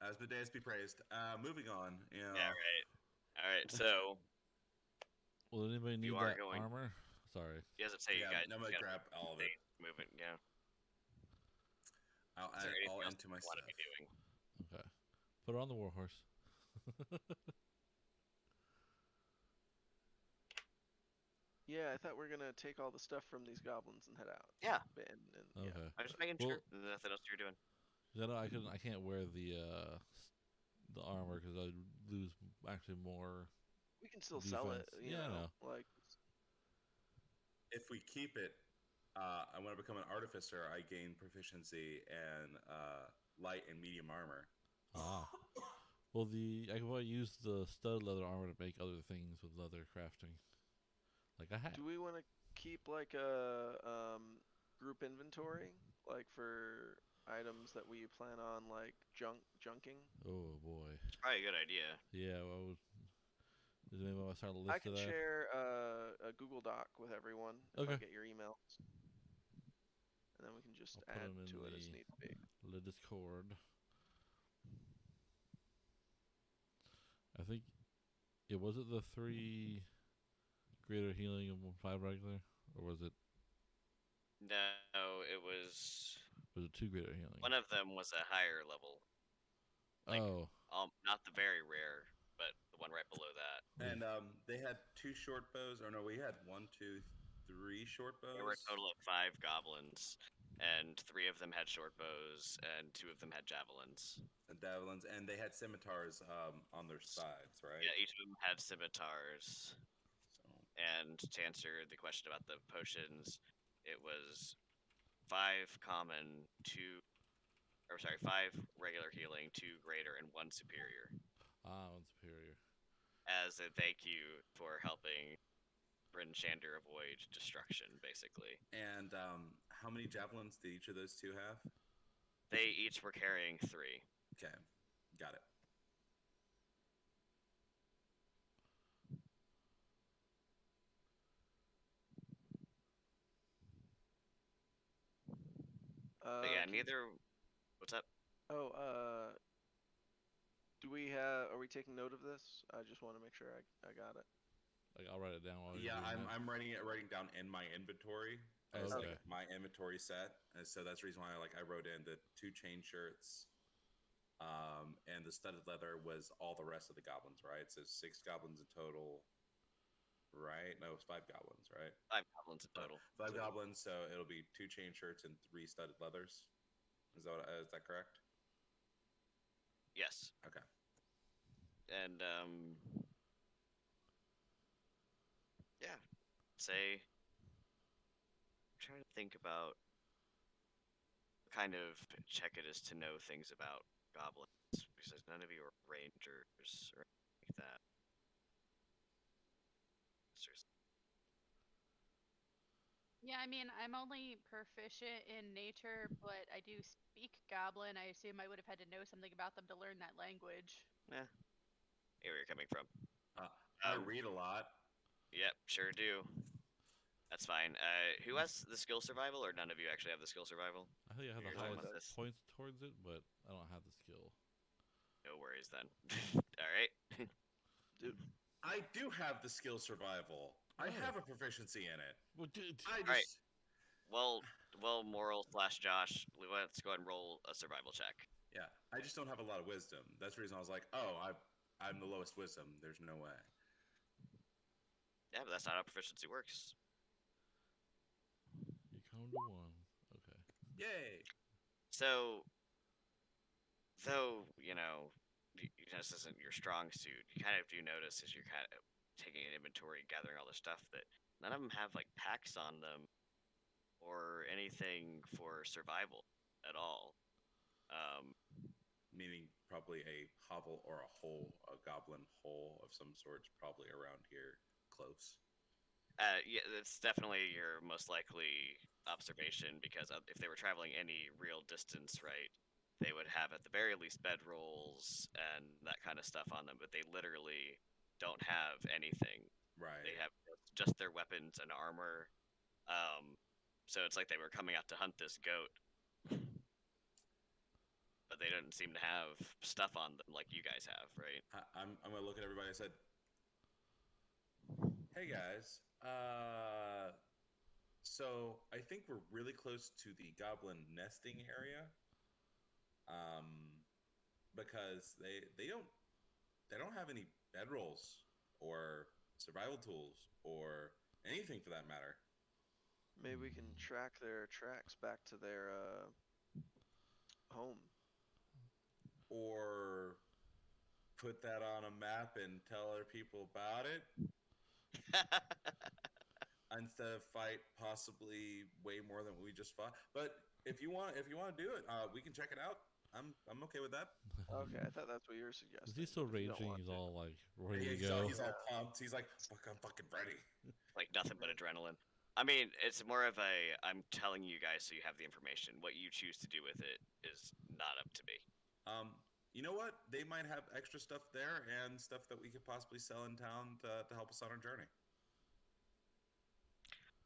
Asmodeus be praised. Moving on. Yeah. Right. All right. So Will anybody need You are that going- armor? Sorry. he doesn't say Yeah, you guys. I'm gonna gotta grab all of it. stay moving. Yeah. I'll Is add there it anything all else into you my want to stuff. be doing? Okay. Put it on the warhorse. Yeah, I thought we were gonna take all the stuff from these goblins and head out. Yeah. And Okay. yeah. I'm just making Well- sure there's nothing else you're doing. 'Cause I can't wear the armor because I lose actually more. We can still sell it. Defense. You Yeah, I know, know. like If we keep it, I want to become an artificer. I gain proficiency and light and medium armor. Ah. Well, I can probably use the stud leather armor to make other things with leather crafting, like a hat. do we want to keep like a group inventory, like for items that we plan on like junking? Oh boy. It's probably a good idea. Yeah. Well, does anyone want to start a list I of can that? share a Google Doc with everyone if I Okay. get your emails, and then we can just I'll put add 'em in to it as the- need be. The Discord. I think was it the 3 greater healing and 5 regular, or was it No, it was 2 greater healing? one of them was a higher level, like- Oh, not the very rare, but the one right below that. And they had 2 short bows. Or no, we had 1, 2, 3 short bows. There were a total of 5 goblins. and 3 of them had short bows, and 2 of them had javelins. And javelins, and they had scimitars on their sides, right? Yeah, each of them had scimitars. So And to answer the question about the potions, it was 5 common, 5 regular healing, 2 greater, and 1 superior. One superior. As a thank you for helping Bryn Shander avoid destruction, basically. And how many javelins did each of those 2 have? They each were carrying 3. Okay, got it. But yeah, can- neither. What's up? Oh, are we taking note of this? I just want to make sure I got it. Like, I'll write it down while you're Yeah, doing that. I'm writing down in my inventory as Okay. like my inventory set, and so that's the reason why I wrote in the 2 chain shirts, and the studded leather was all the rest of the goblins, right? So 6 goblins in total, right? No, it's 5 goblins, right? 5 goblins in total. 5 goblins, so it'll be 2 chain shirts and 3 studded leathers. Is that correct? Yes. Okay. And yeah, say. I'm trying to think about what kind of check it is to know things about goblins, because none of you are rangers or anything like that. Yeah, I mean, I'm only proficient in nature, but I do speak Goblin. I assume I would have had to know something about them to learn that language. Yeah, where you're coming from. I read a lot. Yep, sure do. That's fine. Who has the skill survival, or none of you actually have the skill survival? I think I have the You're talking highest about this. points towards it, but I don't have the skill. No worries then. All right. Dude, I do have the skill survival. I Oh. have a proficiency in it. Well, dude, I just Alright. Well, Moral/Josh, let's go ahead and roll a survival check. Yeah, I just don't have a lot of wisdom. That's the reason I was like, oh, I'm the lowest wisdom. There's no way. Yeah, but that's not how proficiency works. you come to 1. Okay. Yay! So, though, this isn't your strong suit, you kind of do notice as you're kind of taking an inventory, gathering all this stuff, that none of them have, like, packs on them or anything for survival at all. Meaning probably a hovel or a hole, a goblin hole of some sort, probably around here, close. Yeah, it's definitely your most likely observation, because if they were traveling any real distance, right, they would have at the very least bedrolls and that kind of stuff on them, but they literally don't have anything. Right. They have just their weapons and armor. So it's like they were coming out to hunt this goat, but they didn't seem to have stuff on them like you guys have, right? I'm gonna look at everybody. I said, "Hey guys, so I think we're really close to the goblin nesting area, because they don't have any bedrolls or survival tools or anything for that matter. maybe we can track their tracks back to their home. Or put that on a map and tell other people about it instead of fight possibly way more than we just fought. But if you want to do it, we can check it out. I'm okay with that. Okay, I thought that's what you were suggesting. Is he still if you don't raging? want He's to. all like ready to He's, go. he's all pumped. He's like, "Fuck, I'm fucking ready." Like nothing but adrenaline. I mean, it's more of a I'm telling you guys so you have the information. What you choose to do with it is not up to me. You know what? They might have extra stuff there and stuff that we could possibly sell in town to help us on our journey.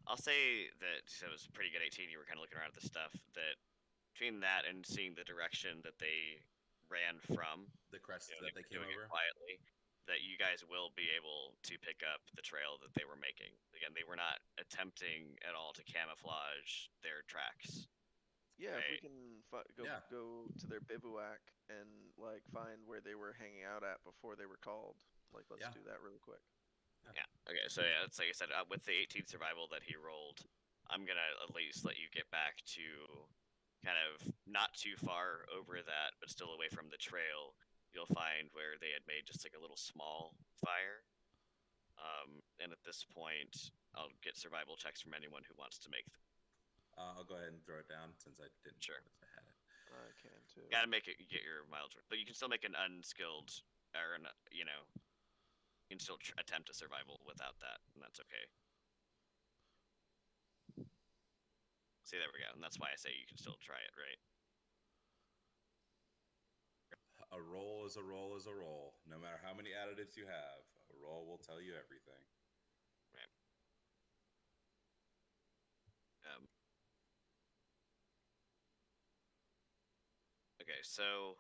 I'll say that so it was a pretty good 18. You were kind of looking around at the stuff that between that and seeing the direction that they ran from, The crest you know, that they came doing it over. quietly, that you guys will be able to pick up the trail that they were making. Again, they were not attempting at all to camouflage their tracks. Yeah, if we Right. can Yeah. go to their bivouac and like find where they were hanging out at before they were called. Like, let's Yeah. do that really quick. Yeah. Okay. So yeah, it's like I said, with the 18 survival that he rolled, I'm gonna at least let you get back to kind of not too far over that, but still away from the trail. You'll find where they had made just like a little small fire. And at this point, I'll get survival checks from anyone who wants to make. I'll go ahead and throw it down since I didn't. Sure. notice I had it. I can too. Gotta make it get your mileage, but you can still make an unskilled, or you can still attempt a survival without that, and that's okay. See, there we go, and that's why I say you can still try it, right? A roll is a roll is a roll. No matter how many additives you have, a roll will tell you everything. Right. Okay, so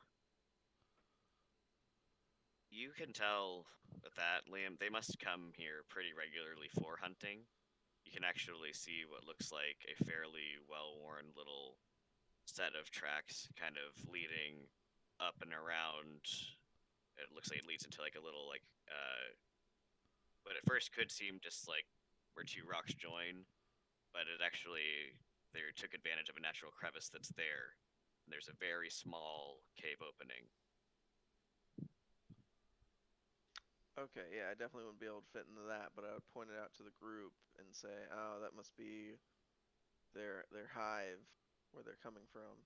you can tell with that, Liam, they must come here pretty regularly for hunting. You can actually see what looks like a fairly well-worn little set of tracks kind of leading up and around. It looks like it leads into like a little what at first could seem just like where two rocks join, but it actually they took advantage of a natural crevice that's there. And there's a very small cave opening. Okay, yeah, I definitely wouldn't be able to fit into that, but I would point it out to the group and say, "Oh, that must be their hive, where they're coming from."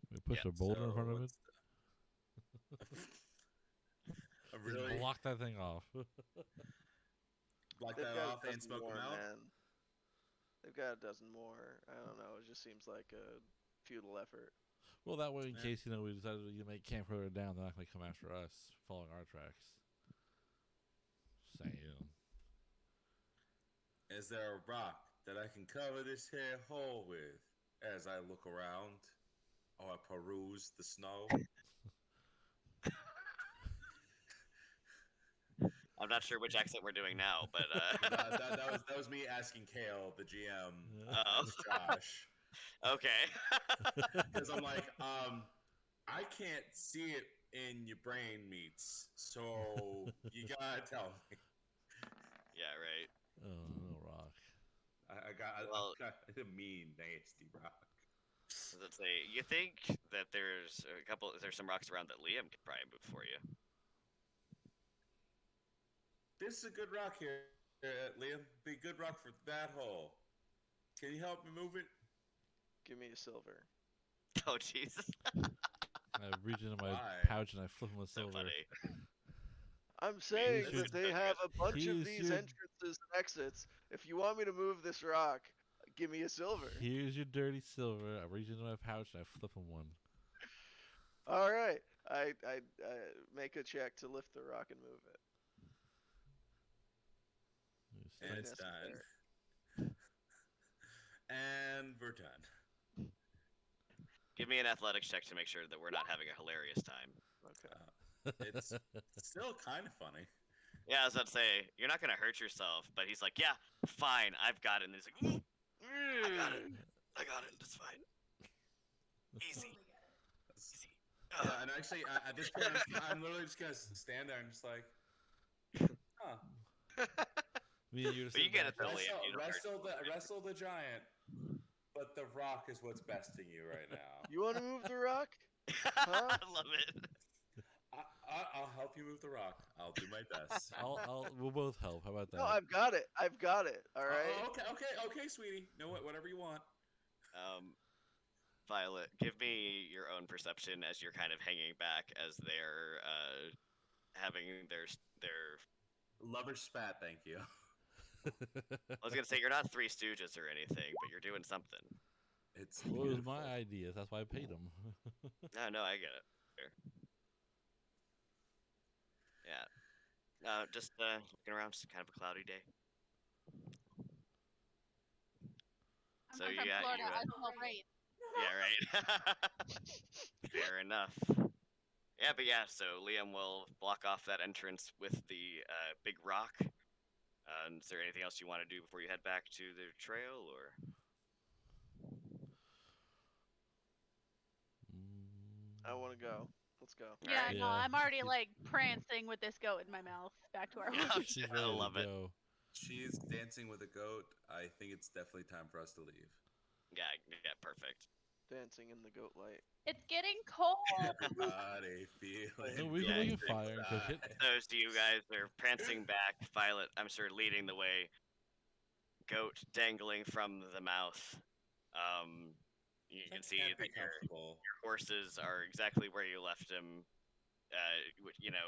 We push Yeah, a boulder in So front of it. what's really Block that thing off. block They've that got off a and dozen smoke more, them out. man. They've got a dozen more. I don't know. It just seems like a futile effort. Well, that way, in Yeah. case we decided to make camp further down, they're not going to come after us, following our tracks. Saying. Is there a rock that I can cover this here hole with? As I look around, or I peruse the snow. I'm not sure which accent we're doing now, but that was me asking Kale, the GM, Oh. as Josh, okay. because I'm like, I can't see it in your brain meats, so you gotta tell me. Yeah, right. Oh, no rock. I got a mean, nasty rock. Let's say you think that there's some rocks around that Liam could probably move for you. This is a good rock here, Liam. Be a good rock for that hole. Can you help me move it? Give me a silver. Oh Jesus. I reach into my Why? pouch and I flip him a So silver. funny. I'm saying should- that they have a bunch of Here's these your- entrances and exits. If you want me to move this rock, give me a silver. Here's your dirty silver. I reach into my pouch and I flip him one. All right. I make a check to lift the rock and move it. You And say- it's done. Necessary. And we're done. Give me an athletics check to make sure that we're not having a hilarious time. Okay. It's still kind of funny. Yeah, I was about to say, you're not gonna hurt yourself, but he's like, yeah, fine, I've got it. And he's like, I got it. I got it. It's fine. Easy. Easy. Yeah, and actually, at this point, I'm literally just gonna stand there and just like, huh. Me and you But you get it though, Wrestle, Liam. You don't hurt wrestle the giant, but the rock is what's besting you right now. You want to move the rock? I love it. I'll help you move the rock. I'll do my best. We'll both help. How about that? No, I've got it. I've got it. All right. Oh, okay, sweetie. Know what? Whatever you want. Violet, give me your own perception as you're kind of hanging back as they're having their Lover spat. Thank you. I was gonna say you're not Three Stooges or anything, but you're doing something. It's Well, it was beautiful. my idea. That's why I paid him. No, I get it. Fair. Yeah. Just looking around. It's kind of a cloudy day. I'm So from you got Florida. you. I smell rain. Yeah, right. Fair enough. Yeah, but yeah, so Liam will block off that entrance with the big rock. Is there anything else you want to do before you head back to the trail, or? I want to go. Let's go. Yeah, Alright. no, Yeah. I'm already like prancing with this goat in my mouth back to our Yeah, room. She's I ready to love it. go. She's dancing with a goat. I think it's definitely time for us to leave. Yeah, perfect. Dancing in the goat light. It's getting cold. Got a feeling. So we can Yeah, make a fire and cook it. So as you guys are prancing back, Violet, I'm sure, leading the way, goat dangling from the mouth. You can see Can't be that your comfortable. horses are exactly where you left them.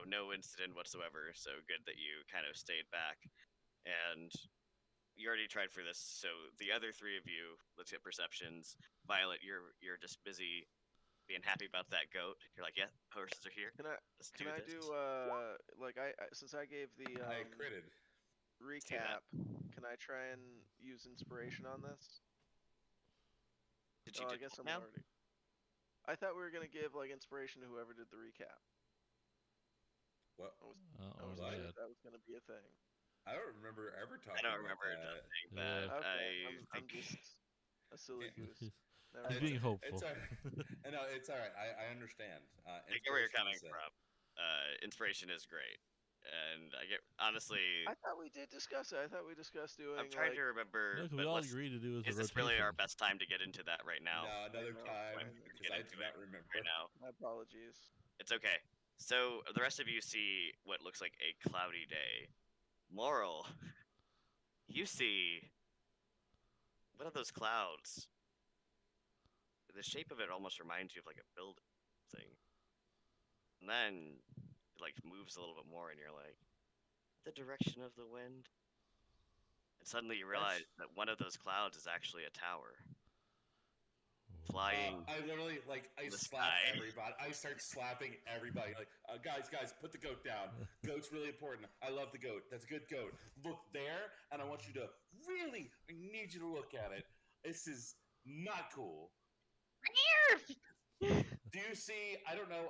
No incident whatsoever. So good that you kind of stayed back. And you already tried for this. So the other three of you, let's get perceptions. Violet, you're just busy being happy about that goat. You're like, yeah, horses are here. Can I Let's can I this. do like I since I gave the I critted. recap, can I try and use inspiration on this? Did you Oh, do I guess that I'm now? already. I thought we were gonna give like inspiration to whoever did the recap. What? I was Oh, What? yeah. that was gonna be a thing. I don't remember ever talking I don't about remember that. saying Yeah. that. Okay, I I'm think just a silly Yeah. goose. Never He's mind. being hopeful. It's all right. No, it's all right. I understand. I get where you're coming inspiration is, from. Inspiration is great, and I get honestly. I thought we did discuss it. I thought we discussed doing. I'm trying like, to remember. No, 'cause but we all let's- agreed to do Is a this really our rotation. best time to get into that right now? No, another know, time fine. because I do not remember. Right now. My apologies. It's okay. So the rest of you see what looks like a cloudy day. Moral, you see one of those clouds. The shape of it almost reminds you of like a building thing. And then it like moves a little bit more and you're like, the direction of the wind. And suddenly you realize that one of those clouds is actually a tower. Flying. I literally I the slap sky. everybody. I start slapping everybody. Like, guys, put the goat down. Goat's really important. I love the goat. That's a good goat. Look there, and I want you to really. I need you to look at it. This is not cool. Do you see? I don't know.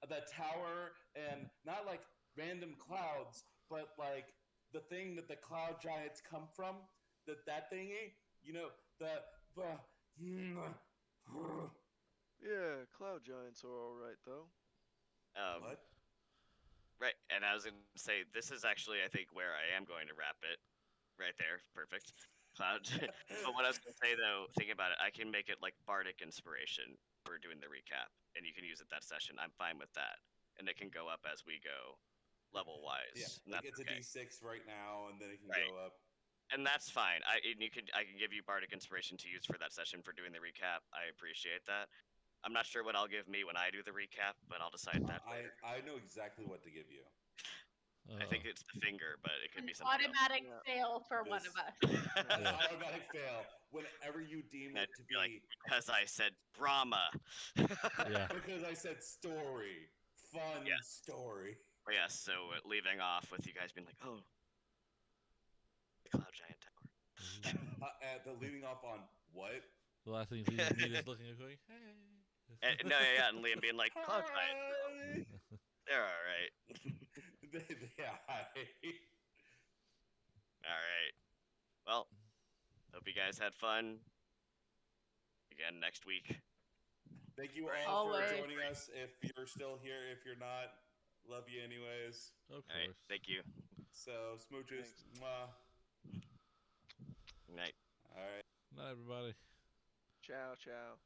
The tower and not like random clouds, but like the thing that the cloud giants come from. That thingy. You know the. Yeah, cloud giants are all right though. What? Right, and I was going to say, this is actually, I think, where I am going to wrap it. Right there, perfect. Cloud. But what I was going to say, though, thinking about it, I can make it like Bardic Inspiration for doing the recap, and you can use it that session. I'm fine with that. And it can go up as we go, level-wise. Yeah, and like that's it's okay. a D6 right now, and then it can Right. go up. And that's fine. I can give you Bardic Inspiration to use for that session for doing the recap. I appreciate that. I'm not sure what I'll give me when I do the recap, but I'll decide that later. I know exactly what to give you. I think it's the finger, but it could be An something else. automatic Yeah. fail for one of us. An Yeah. automatic fail. Whenever you deem And it to I'd be be like, because I said Brahma. Yeah. because I said story, fun Yeah. story. But yeah, so leaving off with you guys being like, oh, the Cloud Giant Tower. And the leading off on what? The last thing you see is me just looking and going, hey. And, and Liam being like, Cloud Giant, they're all right. Yeah. All right. Well, hope you guys had fun. Again, next week. Thank you all Always. for joining us. If you're still here, if you're not, love you anyways. Of All right. course. Thank you. So smooches. Thanks. Mwah. Good night. All right. Night, everybody. Ciao, ciao.